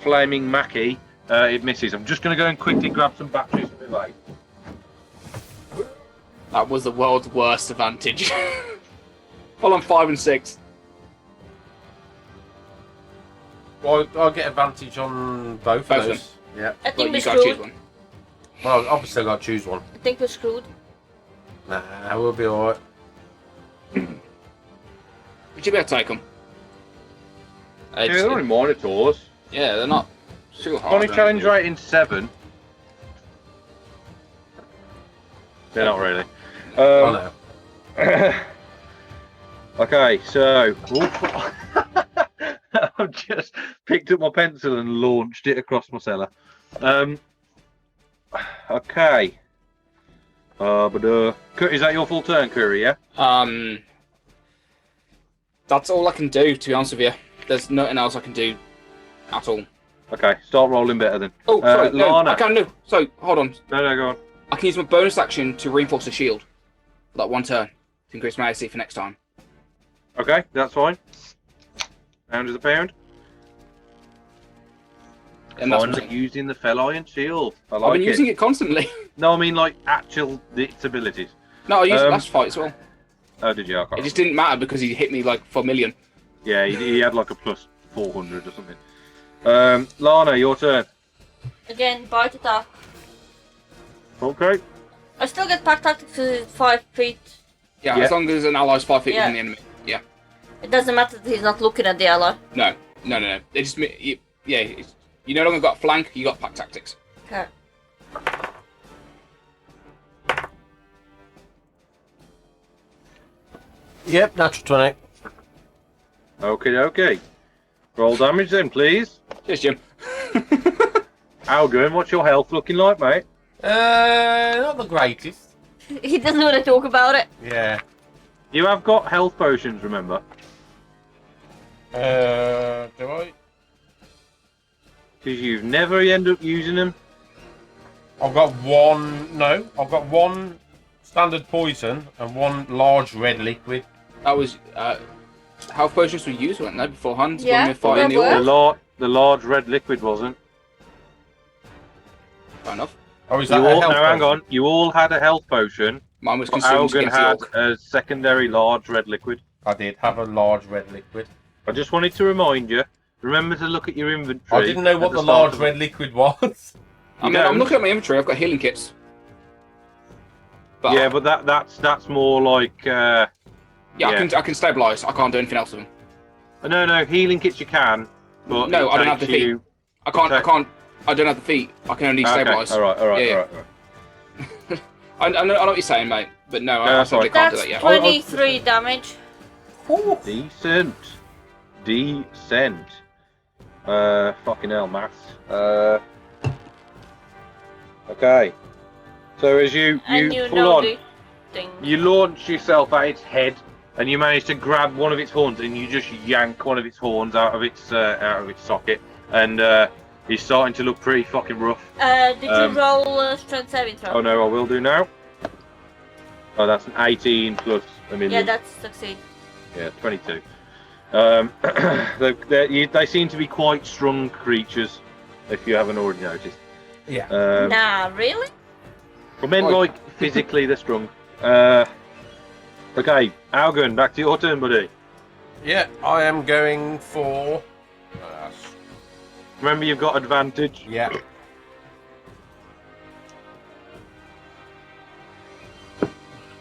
flaming Mackie, it misses. I'm just going to go and quickly grab some batteries for me, mate. That was the world's worst advantage. Full on 5 and 6. Well, I'll get advantage on both Both of of those. Yeah. I Well, think we're you gotta choose screwed. one. Well, obviously I got to choose one. I think we're screwed. Nah, we'll be alright. Would you be able to take them? Yeah, they're only monitors. Yeah, they're not too hard. Only challenge rating 7. They're not really. I know. Okay, so I've just picked up my pencil and launched it across my cellar. Okay. Is that your full turn, Curry? Yeah. That's all I can do, to be honest with you. There's nothing else I can do at all. Okay, start rolling better then. Oh, sorry, no, Lana. I can do. So, hold on. No, go on. I can use my bonus action to reinforce the shield. For that one turn. To increase my AC for next time. Okay, that's fine. Pound is a pound. And that's Finally using the fell iron shield. I like I've been using it constantly. No, I mean like actual its abilities. No, I used it last fight as well. Oh, did you? I can't It just didn't matter because he hit me like for a million. Yeah, he had like a plus 400 or something. Lana, your turn. Again, bite attack. Okay. I still get pack tactics because it's 5 feet. Yeah, Yeah. as long as an ally's 5 feet Yeah. from the enemy. Yeah. It doesn't matter that he's not looking at the ally. No. It just you no longer got flank. You got pack tactics. Okay. Yep, natural 20. Okay. Roll damage then, please. Cheers, Jim. Algren, what's your health looking like, mate? Not the greatest. He doesn't want to talk about it. Yeah. You have got health potions, remember? Do I? Because you've never end up using them. I've got one. No, I've got one standard poison and one large red liquid. That was health potions were used, weren't they, beforehand? Yeah, When we were fighting they the were. orc? The large red liquid wasn't. Fair enough. Oh, is that You a all, health no, hang potion? on. You all had a health potion. Mine was But consumed Algren against the had orc. a secondary large red liquid. I did have a large red liquid. I just wanted to remind you. Remember to look at your inventory. I didn't know what at the start large of- red liquid was. I mean, don't? I'm looking at my inventory. I've got healing kits. But Yeah, but that's more like. yeah, yeah. I can stabilize. I can't do anything else with them. No, healing kits you can. But No, it I don't have takes the feet. you- I can't. Okay. I don't have the feet. I can only Okay, stabilize. all right. Yeah. I know what you're saying, mate. But no, No, I simply can't do That's that yet. 23 damage. Decent. Fucking hell, maths. Okay. So as you And you full know on, the thing. you launch yourself at its head, and you manage to grab one of its horns, and you just yank one of its horns out of its socket, and he's starting to look pretty fucking rough. Did you roll strength saving throw? Oh no, I will do now. Oh, that's an 18 plus a million. Yeah, that's succeed. Yeah, 22. They seem to be quite strong creatures, if you haven't already noticed. Yeah. Nah, really? I meant like physically they're strong. Okay, Algun, back to your turn, buddy. Yeah, I am going for. Remember, you've got advantage. Yeah.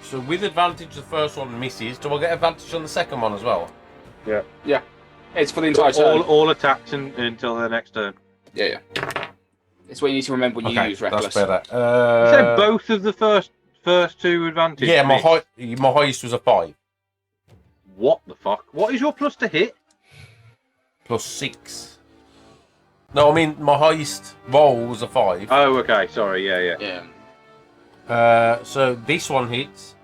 So with advantage, the first one misses. Do I get advantage on the second one as well? Yeah. It's for the entire turn. All attacks until the next turn. Yeah. It's what you need to remember when you use Reckless. That's better. You said both of the first two advantage. Yeah, my miss. my highest was a 5. What the fuck? What is your plus to hit? Plus 6. No, I mean my highest roll was a 5. Oh, okay. Sorry. Yeah. So this one hits.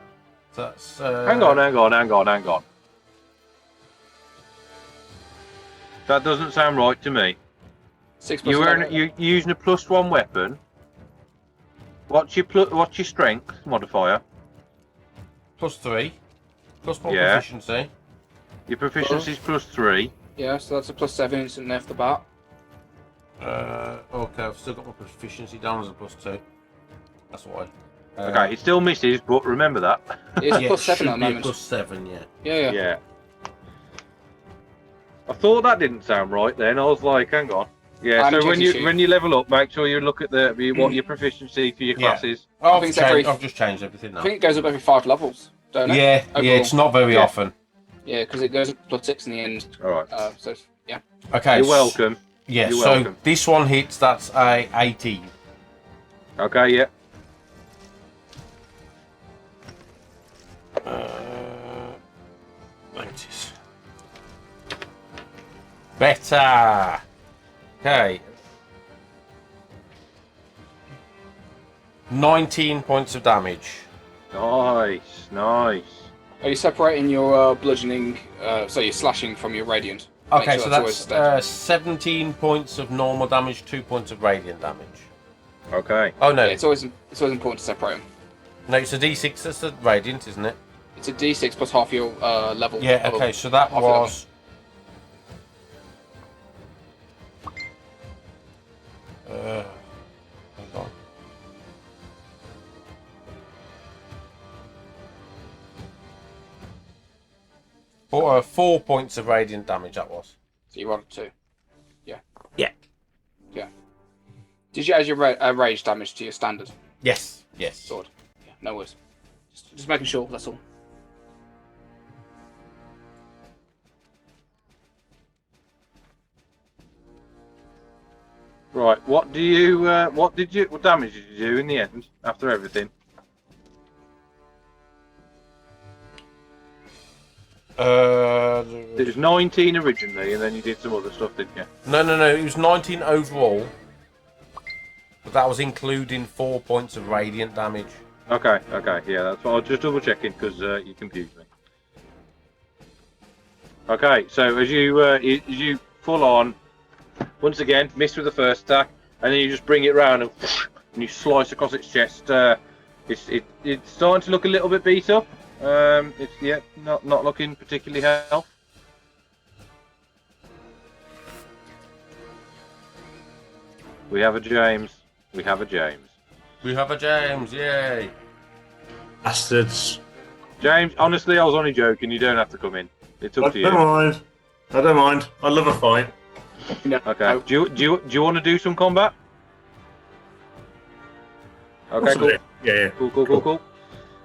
That's. Hang on. That doesn't sound right to me. 6 plus You're using a +1 weapon. What's your strength modifier? Plus 3. Plus 1 Yeah. proficiency. Your proficiency's +3. Yeah, so that's a +7 instantly off the bat. Okay, I've still got my proficiency down as a +2. That's why. Okay, it still misses, but remember that. It's yeah, +7 it should at the be a moment. +7, yeah. Yeah. Yeah. I thought that didn't sound right then. I was like, hang on. Yeah, I'm so when checking you level up, make sure you look at what your proficiency for your Yeah. classes. Oh, think it's every- I've just changed everything I now. think it goes up every 5 levels, don't it? Yeah, Overall. it's not very Yeah. often. Yeah, because it goes up to +6 in the end. All right. So yeah. Okay. You're welcome. Yeah, You're so welcome. this one hits, that's a 18. Okay, yeah. Notice. Better. Okay. 19 points of damage. Nice. Are you separating your bludgeoning, so you're slashing from your radiant? Make Okay, sure so always that's 17 points of normal damage, 2 points of radiant damage. Okay. Oh no, Yeah, it's always important to separate them. no, it's a D6. That's the radiant, isn't it? It's a D6 plus half your level. Yeah. of- Okay, so that half your level. was. Hang on. For 4 points of radiant damage, that was. So you rolled a 2. Yeah. Did you add your rage damage to your standard Yes. Yes. sword? Yeah, no worries. Just making sure, that's all. Right. What damage did you do in the end after everything? It was 19 originally, and then you did some other stuff, didn't you? No. It was 19 overall, but that was including 4 points of radiant damage. Okay. Yeah, that's what I was just double checking because you confused me. Okay, so as you full on, once again miss with the first attack, and then you just bring it round and you slice across its chest. It's starting to look a little bit beat up. It's not looking particularly healthy. We have a James. We have a James. Yay! Bastards. James, honestly, I was only joking. You don't have to come in. It's up to you. I don't mind. I love a fight. No. Okay. Do you want to do some combat? Okay, cool. Yeah. Cool.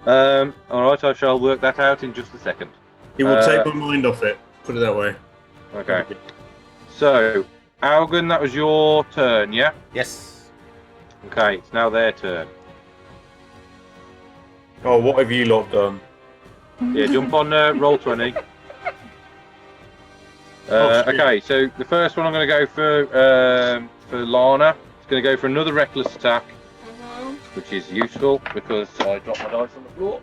All right, I shall work that out in just a second. He will take my mind off it. Put it that way. Okay. So, Algun, that was your turn, yeah? Yes. Okay, it's now their turn. Oh, what have you lot done? Yeah, jump on roll 20. Okay, so the first one I'm going to go for Lana. It's going to go for another reckless attack, which is useful because I dropped my dice on the floor.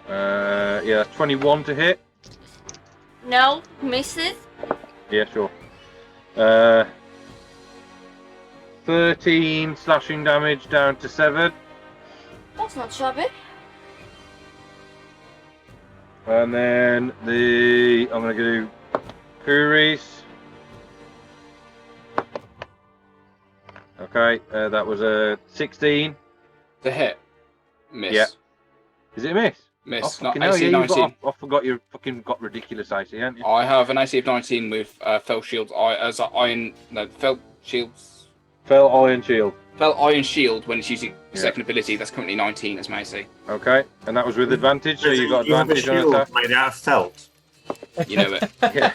Yeah, that's 21 to hit. No, misses. Yeah, sure. 13 slashing damage down to 7. That's not shabby. And then I'm going to do Kuris. Okay, that was a 16. The hit. Miss. Yeah. Is it a miss? Miss. Oh, Not fucking hell, AC yeah, you've 19. I forgot you fucking got ridiculous AC, haven't you? I have an AC of 19 with Fell Shields. Fell Shields. Fell Iron Shield. Fell Iron Shield when it's using Yeah. second ability. That's currently 19 as my AC. Okay, and that was with advantage, so you got You have a advantage on shield attack. made out of felt. You know it. Yeah.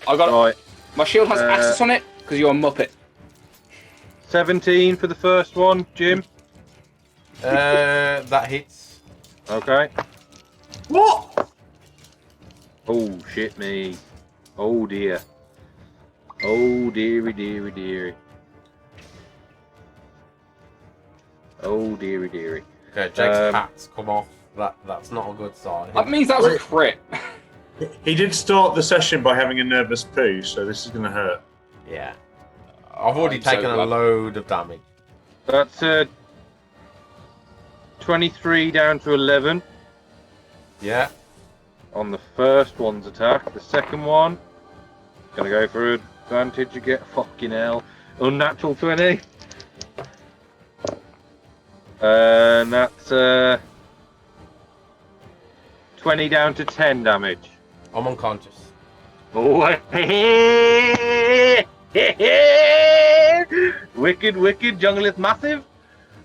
I got Right, my shield has assets on it because you're a muppet. 17 for the first one, Jim. That hits. Okay. What? Oh, shit me. Oh, dear. Oh, dearie, dearie, dearie. Oh, dearie, dearie. Okay, Jake's hats come off. That's not a good sign. That means that was a crit. He did start the session by having a nervous poo, so this is going to hurt. Yeah. I've already I'm so taken a glad. load of damage. That's 23 down to 11 Yeah. on the first one's attack. The second one, gonna go for advantage again. Fucking hell. Unnatural 20. And that's 20 down to 10 damage. I'm unconscious. Oh, wicked, wicked. Jungle is massive.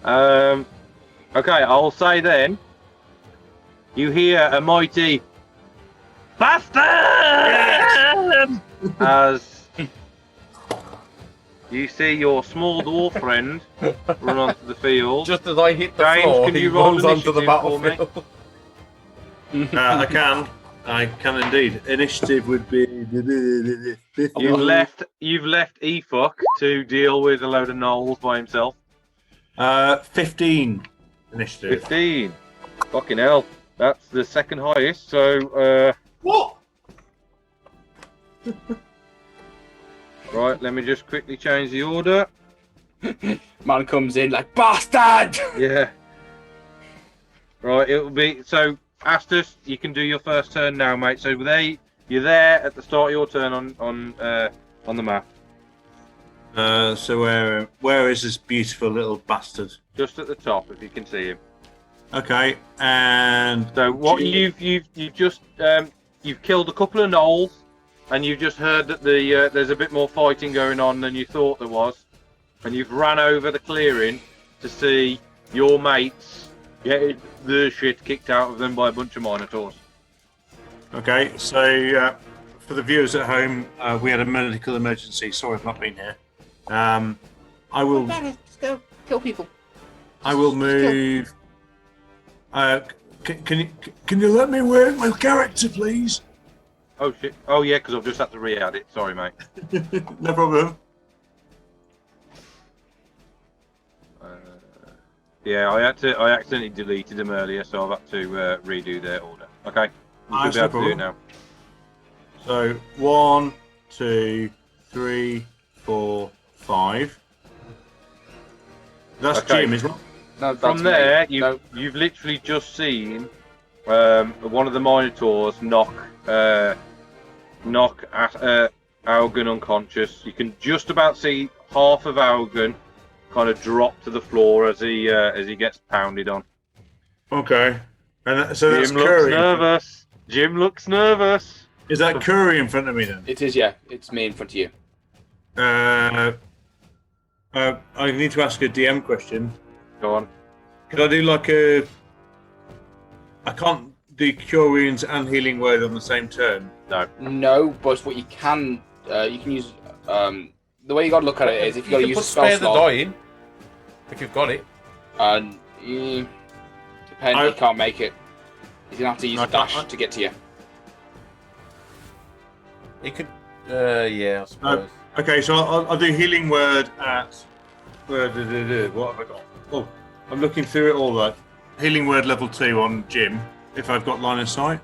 Okay, I'll say then. You hear a mighty bastard as you see your small dwarf friend run onto the field. Just as I hit the James, floor, can he you roll runs onto the initiative for me? battlefield. I can indeed. Initiative would be. You've left Efuck to deal with a load of gnolls by himself. 15 initiative. 15. Fucking hell. That's the second highest, so What? right, let me just quickly change the order. Man comes in like bastard. Yeah. Right, it'll be so Astus, you can do your first turn now, mate. So you're there at the start of your turn on the map. So where is this beautiful little bastard? Just at the top, if you can see him. Okay, and So what you've just you've killed a couple of gnolls, and you've just heard that there's a bit more fighting going on than you thought there was, and you've ran over the clearing to see your mates get the shit kicked out of them by a bunch of minotaurs. Okay, so for the viewers at home, we had a medical emergency. Sorry, I've not been here. I will. Just go kill people. I will move. Can you let me work my character, please? Oh shit! Oh yeah, because I've just had to re-add it. Sorry, mate. No problem. Yeah, I accidentally deleted them earlier, so I've had to redo their order. Okay, you should be able to do it now. So 1, 2, 3, 4, 5. That's Okay. Jim, isn't it? No, that's From there, me. No. you've literally just seen one of the minotaurs knock Augen unconscious. You can just about see half of Augen kind of drop to the floor as he gets pounded on. Okay. And so that's Jim looks Curry. nervous. Jim looks nervous. Is that Curry in front of me then? It is, yeah. It's me in front of you. I need to ask a DM question. Go on. Could I do like a? I can't do cure wounds and healing word on the same turn. No, but what you can use. The way you got to look at it is if you got to You use put a spell spare the slot. die in, if you've got it. And Depends. He can't make it. He's gonna have to use a dash to get to you. He could. Yeah, I suppose. Okay, so I'll do healing word at. What have I got? Oh, I'm looking through it all. Like healing word level 2 on Jim. If I've got line of sight.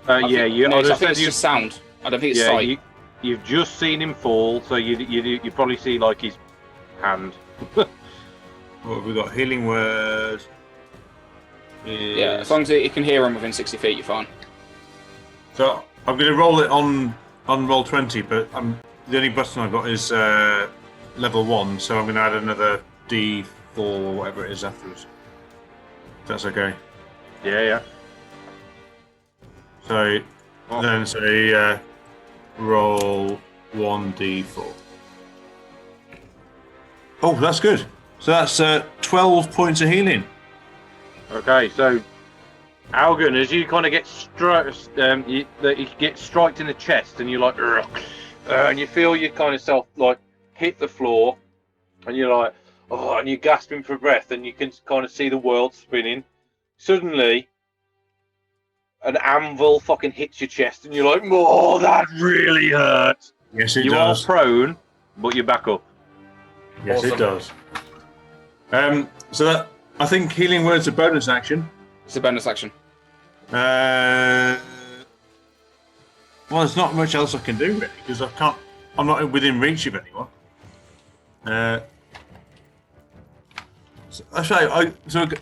I think it's just sound. I don't think it's sight. You've just seen him fall, so you probably see like his hand. What have we got? Healing word. Yeah, as long as you can hear him within 60 feet, you're fine. So I'm going to roll it on roll 20, but the only button I've got is level 1, so I'm going to add another D4 or whatever it is afterwards. If that's okay. Yeah. So then say roll 1D4. Oh, that's good. So that's 12 points of healing. Okay, so Algan, as you kind of get you get striked in the chest, and you're like, and you feel your kind of self like hit the floor, and you're like, oh, and you're gasping for breath, and you can kind of see the world spinning. Suddenly, an anvil fucking hits your chest, and you're like, oh, that really hurts. Yes, it does. You are prone, but you're back up. Yes, awesome. It does. So that I think healing word's a bonus action. It's a bonus action. Well, there's not much else I can do really because I'm not within reach of anyone. So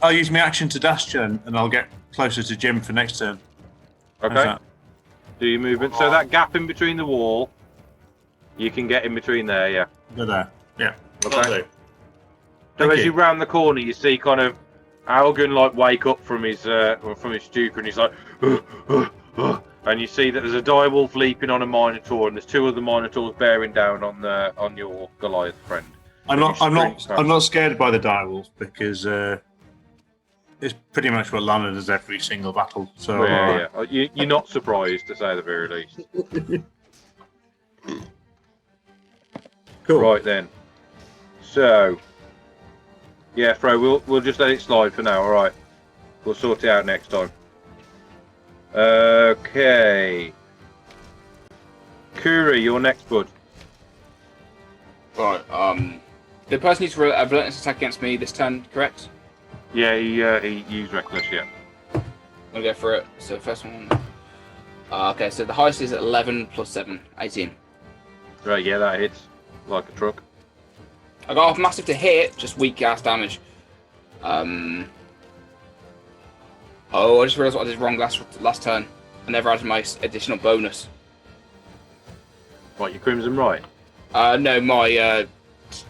I'll use my action to dash turn, and I'll get closer to Jim for next turn. Okay. Do your movement. So that gap in between the wall, you can get in between there. Yeah. Go there. Yeah. Okay. So as you round the corner, you see kind of Algan like wake up from his stupor, and he's like, and you see that there's a direwolf leaping on a minotaur, and there's 2 other minotaurs bearing down on your Goliath friend. I'm not scared by the direwolf because it's pretty much what Lana does every single battle. So yeah. You're not surprised, to say the very least. Cool. Right then. So. Yeah, Fro, we'll just let it slide for now, alright? We'll sort it out next time. Okay. Kuri, you're next, bud. Right, the person needs to roll a relentless attack against me this turn, correct? Yeah, he used Reckless, yeah. I'm gonna go for it. So first one. Okay, so the highest is 11 plus 7, 18. Right, yeah, that hits. Like a truck. I got off massive to hit, just weak gas damage. Oh, I just realised what I did wrong last turn. I never added my additional bonus. What, your Crimson Right? No, my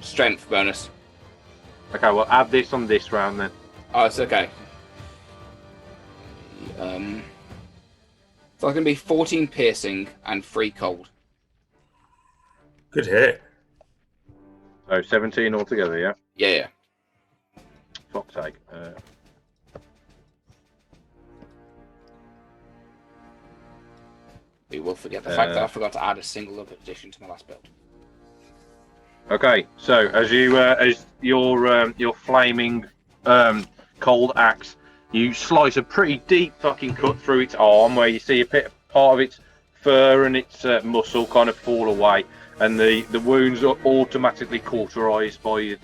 strength bonus. Okay, well, add this on this round then. Oh, it's okay. So it's going to be 14 piercing and 3 cold. Good hit. So 17 altogether, yeah? Yeah. Fuck's sake. We will forget the fact that I forgot to add a single other addition to my last build. Okay, so as your flaming cold axe, you slice a pretty deep fucking cut through its arm, where you see a part of its fur and its muscle kind of fall away, and the wounds are automatically cauterized by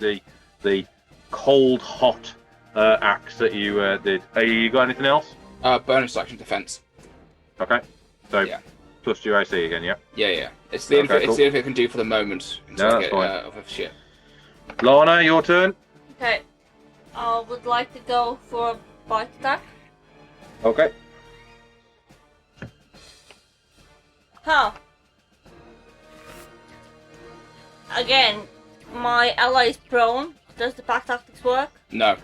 the cold hot axe that you did. You got anything else? Bonus action defense. Okay, so yeah. Plus your AC again, yeah? Yeah. It's the only thing I can do for the moment until I get other shit. Lana, your turn. Okay. I would like to go for a bite attack. Okay. Huh. Again, my ally is prone. Does the pack tactics work? No.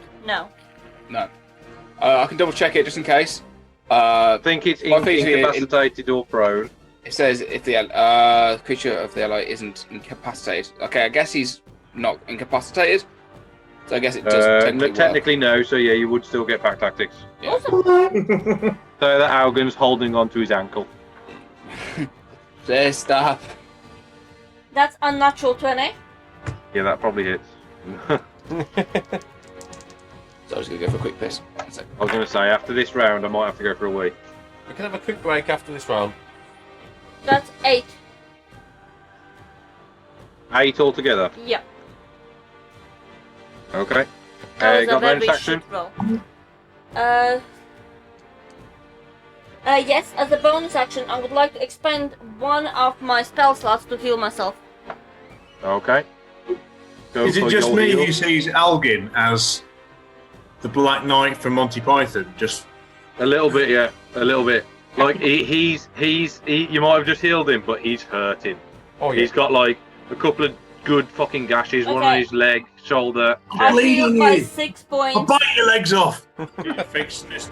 I can double check it just in case. I think it's incapacitated or prone. It says if the creature of the ally isn't incapacitated. Okay, I guess he's not incapacitated. So I guess it does technically no. So yeah, you would still get pack tactics. Yeah. Awesome. So that Algan's holding onto his ankle. Please stop. That's unnatural 20. Yeah, that probably hits. So I was going to to go for a quick piss. That's it. I was going to say, after this round, I might have to go for a wee. We can have a quick break after this round. That's 8. 8 altogether. Yeah. Okay. That was a got bonus very action? shit roll. Yes, as a bonus action, I would like to expend one of my spell slots to heal myself. Okay. Go Is it for just your me heal. who sees Algin as the Black Knight from Monty Python? Just A little bit, yeah. A little bit. Like, he you might have just healed him, but he's hurting. Oh yeah. He's got, like, a couple of good fucking gashes. One on Okay. his leg, shoulder, I chest. Bleed healed on by you. 6 I'll points. bite your legs off. You're fixing this.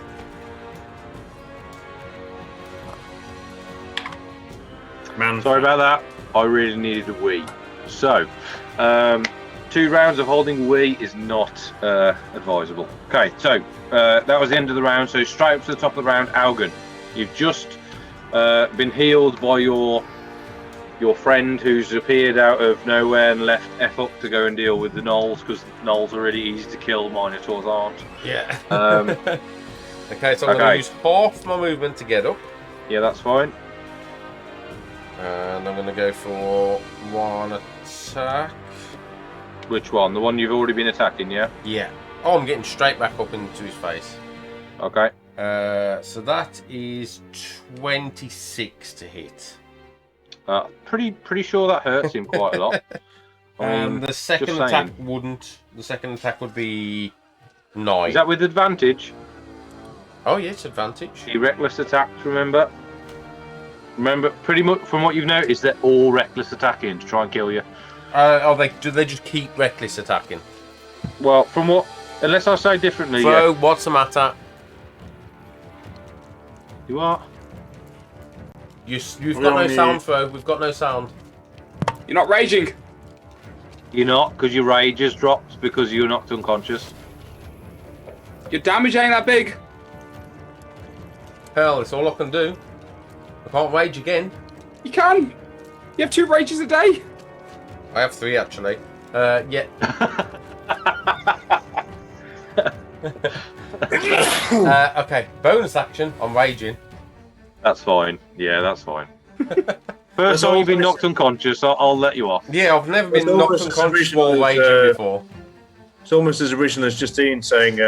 Man, Sorry about that. I really needed a wee. So, 2 rounds of holding wee is not advisable. Okay, so that was the end of the round. So straight up to the top of the round, Algan. You've just been healed by your friend who's appeared out of nowhere and left F up to go and deal with the gnolls, because gnolls are really easy to kill, minotaurs aren't. Yeah. Okay, so I'm going to use half my movement to get up. Yeah, that's fine. And I'm going to go for 1 attack. Which one? The one you've already been attacking, yeah? Yeah. Oh, I'm getting straight back up into his face. Okay. So that is 26 to hit. Pretty sure that hurts him quite a lot. And the second just attack saying. wouldn't. The second attack would be 9. Is that with advantage? Oh, yeah, it's advantage. The reckless attacks, remember? Remember, pretty much from what you've noticed, they're all reckless attacking to try and kill you. Do they just keep reckless attacking? Well, from what, unless I say differently, Fro, yeah. what's the matter? You are. You've got no sound, Fro. We've got no sound. You're not raging. You're not, because your rage has dropped because you're knocked unconscious. Your damage ain't that big. Hell, it's all I can do. I can't rage again. You can. You have 2 rages a day. I have 3 actually. Yeah. Okay, bonus action. I'm raging. That's fine. Yeah, that's fine. First time you've been knocked unconscious, I'll let you off. Yeah, I've never been It's knocked almost as unconscious original while as, raging before. it's almost as original as Justine saying,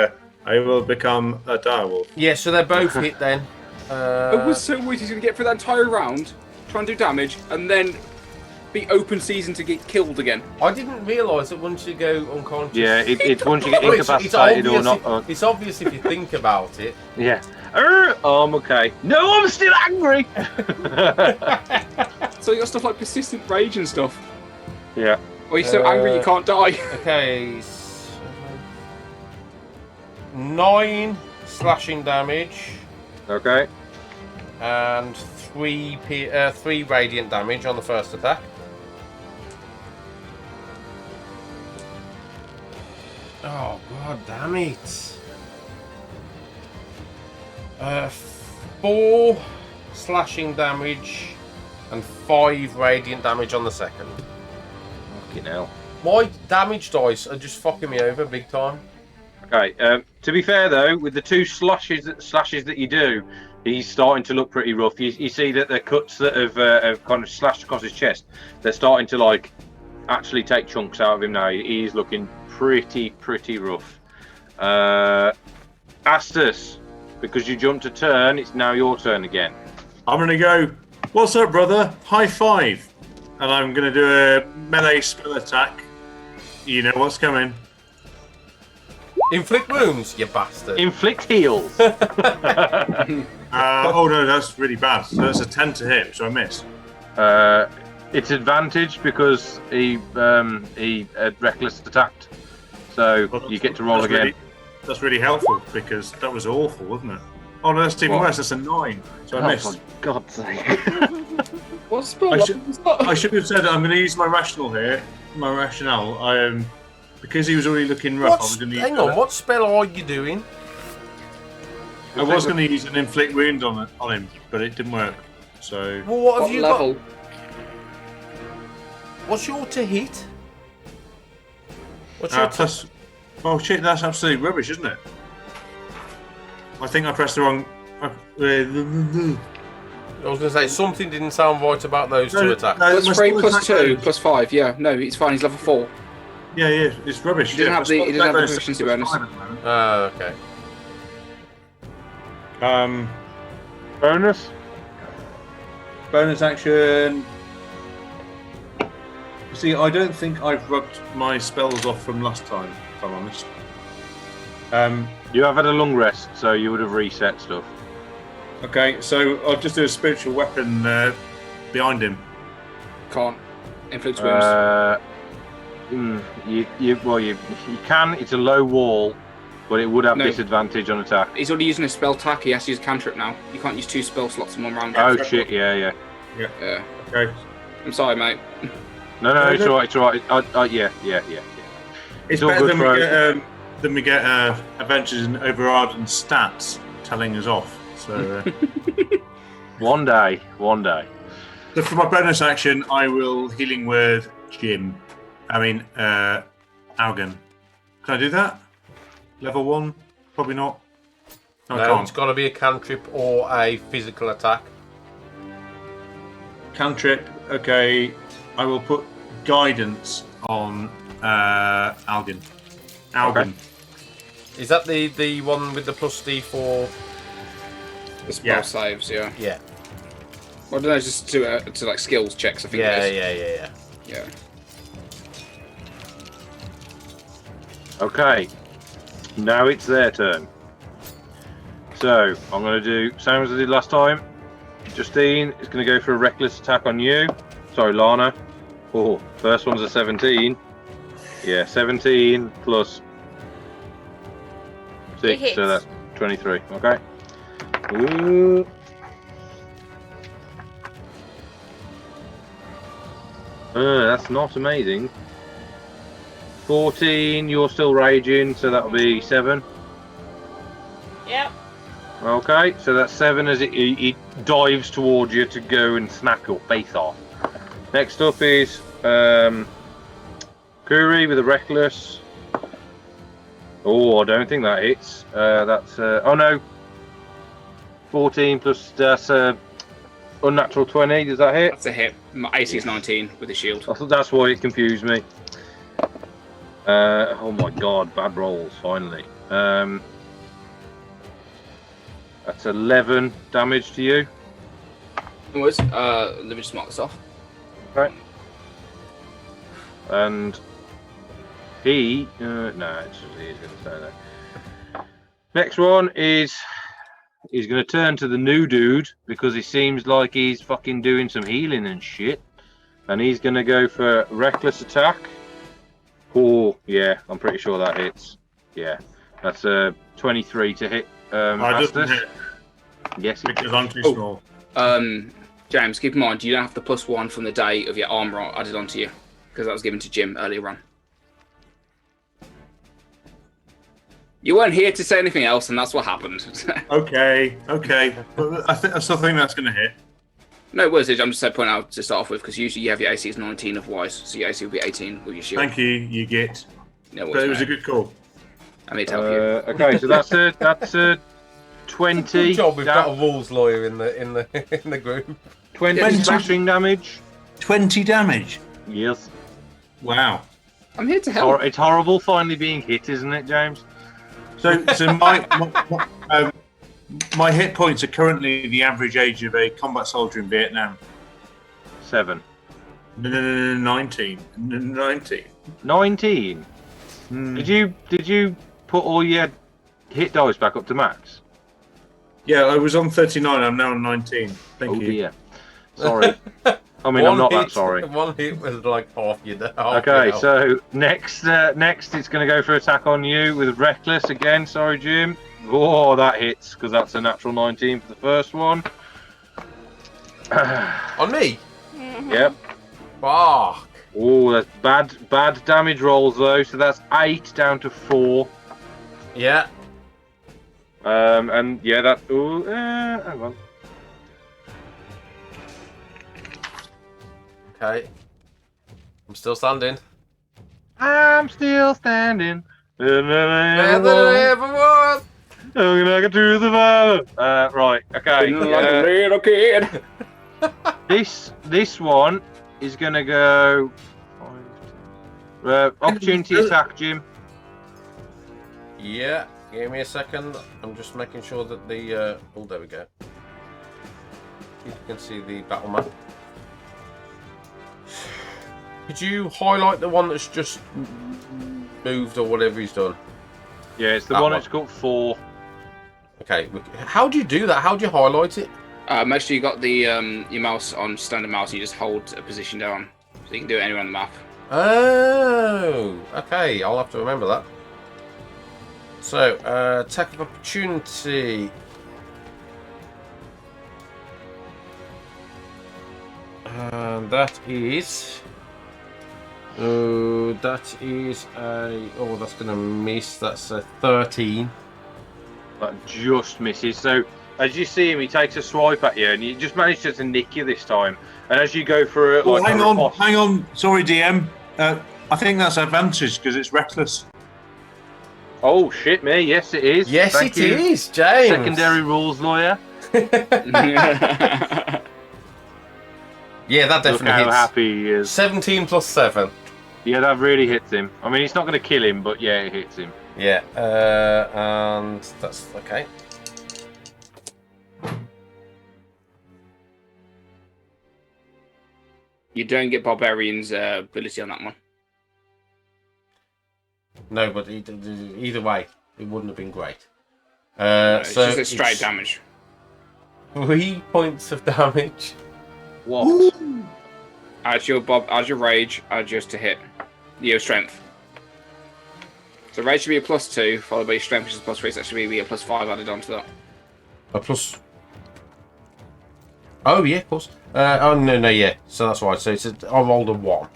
"I will become a direwolf." Yeah, so they're both hit then. It was so weird he's going to get through that entire round, try and do damage, and then be open season to get killed again. I didn't realise that once you go unconscious. Yeah, it's once you get Well, it's incapacitated or obvious not. it's obvious if you think about it. Yeah. I'm okay. No, I'm still angry. So you got stuff like persistent rage and stuff. Yeah. Or you're so angry you can't die. Okay. 9 slashing damage Okay. and 3 radiant damage on the first attack. Oh god damn it! 4 slashing damage and 5 radiant damage on the second. Fucking hell. My damage dice are just fucking me over big time. Okay. To be fair though, with the 2 slashes that you do, he's starting to look pretty rough. You see that the cuts that have kind of slashed across his chest, they're starting to like actually take chunks out of him now. He's looking pretty rough. Astus, because you jumped a turn, it's now your turn again. I'm gonna go. What's up, brother? High five, and I'm gonna do a melee spell attack. You know what's coming. Inflict wounds, you bastard. Inflict heals. Oh no, that's really bad. So that's a 10 to hit, so I miss. It's advantage because he had reckless attacked, so Well, you get to roll again. That's really helpful because that was awful, wasn't it? Oh no, that's even What? worse. That's a 9, so I missed. For God's sake. What spell? I should have said I'm going to use my rational here. My rationale. Because he was already looking rough. I was going to use. Hang on, what spell are you doing? I was going to use an inflict wound on him, but it didn't work. So Well, what have What you level? got? What's your to hit? What's your plus. Oh shit, that's absolutely rubbish, isn't it? I think I pressed the wrong. I was going to say, something didn't sound right about those two attacks. No, Plus my 3, spell plus attack 2, bonus- plus 5. Yeah, no, it's fine. He's level 4. Yeah, it's rubbish. He doesn't have the proficiency bonus. Okay. Bonus. Bonus action. See, I don't think I've rubbed my spells off from last time, if I'm honest. You have had a long rest, so you would have reset stuff. Okay, so I'll just do a spiritual weapon behind him. Can't. Inflict wounds. You can. It's a low wall, but it would have disadvantage on attack. He's already using a spell attack. He has to use cantrip now. You can't use 2 spell slots in one round. Oh shit! Yeah. Yeah. Okay. I'm sorry, mate. No, it's all right. It's all right. Yeah. It's all better good than we get Adventures in Ovavarden stats telling us off. So One day. So for my bonus action, I will healing word Jim. Algan. Can I do that? Level 1? Probably not. No, I No, can't. it's got to be a cantrip or a physical attack. Cantrip. Okay. I will put guidance on Algan. Okay. Is that the one with the plus D4? The spell saves, yeah. Yeah. Well, I don't know, just to like skills checks, I think Yeah. it is. Yeah. Okay. Now it's their turn. So I'm going to do same as I did last time. Justine is going to go for a reckless attack on you. Sorry, Lana. Oh, first one's a 17. Yeah, 17 plus 6, so that's 23. Okay. Ooh. That's not amazing. 14, you're still raging, so that'll be 7. Yep. Okay, so that's 7 as it dives towards you to go and snap your face off. Next up is Kuri with a reckless. Oh, I don't think that hits. That's oh no. 14 plus that's unnatural 20. Does that hit? That's a hit. My AC is 19 with the shield. I thought that's why it confused me. Oh my god, bad rolls finally. That's 11 damage to you. Let me just mark this off. Okay. And he, no, it's just he's going to stay there. Next one is he's going to turn to the new dude because he seems like he's fucking doing some healing and shit. And he's going to go for reckless attack. Oh, yeah, I'm pretty sure that hits. Yeah, that's 23 to hit. Doesn't hit Yes, it because I'm too small. James, keep in mind, you don't have the +1 from the day of your armor added onto you because that was given to Jim earlier on. You weren't here to say anything else, and that's what happened. Okay. But I still think that's going to hit. No worries, I'm just pointing out to start off with because usually you have your AC is 19 otherwise, so your AC will be 18 with your shield. Thank you. You get. No worries, But it was mate. a good call. I need to help you. Okay, so that's 20. Good job, we've got a rules lawyer in the group. 20 slashing damage. 20 damage. Yes. Wow. I'm here to help. It's horrible finally being hit, isn't it, James? So my hit points are currently the average age of a combat soldier in Vietnam. 7. No, 19. 19. 19. Did you put all your hit dice back up to max? Yeah, I was on 39. I'm now on 19. Thank you. Dear. Sorry. I mean, I'm not that sorry. One hit was like half your day. Okay, so next it's going to go for attack on you with reckless again. Sorry, Jim. Oh, that hits because that's a natural 19 for the first one. On me? Yep. Fuck. Oh, that's bad damage rolls though. So that's 8 down to 4. Yeah. And yeah, that. Ooh, hang on. Okay. I'm still standing. I'm still standing. Better than I ever was. I'm gonna get to the fire. Right. Okay. Like a little kid. This one is gonna go. Opportunity attack, Jim. Yeah, give me a second. I'm just making sure that the oh, there we go. You can see the battle map. Could you highlight the one that's just moved or whatever he's done? Yeah, it's the That one one. that's got 4. Okay, how do you do that? How do you highlight it? Make sure you got the your mouse on standard mouse and you just hold a position down. So you can do it anywhere on the map. Oh, okay. I'll have to remember that. So, attack of opportunity. And that is. Oh, that is a. Oh, that's going to miss. That's a 13. That just misses. So as you see him, he takes a swipe at you, and he just manages to nick you this time. And as you go for it, Oh, like hang a on, riposte- hang on. Sorry, DM. I think that's advantage because it's reckless. Oh shit, me! Yes, it is. Yes, Thank it you. is, James. Secondary rules lawyer. Yeah, that Look definitely how hits. happy he is. 17 plus 7. Yeah, that really hits him. I mean, it's not going to kill him, but yeah, it hits him. Yeah, and that's okay. You don't get Barbarian's ability on that one. No, but either way, it wouldn't have been great. It's So just a straight it's damage. 3 points of damage. What? Add your rage, add yours to hit. Your strength. So rage should be a +2, followed by your strength, which is +3, so that should be a +5 added onto that. A plus. Oh yeah, of course. Oh no, yeah. So that's right. So it's I rolled a 1.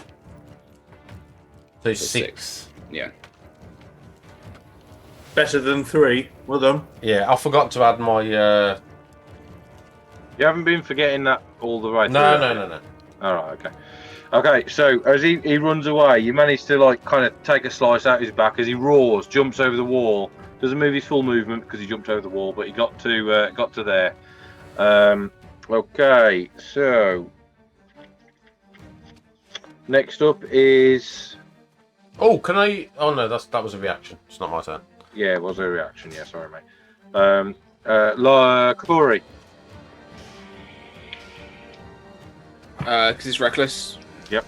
So it's So 6. Yeah. Better than 3. Well done. Yeah, I forgot to add my. You haven't been forgetting that all the way through. No. All right, okay. Okay, so as he runs away, you manage to like kind of take a slice out his back as he roars, jumps over the wall. Doesn't move his full movement because he jumped over the wall, but he got to there. Okay, so next up is Oh, can I? Oh no, that was a reaction. It's not my turn. yeah, it was a reaction. Yeah, sorry, mate. Corey. Because it's reckless. Yep.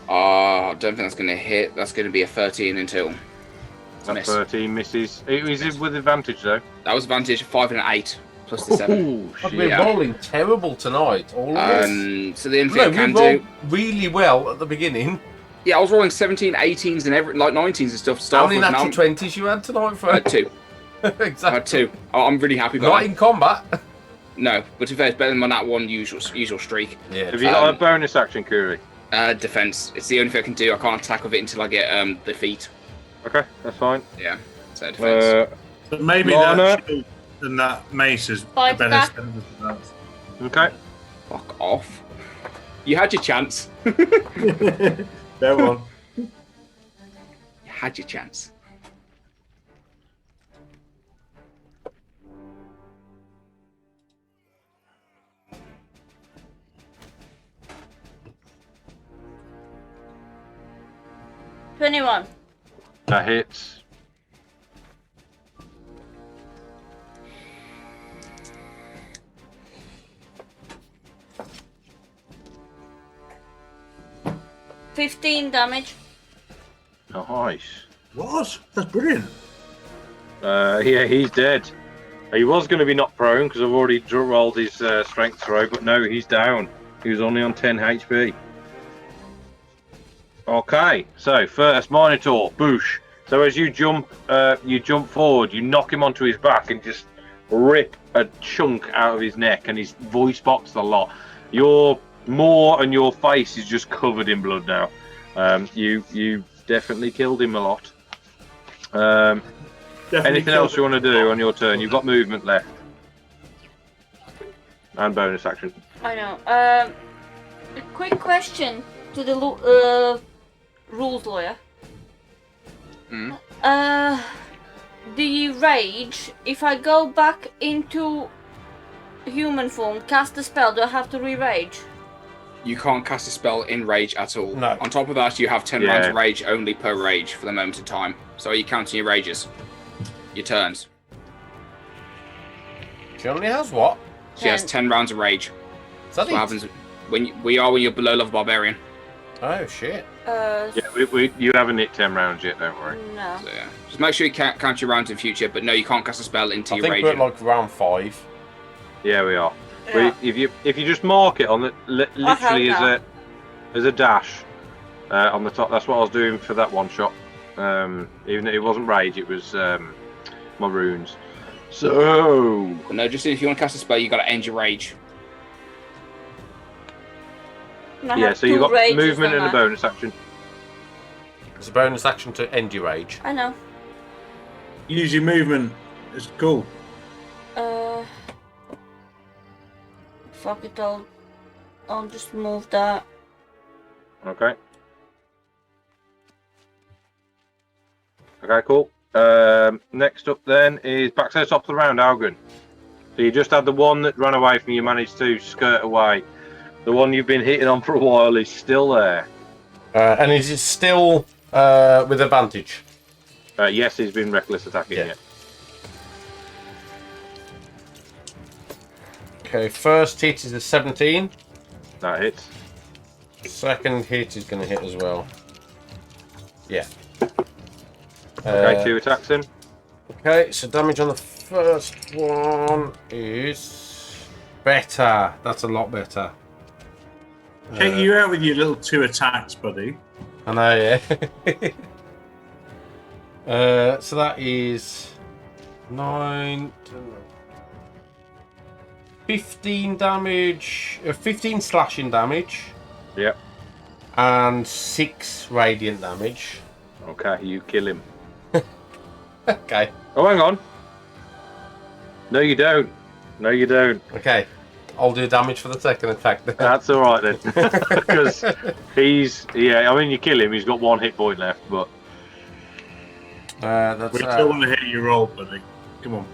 I don't think that's going to hit. That's going to be a 13 until. That Miss. 13 misses. Is it with advantage though? That was advantage 5 and an 8 plus the 7. Oh I've been shit! rolling terrible tonight. All of this. So the only thing No, I we can rolled do. really well at the beginning. Yeah, I was rolling 17, 18s, and like 19s and stuff to How start many with. natural Now 20s you had tonight, I for? had 2. I Exactly. had 2. I'm really happy about Not that. in combat. No, but to be fair, it's better than my nat 1 usual streak. Yeah. Have you got a bonus action, Curry? Defense. It's the only thing I can do. I can't attack with it until I get the feet. Okay, that's fine. Yeah. So defense. But maybe Lana? that shield and that mace is a Fight better back. standard than that. Okay. Fuck off. You had your chance. There one. You had your chance. $21. That hits. $15 damage. Nice. What? That's brilliant. Yeah, he's dead. He was going to be knocked prone because I've already rolled his strength throw, but no, he's down. He was only on 10 HP. Okay, so first Minotaur, boosh. So as you jump forward, you knock him onto his back and just rip a chunk out of his neck, and his voice boxed a lot. Your maw and your face is just covered in blood now. You definitely killed him a lot. Definitely Anything else you want to do on your turn? You've got movement left. And bonus action. I know. A quick question to the rules lawyer. Mm. rage, if I go back into human form, cast a spell, do I have to re-rage? You can't cast a spell in rage at all. No. On top of that, you have 10 rounds of rage only per rage for the moment in time. So are you counting your rages? Your turns. She only has what? She has 10 rounds of rage. Is that That's what happens when you're below level barbarian. Oh shit. Yeah, you haven't hit 10 rounds yet, don't worry. No. So, yeah. Just make sure you count your rounds in future, but no, you can't cast a spell into I your think rage. we're at like round 5. Yeah, we are. Yeah. If you just mark it on the literally as a dash on the top, that's what I was doing for that one shot. Even though it wasn't rage, it was my runes. So But no, just if you want to cast a spell, you got to end your rage. And I yeah, have so you 2 got rages, movement don't and a I? bonus action. It's a bonus action to end your rage. I know. Use your movement. It's cool. Fuck it, I'll just move that. Okay. Okay, cool. Next up then is back to the top of the round, Algun. So you just had the one that ran away from you, managed to skirt away. The one you've been hitting on for a while is still there. And is it still with advantage? Yes, he's been reckless attacking Yeah. you. Okay, first hit is a 17. That hits. Second hit is going to hit as well. Yeah. Okay, 2 attacks in. Okay, so damage on the first one is better. That's a lot better. Take you out with your little 2 attacks, buddy. I know, yeah. So that is 9, 15 damage, 15 slashing damage, Yep. and 6 radiant damage. Okay, you kill him. Okay. Oh, hang on. No, you don't. No, you don't. Okay. I'll do damage for the second attack then. That's all right then. Because I mean, you kill him, he's got 1 hit point left, but... That's We still want to hit your roll, buddy. Come on.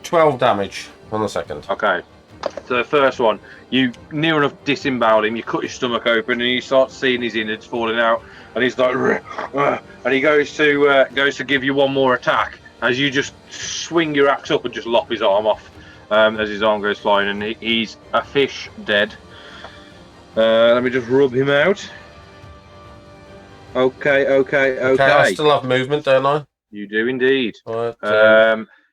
12 damage on the second. Okay. So the first one, you near enough disembowel him, you cut his stomach open, and you start seeing his innards falling out, and he's like, and he goes to give you one more attack as you just swing your axe up and just lop his arm off as his arm goes flying, and he's a fish dead. Let me just rub him out. Okay. I still have movement, don't I? You do indeed. Right,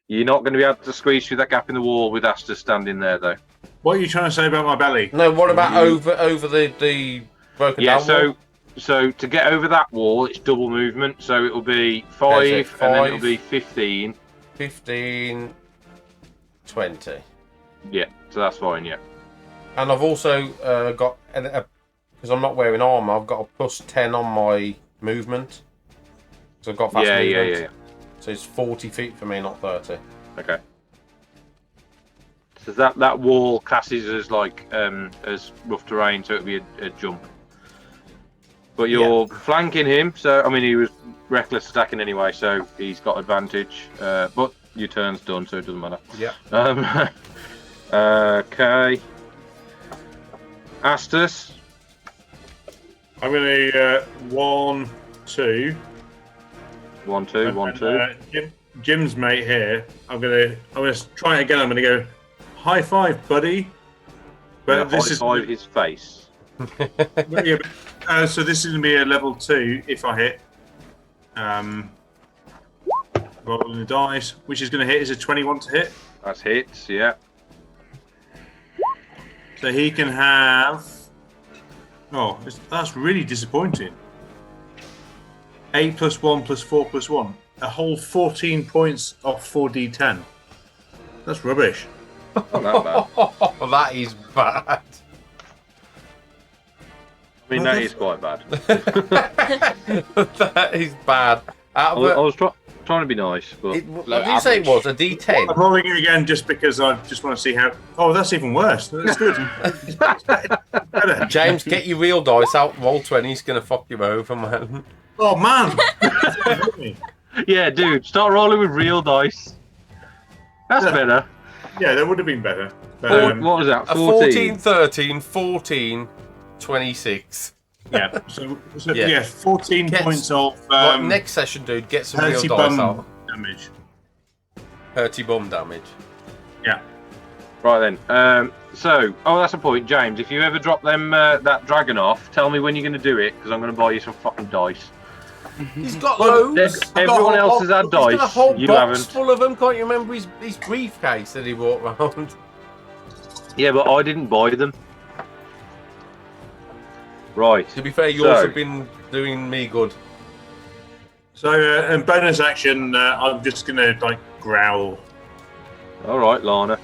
You're not going to be able to squeeze through that gap in the wall with Asta standing there, though. What are you trying to say about my belly? no, what about over the broken Yeah, down wall? so to get over that wall, it's double movement. So it'll be 5, Okay, so and then 5. it'll be 15. 15, 20. Yeah, so that's fine, yeah. And I've also got, because I'm not wearing armour, I've got a plus 10 on my movement. So I've got fast movement. Yeah. So it's 40 feet for me, not 30. Okay. So that wall classes as like as rough terrain, so it'll be a jump. But you're flanking him, so I mean he was reckless attacking anyway, so he's got advantage. But your turn's done, so it doesn't matter. Yeah. Okay. Astus. I'm going to 1, 2. 1, 2, 1, 2. Jim's mate here. I'm gonna try it again. I'm gonna go high 5, buddy. But this is his face. so this is gonna be a level 2 if I hit. Rolling the dice, which is gonna hit is a 21 to hit. That's hits, yeah. So he can have. Oh, that's really disappointing. 8 + 1 + 4 + 1. A whole 14 points off 4d10. That's rubbish. Not that bad. Oh, that is bad. I mean, that is quite bad. That is bad. I was trying to be nice, but... What did you say it was? A D10? I'm rolling it again just because I just want to see how... Oh, that's even worse. That's good. Better. James, get your real dice out. Roll 20. He's going to fuck you over, man. Oh, man. Yeah, dude, start rolling with real dice. That's Yeah. better. Yeah, that would have been better. What was that? A 14, 13, 14, 26. Yeah. So Yeah. 14 Gets- points of Right, next session, dude, get some real hurty dice bum out. damage. Hurty bum damage. Yeah. Right then. That's a point, James. If you ever drop them that dragon off, tell me when you're going to do it, because I'm going to buy you some fucking dice. He's got loads. Everyone else has had He's got a dice. whole You box haven't. full of them. Can't you remember his briefcase that he brought round? Yeah, but I didn't buy them. Right. To be fair, yours have been doing me good. So, in bonus action, I'm just going to, like, growl. All right, Lana.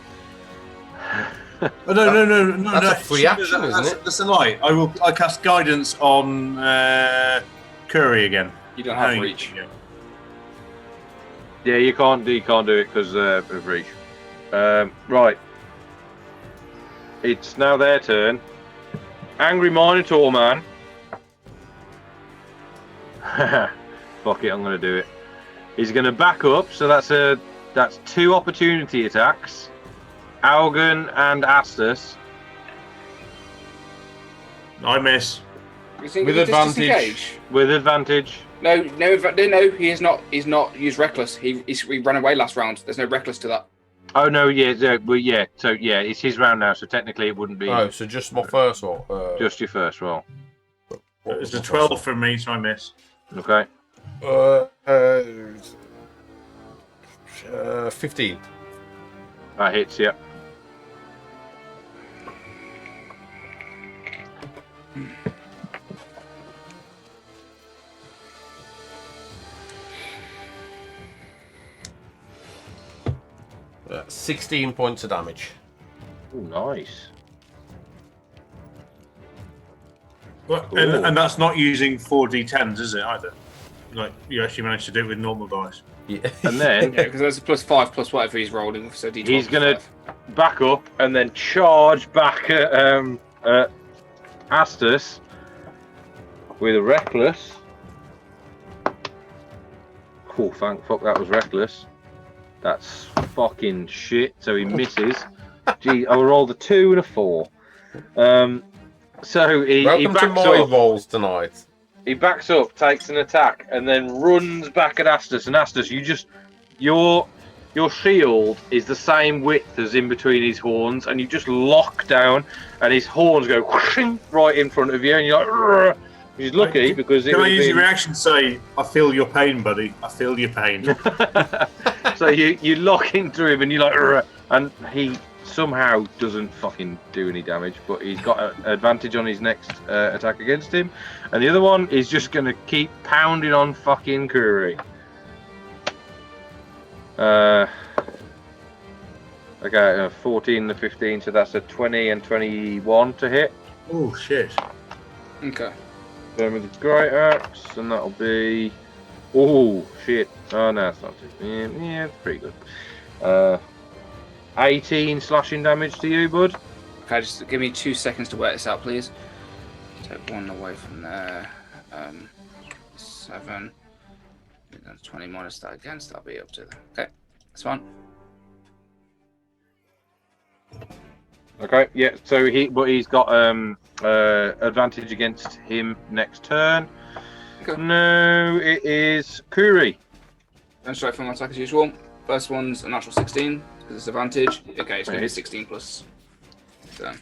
Oh, no. That's a free action, isn't it? That's a lie. I cast guidance on Curry again. You don't have reach. Yeah, you can't do it because of reach. Right. It's now their turn. Angry Minotaur Man. Fuck it, I'm gonna do it. He's gonna back up, so that's 2 opportunity attacks. Augen and Astus. I miss. With advantage. With advantage. No, he is not. He's not used reckless. He ran away last round. There's no reckless to that. Oh no, yeah, well, yeah. So yeah, it's his round now. So technically, it wouldn't be. Oh, so just my first roll. Just your first roll. It's a 12 from me, so I miss. Okay. 15. That hits. Yeah. Uh, 16 points of damage. Oh, nice. Well, and that's not using 4d10s, is it, either? Like, you actually managed to do it with normal dice. Yeah. And then Yeah, because there's a +5 plus whatever he's rolling. So D12 he's plus gonna 5. back up and then charge back at Astus with a reckless. Cool, fuck, that was reckless. That's fucking shit. So he misses. Gee, I rolled a 2 and a 4. So he Welcome to backs my up. rolls tonight. He backs up, takes an attack, and then runs back at Astus. And Astus, your shield is the same width as in between his horns, and you just lock down, and his horns go whooshing right in front of you, and you're like, "Rrr." Which is lucky because it Can I would use have your reaction to say, I feel your pain, buddy. I feel your pain. been... So you lock into him, and you're like, "Rrr," and he somehow doesn't fucking do any damage, but he's got an advantage on his next attack against him, and the other one is just going to keep pounding on fucking Curry. Okay, 14 to 15, so that's a 20 and 21 to hit. Oh, shit. Okay. Then with the great axe, and that'll be... Oh, shit. Oh, no, it's not too... Yeah, it's pretty good. 18 slashing damage to you, bud. Okay, just give me 2 seconds to work this out, please. Take 1 away from there. 7. That's 20 minus that again, so that'll be up to... Okay, that's fine. Okay, yeah, so he's got advantage against him next turn. Okay. No, it is Kuri. Going straight for my attack as usual. First one's a natural 16, because it's advantage. Okay, it's going to be 16 plus. So.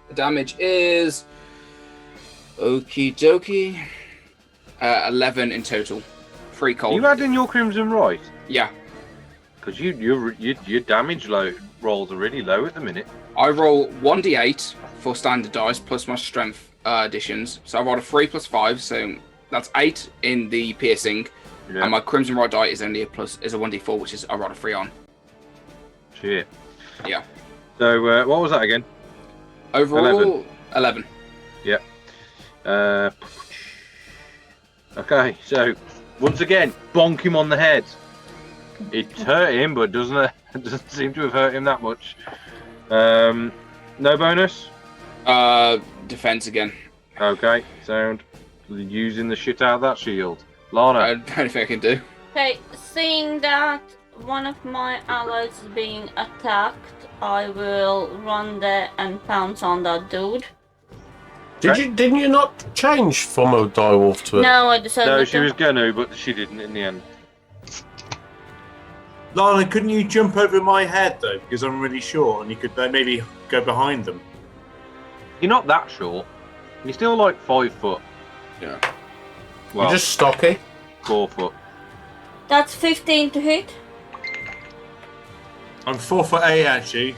The damage is... Okie dokie. 11 in total. 3 cold. You add in your Crimson Right? Yeah. Because your damage rolls are really low at the minute. I roll 1d8 for standard dice plus my strength additions. So I rolled a 3 plus 5, so that's 8 in the piercing. Yeah. And my Crimson Rod die is only a 1d4, which is I rolled a 3 on. Shit. Yeah. So what was that again? Overall, 11. Yep. Okay, so once again, bonk him on the head. It hurt him, but doesn't seem to have hurt him that much. No bonus? Defense again. Okay, sound. Using the shit out of that shield. Lana. Anything I can do. Okay, seeing that one of my allies is being attacked, I will run there and pounce on that dude. Didn't you not change from a direwolf to a... No, I decided No, not she to. was gonna, but she didn't in the end. Lana, couldn't you jump over my head though? Because I'm really short, and you could maybe go behind them. You're not that short. You're still like 5 foot. Yeah. Well, You're just stocky. 4 foot. That's 15 to hit. I'm 4'8" actually,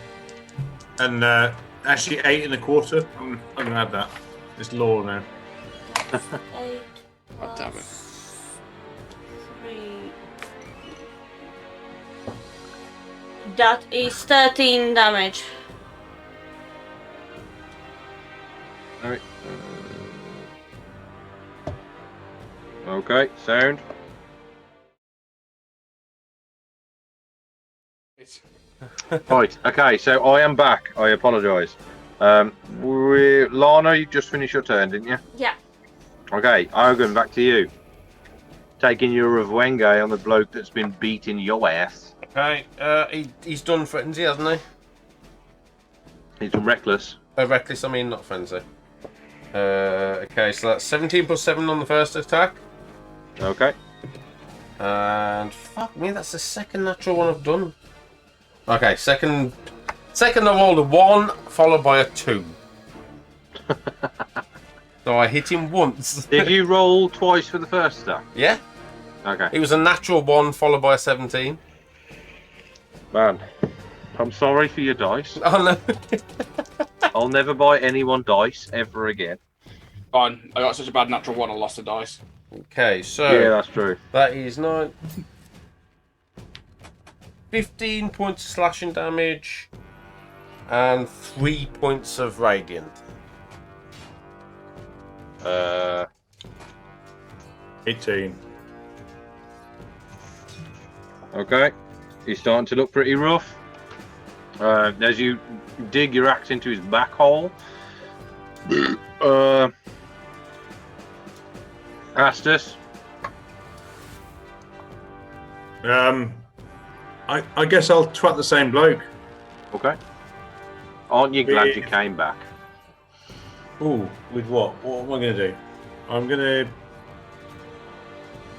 and actually 8 1/4. I'm gonna add that. It's law now. 8 God damn it. plus 3. That is 13 damage. Alright. Okay, sound. Right, okay, so I am back. I apologise. Lana, you just finished your turn, didn't you? Yeah. Okay, Ogun, back to you. Taking your revenge on the bloke that's been beating your ass. Okay, he's done frenzy, hasn't he? He's done reckless. Reckless, I mean, not frenzy. Okay, so that's 17 plus 7 on the first attack. Okay. And fuck me, that's the second natural one I've done. Okay, second I rolled a 1 followed by a 2. So I hit him once. Did you roll twice for the first attack? Yeah. Okay. It was a natural 1 followed by a 17. Man, I'm sorry for your dice. Oh no. I'll never buy anyone dice ever again. Fine. I got such a bad natural 1, I lost a dice. Okay, so Yeah, that's true. that is 9. 15 points of slashing damage and 3 points of radiant. 18. Okay. He's starting to look pretty rough. As you dig your axe into his back hole. Astus. I guess I'll twat the same bloke. Okay. Aren't you glad Yeah. you came back? Ooh, with what? What am I going to do? I'm going to.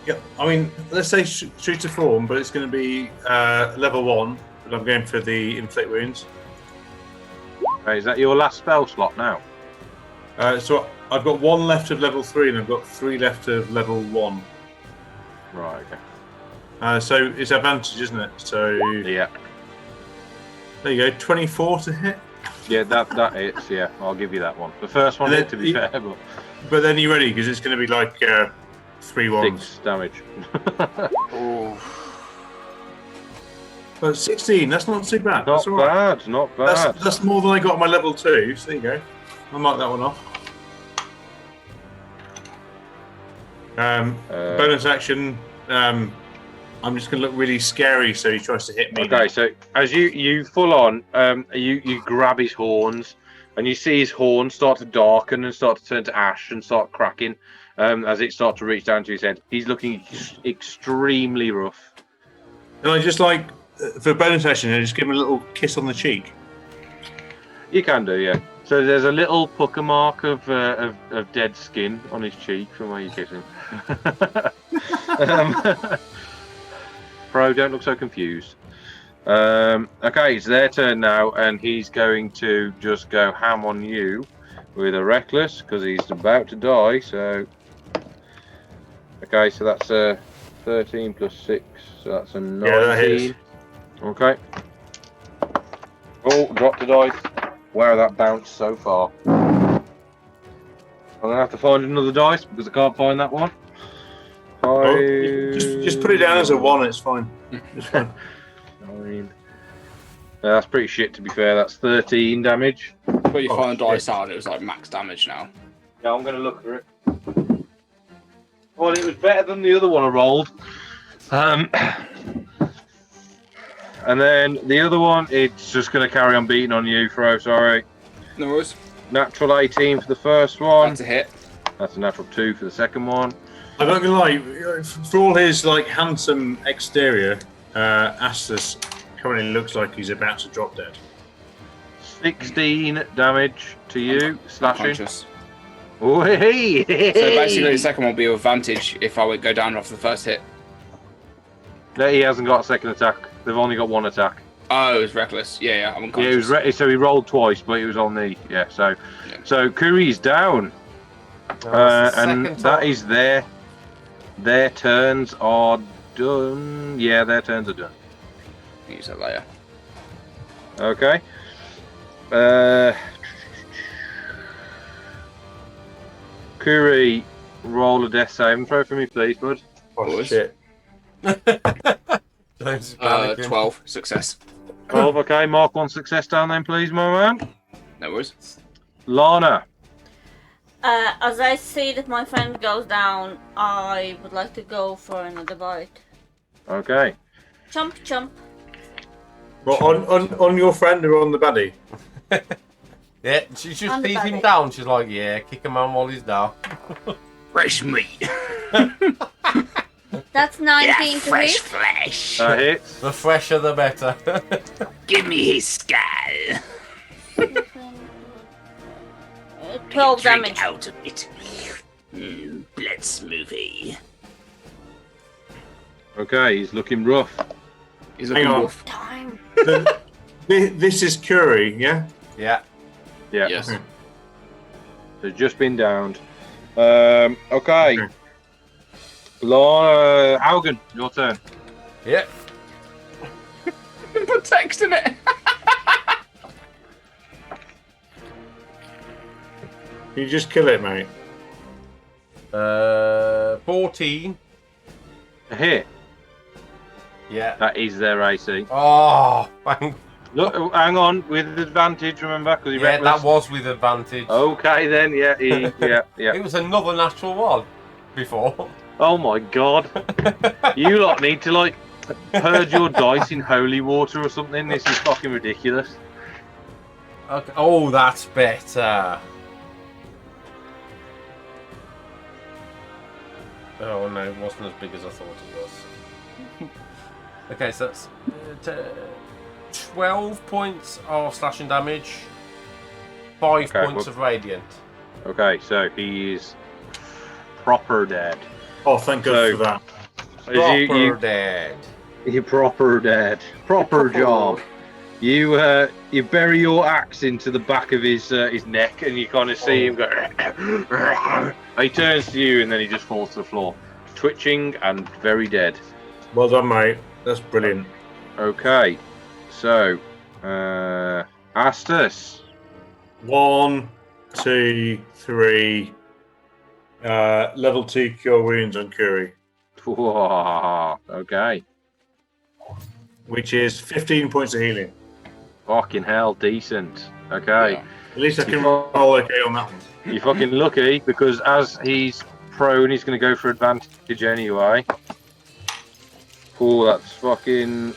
Yeah, I mean, let's say shoot to form, but it's going to be level 1. But I'm going for the inflict wounds. Okay, is that your last spell slot now? So I've got 1 left of level 3, and I've got 3 left of level 1. Right, okay. So it's advantage, isn't it? So Yeah. there you go, 24 to hit. Yeah, that hits, yeah. I'll give you that one. The first one And hit, to be fair, but But then you're ready because it's going to be like 3 ones. 6 damage. Oh. But 16, that's not too bad. Not That's all right. bad, not bad. That's more than I got on my level 2. So there you go. I'll mark that one off. Bonus action. I'm just going to look really scary, so he tries to hit me. Okay, so as you full on, you grab his horns, and you see his horns start to darken and start to turn to ash and start cracking as it starts to reach down to his head. He's looking extremely rough. And I just like, for bonus action, I just give him a little kiss on the cheek. You can do, yeah. So there's a little pucker mark of dead skin on his cheek from where you kiss him. Pro, don't look so confused. Okay, it's their turn now, and he's going to just go ham on you with a reckless because he's about to die. So, okay, so that's 13 plus 6, so that's a 19. Yeah, that hits. Okay. Oh, drop the dice. Wow, that bounced so far. I'm gonna have to find another dice because I can't find that one. Just put it down as a 1, it's fine. It's fine. 9. That's pretty shit, to be fair. That's 13 damage. But you Oh, find the shit. dice out, it was like max damage now. Yeah, I'm gonna look for it. Well, it was better than the other one I rolled. And then the other one, it's just gonna carry on beating on you, Fro. Sorry. No worries. Natural 18 for the first one. That's a hit. That's a natural 2 for the second one. I'm not gonna lie. For all his handsome exterior, Astus currently looks like he's about to drop dead. 16 damage to you, slashing. Conscious. Oh, hey! So basically, the second one will be an advantage if I would go down after the first hit. No, he hasn't got a second attack. They've only got one attack. Oh, it was reckless. Yeah, I'm Yeah, unconscious. so he rolled twice, but it was on the So Kuri's down, and that is their turns are done. Yeah, their turns are done. Use that later. Okay. Kuri, roll a death saving throw for me, please, bud. Oh shit! 12 success. 12. Okay, mark 1 success down then, please, my man. No worries. Lana. As I see that my friend goes down, I would like to go for another bite. Okay. Chomp, chomp. Well, on your friend or on the baddie? Yeah, she just On the sees him belly. down. She's like, yeah, kick him on while he's down. Fresh meat. That's 19 to fresh hit. flesh. Hits. The fresher, the better. Give me his skull. 12 damage. out of it. Blood smoothie. Okay, he's looking rough. He's Hang on. rough. Time. This is Curie, yeah? Yeah. Yeah. Yes. So just been downed. Okay. Lana, Haugen, your turn. Yeah. Put text in it. You just kill it, mate. 14. A hit. Yeah. That is their AC. Oh, thank. Look, hang on, with advantage, remember? Because he Yeah, reckless. that was with advantage. Okay then, yeah, yeah. It was another natural one before. Oh my god. You lot need to purge your dice in holy water or something. This is fucking ridiculous. Okay. Oh, that's better. Oh no, it wasn't as big as I thought it was. Okay, so that's 12 points of slashing damage, 5 Okay, points well- of radiant. Okay, so he is proper dead. Oh, thank God So- for that. Proper dead. You're proper dead. Proper job. You bury your axe into the back of his neck, and you kind of see him go. He turns to you, and then he just falls to the floor, twitching and very dead. Well done, mate. That's brilliant. Okay, so Astus. 1, 2, 3. Level 2 cure wounds on Curie, Okay, which is 15 points of healing. fucking hell, decent. Okay. Yeah. At least I can roll okay on that one. You're fucking lucky because as he's prone, he's going to go for advantage anyway. Oh, that's fucking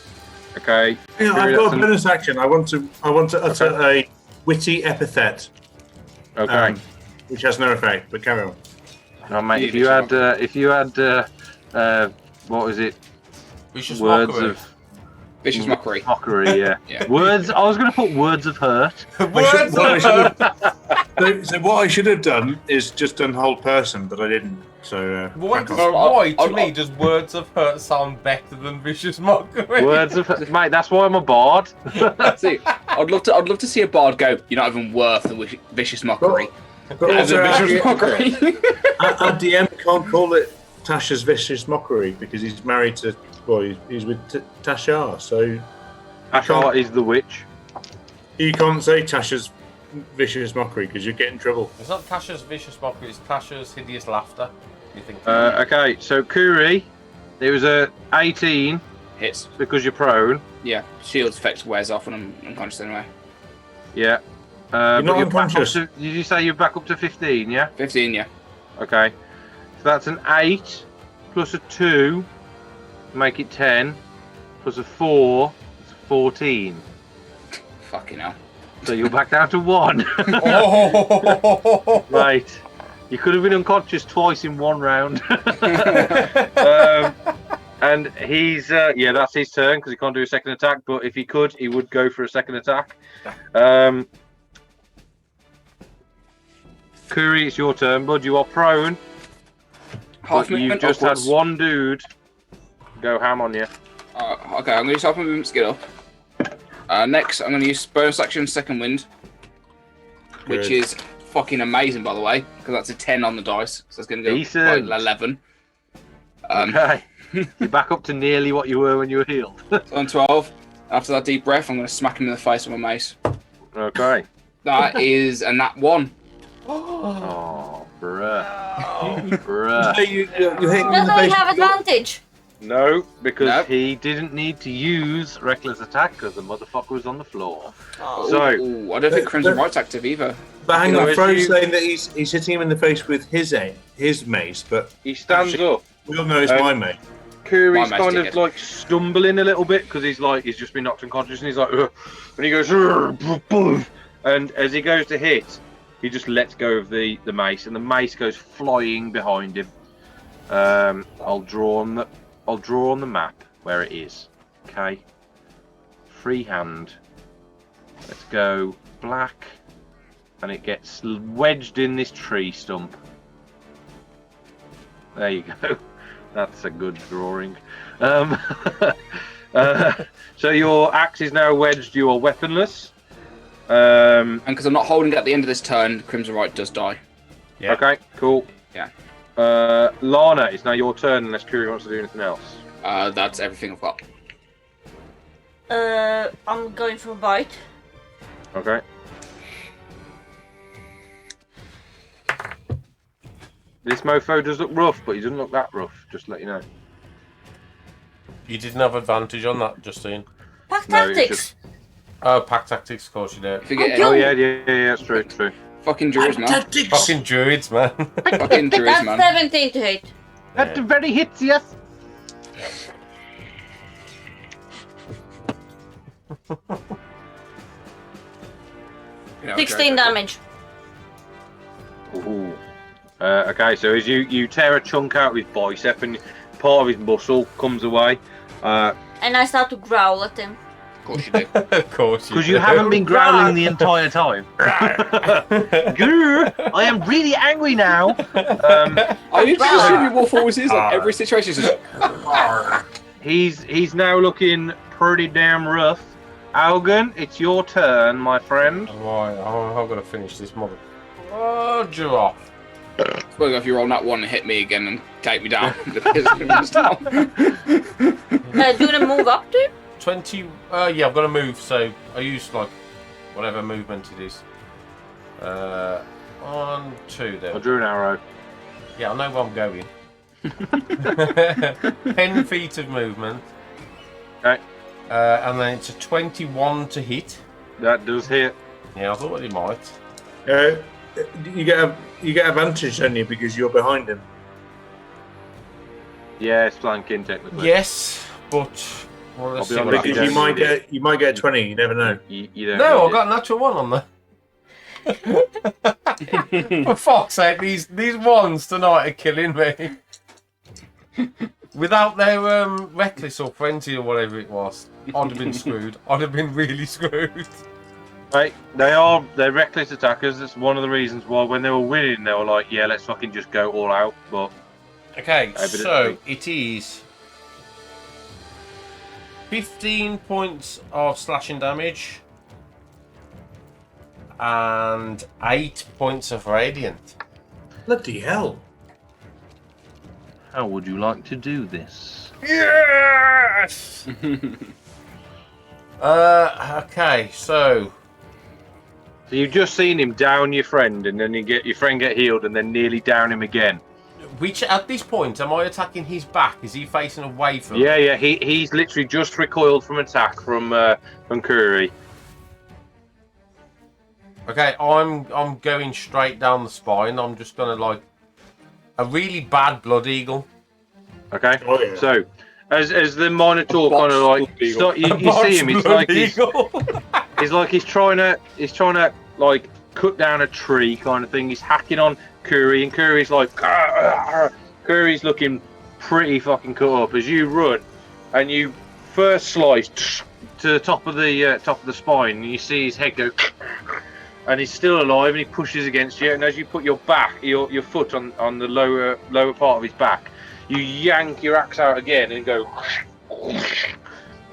okay. Yeah, I've got a bonus action. I want to utter a witty epithet, Okay. which has no effect. But carry on. No, mate. If you had, what was it? Vicious Words mockery. of Vicious mockery. mockery. Yeah. Yeah. Words. I was going to put words of hurt. Words What I of should hurt. So what I should have done is just done whole person, but I didn't. So Why, crack on. why to I'll- me does words of hurt sound better than vicious mockery? Words of hurt. Mate, that's why I'm a bard. See, I'd love to see a bard go. You're not even worth the vicious mockery. But As also, a vicious our mockery. DM can't call it Tasha's vicious mockery because he's married to. Well, he's with Tasha, so Ashar is the witch. you can't say Tasha's vicious mockery because you get in trouble. It's not Tasha's vicious mockery, it's Tasha's hideous laughter. You think? Okay, so Kuri, it was a 18 Hits. because you're prone. Yeah. Shield's effect wears off when I'm unconscious anyway. Yeah. You're not but back up unconscious. to- did you say you're back up to 15? Yeah. 15, yeah. Okay. So that's an 8 plus a 2, make it 10, plus a 4, it's 14. Fucking hell. So you're back down to 1. Oh! Right. You could have been unconscious twice in one round. And he's that's his turn because he can't do a second attack. But if he could, he would go for a second attack. Kuri, it's your turn, bud. You are prone. You've just had one dude go ham on you. Okay, I'm going to use half my movement to get up. Next, I'm going to use bonus action second wind, which is fucking amazing, by the way, because that's a 10 on the dice, so it's going to go by 11. Okay, you're back up to nearly what you were when you were healed. So on 12. After that deep breath, I'm going to smack him in the face with my mace. Okay. That is a nat 1. Oh, bruh. Bruh. You hit him in the Doesn't face. he have advantage? No, because Nope. he didn't need to use reckless attack because the motherfucker was on the floor. Oh. So, Ooh, I don't think Crimson Right's active either. But hang You know, on, if Fro's you- saying that he's hitting him in the face with his mace, but he stands up. we all know it's my mace. Kuri's My kind mace of like stumbling a little bit because he's just been knocked unconscious and he's like, ugh, and he goes, ugh, and as he goes to hit, he just lets go of the mace and the mace goes flying behind him. I'll draw on the map where it is. Okay. Free hand. Let's go black, and it gets wedged in this tree stump. There you go. That's a good drawing. So your axe is now wedged. You are weaponless. And because I'm not holding it at the end of this turn, Crimson Right does die. Yeah. Okay, cool. Yeah. Lana, it's now your turn unless Kuri wants to do anything else. That's everything I've got. I'm going for a bite. Okay. This mofo does look rough, but he doesn't look that rough, just to let you know. You didn't have advantage on that, Justine. Pack No, it's tactics. Oh, pack tactics, of course you do. If you get Oh, yeah, that's true, true. fucking druids, man. Fucking druids, man. Fucking druids, That's man. 17 to hit. That's very hits, yes. You know, 16 damage. Ooh. Okay, so as you tear a chunk out of his bicep and part of his muscle comes away. And I start to growl at him. Of course you do. Of course you Because do. you haven't been growling the entire time. Grr, I am really angry now. I need to assume your wolf always is like every situation. Is just, He's now looking pretty damn rough. Algan, it's your turn, my friend. Right, I've got to finish this mother. Oh, off. well, if you roll that one and hit me again and take me down. Do the move up to? 20. Yeah, I've got to move, so I use like whatever movement it is. 1, 2 there. I drew an arrow. Yeah, I know where I'm going. 10 feet of movement. Okay. And then it's a 21 to hit. That does hit. Yeah, I thought it might. You get advantage, don't you, because you're behind him. Yeah, it's flanking technically. Yes, but well, let's I'll be see what honest, Because happens. you might get a 20. You never know. You don't No, need I got a natural 1 on there. For fuck's sake, these ones tonight are killing me. Without their reckless or frenzy or whatever it was, I'd have been screwed. I'd have been really screwed. Right, they're reckless attackers. That's one of the reasons why when they were winning, they were like, yeah, let's fucking just go all out. But Okay, Evidently. so it is 15 points of slashing damage and 8 points of radiant. Bloody hell. how would you like to do this? Yes! Okay, so So you've just seen him down your friend, and then your friend get healed, and then nearly down him again. which at this point am I attacking his back? Is he facing away from? Yeah, he's literally just recoiled from attack from Kuri. Okay, I'm going straight down the spine. I'm just gonna like a really bad blood eagle. Okay, Oh, yeah. so as the Minotaur kind of like Blood eagle. you see him, it's Blood like eagle. he's trying to like cut down a tree kind of thing. He's hacking on Curry, and Curry's like, Curry's looking pretty fucking cut up as you run, and you first slice to the top of the spine, and you see his head go, and he's still alive, and he pushes against you, and as you put your foot on the lower part of his back, you yank your axe out again and go,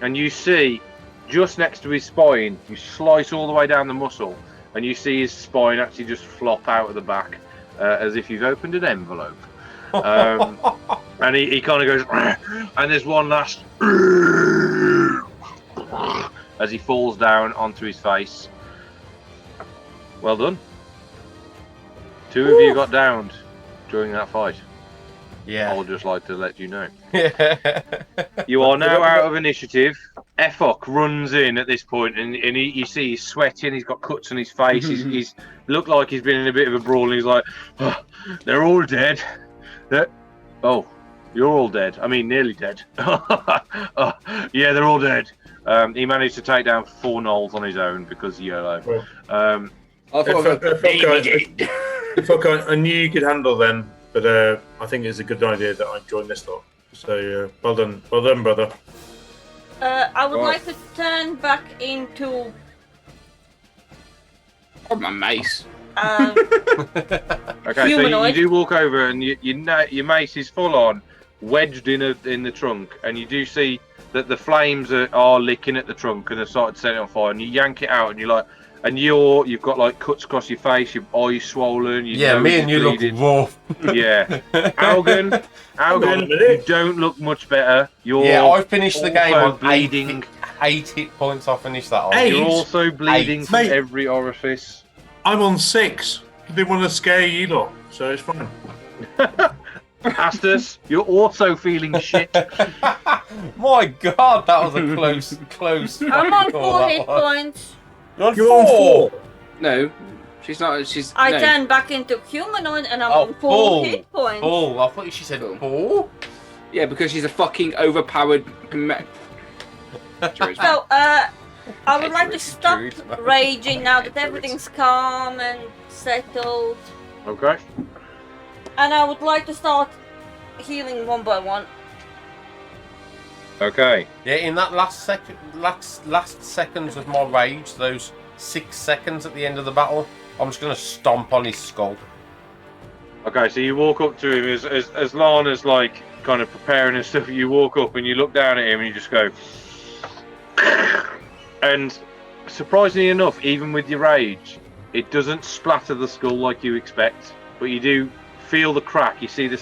and you see just next to his spine, you slice all the way down the muscle, and you see his spine actually just flop out of the back, as if you've opened an envelope. And he kind of goes, and there's one last as he falls down onto his face. Well done. 2 of you got downed during that fight. Yeah. I would just like to let you know. You are now out of initiative. Efok runs in at this point, and you see he's sweating. He's got cuts on his face. He's looked like he's been in a bit of a brawl, and he's like, oh, "They're all dead." Oh, you're all dead. I mean, nearly dead. Oh, yeah, they're all dead. He managed to take down 4 gnolls on his own because YOLO. I knew you could handle them, but I think it's a good idea that I joined this lot. So well done, brother. I would like to turn back into my mace. Okay, humanoid. so you do walk over, and your mace is full on, wedged in the trunk, and you do see that the flames are licking at the trunk and have started setting it on fire. And you yank it out, and you're like, and you've got like cuts across your face, your eyes swollen. Your me and you bleeding. look raw. Yeah, Algan, you don't look much better. I finished the game on bleeding. 8 hit points. I finished that on. 8? You're also bleeding from Mate. every orifice. I'm on 6. I didn't want to scare you lot, so it's fine. Astus, you're also feeling shit. My God, that was a close. I'm on fucking call, 4 that hit was. points. You're on 4. No, she's not. She's. I no. turn back into humanoid and I'm Oh, on 4 full. hit points. Oh, I thought she said 4. Yeah, because she's a fucking overpowered. So, I would like to stop raging now that everything's calm and settled. Okay. And I would like to start healing one by one. Okay. Yeah, in that last seconds of my rage, those 6 seconds at the end of the battle, I'm just gonna stomp on his skull. Okay, so you walk up to him as Lana's like kind of preparing and stuff. You walk up and you look down at him and you just go. And surprisingly enough, even with your rage, it doesn't splatter the skull like you expect. But you do feel the crack. You see the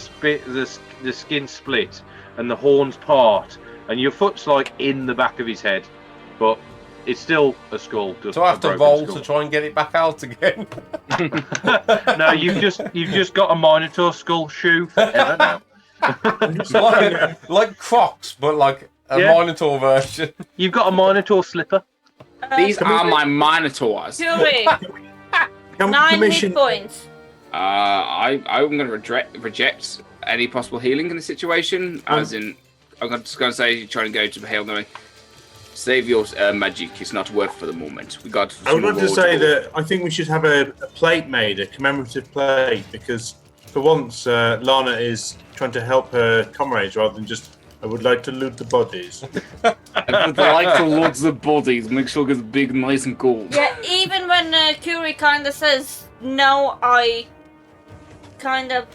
skin split and the horns part, and your foot's like in the back of his head, but it's still a skull. So I have to roll to try and get it back out again. No, you've just got a Minotaur skull shoe forever now. like Crocs, but like a Minotaur version. You've got a Minotaur slipper. These are my Minotaurs. Fury, 9 hit points. I'm going to reject any possible healing in the situation. As in, I'm just going to say you're trying to go to heal me. Save your magic. It's not worth for the moment. I would like to say that I think we should have a plate made, a commemorative plate, because for once Lana is trying to help her comrades rather than just. I would like to loot the bodies. I would like to loot the bodies. Make sure it's big, nice, and cool. Yeah, even when Curie kind of says no, I kind of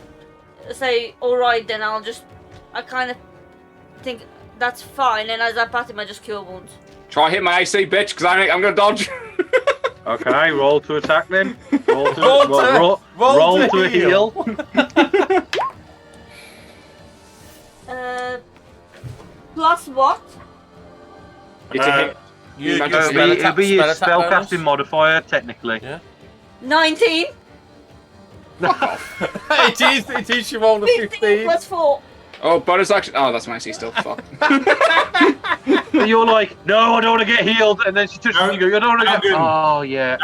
say, alright then, I kind of think that's fine, and as I pat him, I just cure wounds. Try hit my AC, bitch, because I'm going to dodge. Okay, roll to attack then. Roll to heal. Plus what? It's a hit. It'll be your spellcasting modifier, technically. Yeah. 19. It is. You rolled a 15. Plus 4. Oh, bonus action. Oh, that's my AC still. Fuck. You're like, no, I don't want to get healed, and then she touches you. You go, I don't want to get. Oh yeah.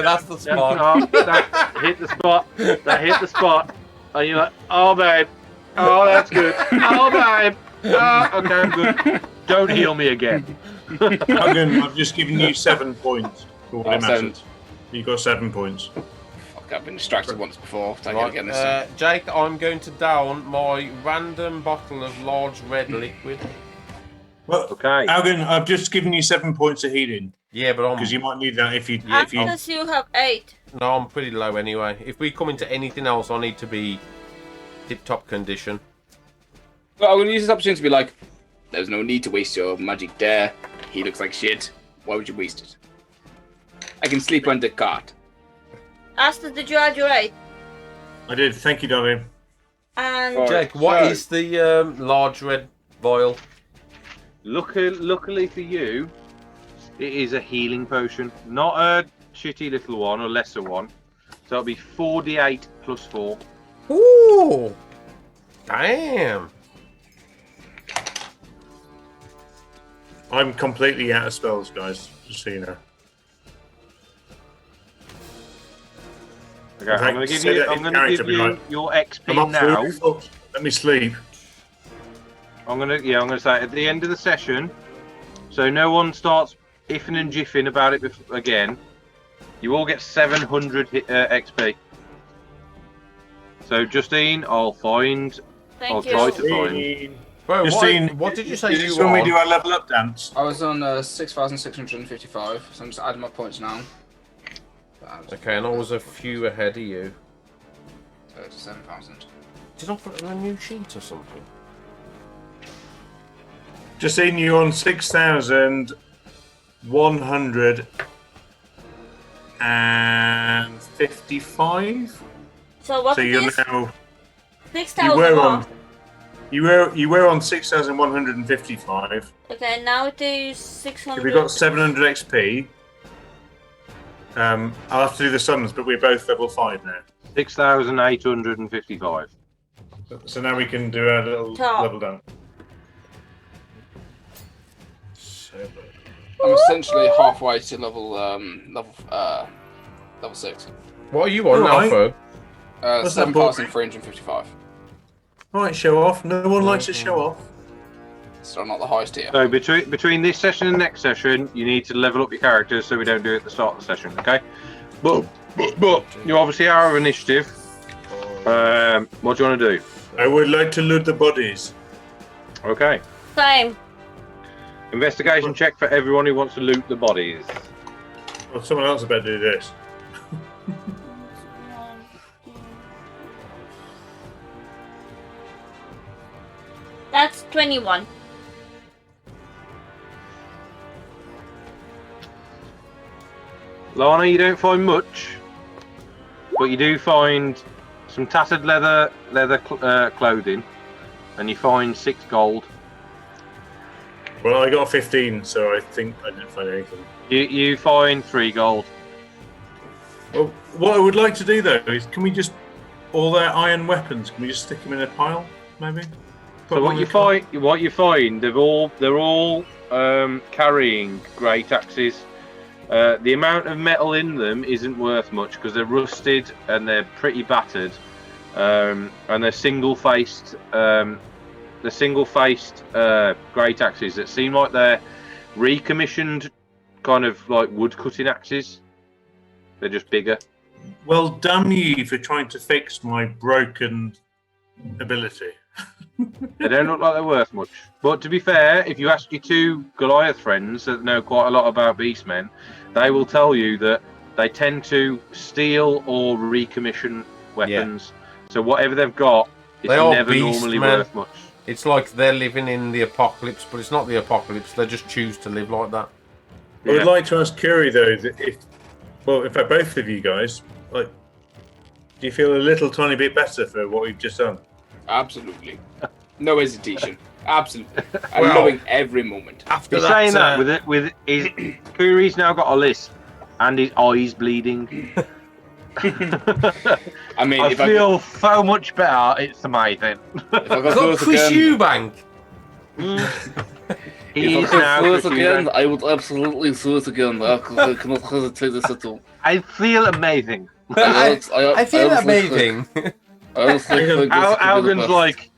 That's the spot. That hit the spot. That hit the spot. And you're like, oh babe. Oh, that's good. Oh babe. Oh, okay, I'm good. Don't heal me again. I've just given you 7 points for what I Oh, 7. mattered. You got 7 points. I've been distracted once before. Take it again this time. Jake, I'm going to down my random bottle of large red liquid. Well, Okay. Algan, I've just given you 7 points of healing Yeah, but because you might need that if you. Because you have 8. No, I'm pretty low anyway. If we come into anything else, I need to be tip-top condition. Well, I'm going to use this opportunity to be like, there's no need to waste your magic there. He looks like shit. Why would you waste it? I can sleep on the cart. Asta, did you add your 8? I did. Thank you, darling. And Jake, what is the large red vial? Luckily for you, it is a healing potion, not a shitty little one or lesser one. So it'll be 4d8 plus 4. Ooh! Damn! I'm completely out of spells, guys. Just so you know. Okay, I'm going to give you your XP now. Let me sleep. I'm gonna say at the end of the session, so no one starts iffing and jiffing about it again. You all get 700 XP. So Justine, I'll try to find. Bro, Justine, what did you say is you this were when we on? do our level up dance? I was on 6,655, so I'm just adding my points now. Okay, and I was a few ahead of you. 7,000. Did I put it on a new sheet or something? Justine, you're on 6,155. so what So it you're is? now. 6,000. You were on 6,155. Okay, now it is 600. We got 700 XP. I'll have to do the sums, but we're both level 5 now. 6,855. So now we can do our little level down. I'm essentially halfway to level 6. What are you on now, Fo? 7,355. Right, show off. No one likes to show off. So I'm not the highest here. So between this session and next session, you need to level up your characters so we don't do it at the start of the session, okay? But you obviously are of initiative. What do you want to do? I would like to loot the bodies. Okay. Same. Investigation check for everyone who wants to loot the bodies. Well, someone else better do this. That's 21. Lana, you don't find much, but you do find some tattered leather clothing, and you find 6 gold. Well, I got 15, so I think I didn't find anything. You find 3 gold. Well, what I would like to do though is, can we just all their iron weapons? Can we just stick them in a pile, maybe? So what you find, they're all carrying great axes. The amount of metal in them isn't worth much because they're rusted and they're pretty battered, and they're single-faced. Great axes that seem like they're recommissioned, kind of like wood-cutting axes. They're just bigger. Well, damn you for trying to fix my broken ability. They don't look like they're worth much. But to be fair, if you ask your 2 Goliath friends that know quite a lot about beastmen, they will tell you that they tend to steal or recommission weapons. Yeah. So whatever they've got, it's never normally worth much. It's like they're living in the apocalypse, but it's not the apocalypse. They just choose to live like that. I would like to ask Curie though, that in fact, both of you guys, do you feel a little tiny bit better for what we've just done? Absolutely. No hesitation. Absolutely. I'm loving every moment. After saying that, with his Curie's now got a lisp and his eyes bleeding. I mean, I feel so much better. It's amazing. Look, Chris Eubank. He is now Chris again, I would absolutely do it again. Because I cannot hesitate this at all. I feel amazing. I feel amazing. Algan's like,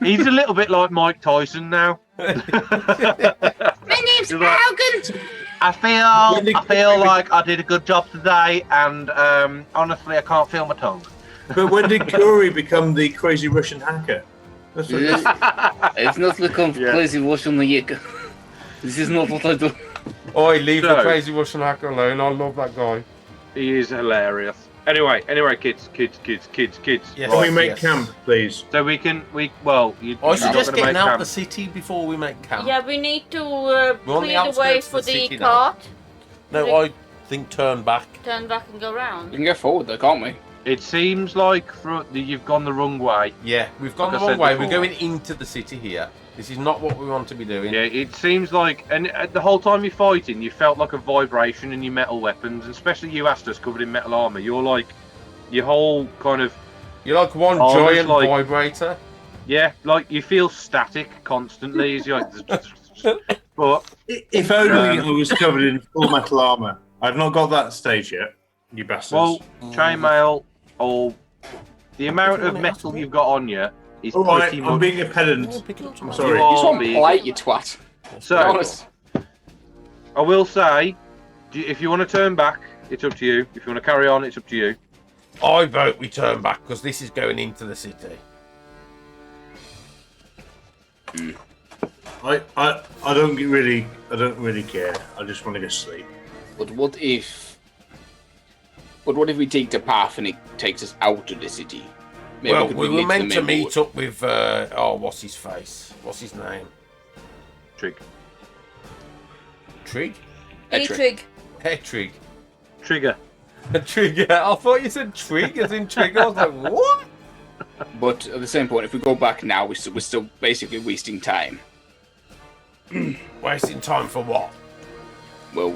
he's a little bit like Mike Tyson now. My name's Algan. I feel like I did a good job today, and honestly, I can't feel my tongue. But when did Curie become the crazy Russian hacker? That's what Yes. It's not become crazy Russian hacker. This is not what I do. Oi, leave the So- crazy Russian hacker alone. I love that guy. He is hilarious. Anyway, kids. Yes. Can we make yes. camp, please? So we can, I you're suggest not gonna getting make out camp. the city before we make camp. Yeah, we need to We're on the clear the way outskirts for of the the city now. cart. No, I think turn back. Turn back and go We round. can go forward though, can't we? It seems like you've gone the wrong way. Yeah, we've gone Like the I wrong said way. before. We're going into the city here. This is not what we want to be doing. Yeah, it seems like, and the whole time you're fighting, you felt like a vibration in your metal weapons, and especially you, Astus, covered in metal armor. You're like, your whole kind of, You're like one Almost giant like- vibrator. yeah, like you feel static constantly. As you're like, but If only I was covered in full metal armor. I've not got that stage yet, you bastards. well, chainmail or the amount of metal you've got on you is All right, pretty I'm much. being a pedant. I'm sorry. You are You just want big. polite, you twat. So Honest. I will say, if you want to turn back, it's up to you. If you want to carry on, it's up to you. I vote we turn back because this is going into the city. I don't really care. I just want to go sleep. But what if we take the path and it takes us out of the city? Maybe Well, could we were meet meant the to main meet board. up with, what's his face? What's his name? Trig. Trig? Etrig. Petrig. Trigger. Trigger. I thought you said Trig as in trigger. I was like, what? But at the same point, if we go back now, we're still basically wasting time. Wasting time for what? Well,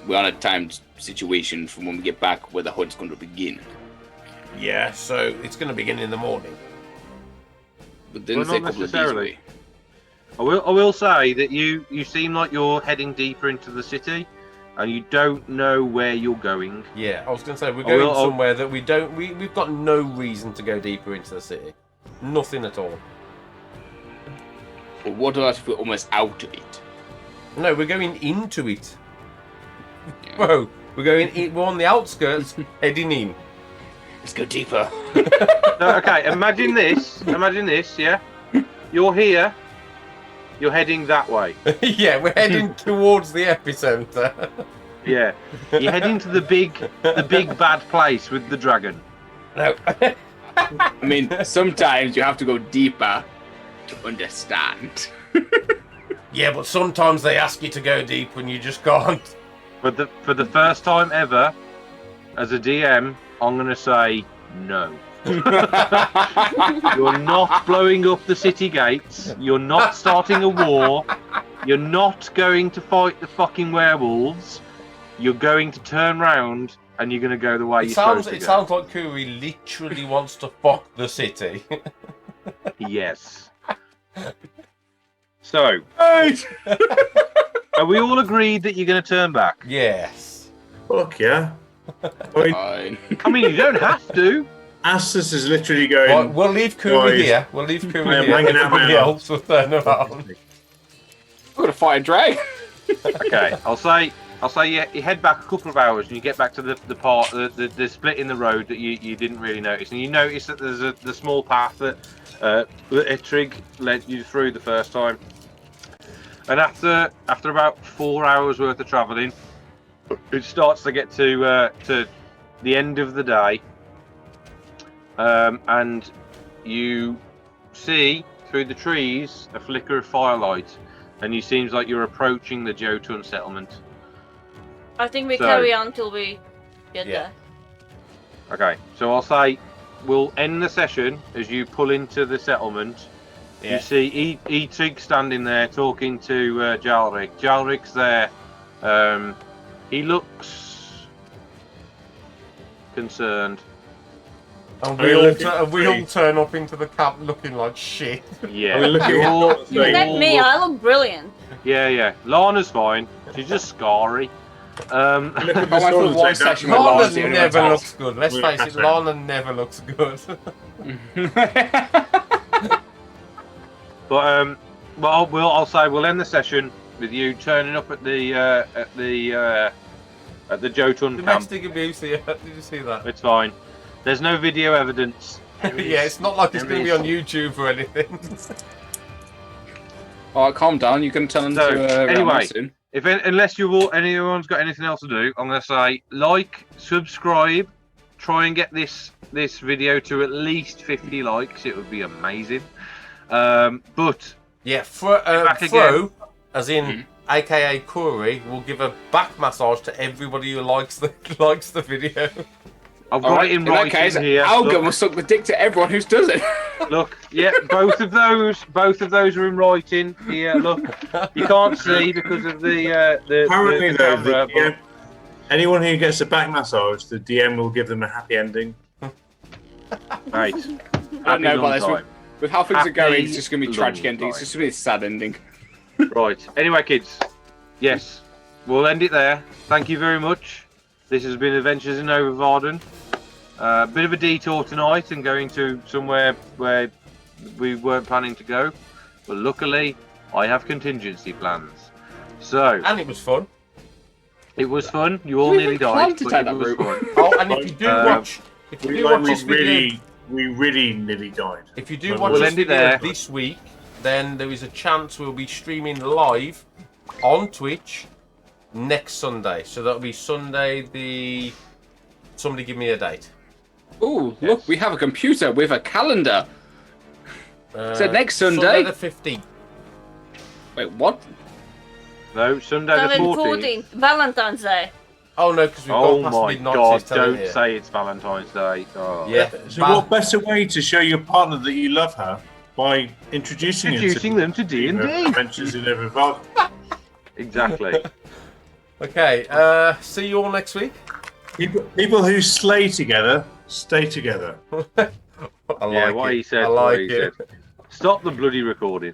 we're on a timed situation from when we get back where the hunt's going to begin. Yeah, so it's going to begin in the morning. But then Well, say a not couple of days necessarily. away. I will say that you seem like you're heading deeper into the city, and you don't know where you're going. Yeah, I was going to say, we're I going will- I'll- somewhere that we've got no reason to go deeper into the city. Nothing at all. But what about if we're almost out of it? No, we're going into it. Yeah. Whoa, we're on the outskirts, heading in. Let's go deeper. No, okay, imagine this, yeah? You're here, you're heading that way. Yeah, we're heading towards the epicenter. Yeah. You're heading to the big bad place with the dragon. No. I mean, sometimes you have to go deeper to understand. Yeah, but sometimes they ask you to go deep and you just can't. But for the first time ever, as a DM, I'm gonna say no. You're not blowing up the city gates. You're not starting a war. You're not going to fight the fucking werewolves. You're going to turn round and you're going to go the way It you're sounds supposed to sounds like Kuri literally wants to fuck the city. go. Yes. So, are we all agreed that you're going to turn back? Yes. Fuck yeah. I mean, Fine. I mean, you don't have to. Astus is literally going. Right, we'll leave Kuri Guys, here. We'll leave Kuri I am here. hanging out my Everybody arse. else will turn around. We're gonna fight a dragon. Okay, I'll say you head back a couple of hours and you get back to the split in the road that you didn't really notice, and you notice that there's the small path that Etrig led you through the first time. And after about 4 hours worth of travelling, it starts to get to the end of the day, and you see through the trees a flicker of firelight, and it seems like you're approaching the Jotunn settlement. I think we So- carry on till we get Yeah. there. Okay, so I'll say we'll end the session as you pull into the settlement. Yeah. You see Etrig standing there talking to Jalric. Jalric's there. He looks concerned. And Are you looking at we me? all turn up into the camp looking like shit. Yeah. Are we looking You're- at you're Let me, all- I look brilliant. Yeah. Lana's fine. She's just scary. Look at I went for this one one session and with say, Lana Lana's the only never one looks good. Let's We're face it, pattern. Lana never looks good. But I'll say we'll end the session. with you turning up at the Jotunn camp. Domestic abuse here. Did you see that? It's fine. There's no video evidence. Yeah, it's not like it's going to be on YouTube or anything. All right, calm down. You can tell them So, to anyway, soon. Unless anyone's got anything else to do, I'm going to say like, subscribe, try and get this video to at least 50 likes. It would be amazing. But Yeah, back Fro, as in AKA Curry, will give a back massage to everybody who likes the video. I've got it in writing that case, here. Alga Look, will suck the dick to everyone who does it. look, yeah, both of those are in writing here. Look, you can't see because of the Apparently, the though, camera, the DM, anyone who gets a back massage, the DM will give them a happy ending. Right. I don't know about this. Time. With how things are going, Happy it's just going to be a tragic long ending. It's time. just going to be a sad ending. Right. Anyway, kids. Yes, we'll end it there. Thank you very much. This has been Adventures in Ovavarden. Bit of a detour tonight and going to somewhere where we weren't planning to go, but luckily I have contingency plans. So And it was fun. it was fun. You all We nearly even died, planned to but take it that was route. fun. Oh, and if you do watch this video, We really nearly died. if you do We'll watch end this it video there. this week, then there is a chance we'll be streaming live on Twitch next Sunday. So that'll be Sunday the. Somebody give me a date. Ooh, look, we have a computer with a calendar. So next Sunday? the 15th. Wait, what? No, Sunday the 14th. Valentine's Day. Oh no, because we've Oh got past my midnight. God! so it's telling Don't you. say it's Valentine's Day. Oh. Yeah. So, what better way to show your partner that you love her by introducing Them to D&D. Adventures in Ovavarden? Exactly. Okay. See you all next week. People who slay together stay together. I like Yeah, what it. he said. I What like he it. said. Stop the bloody recording.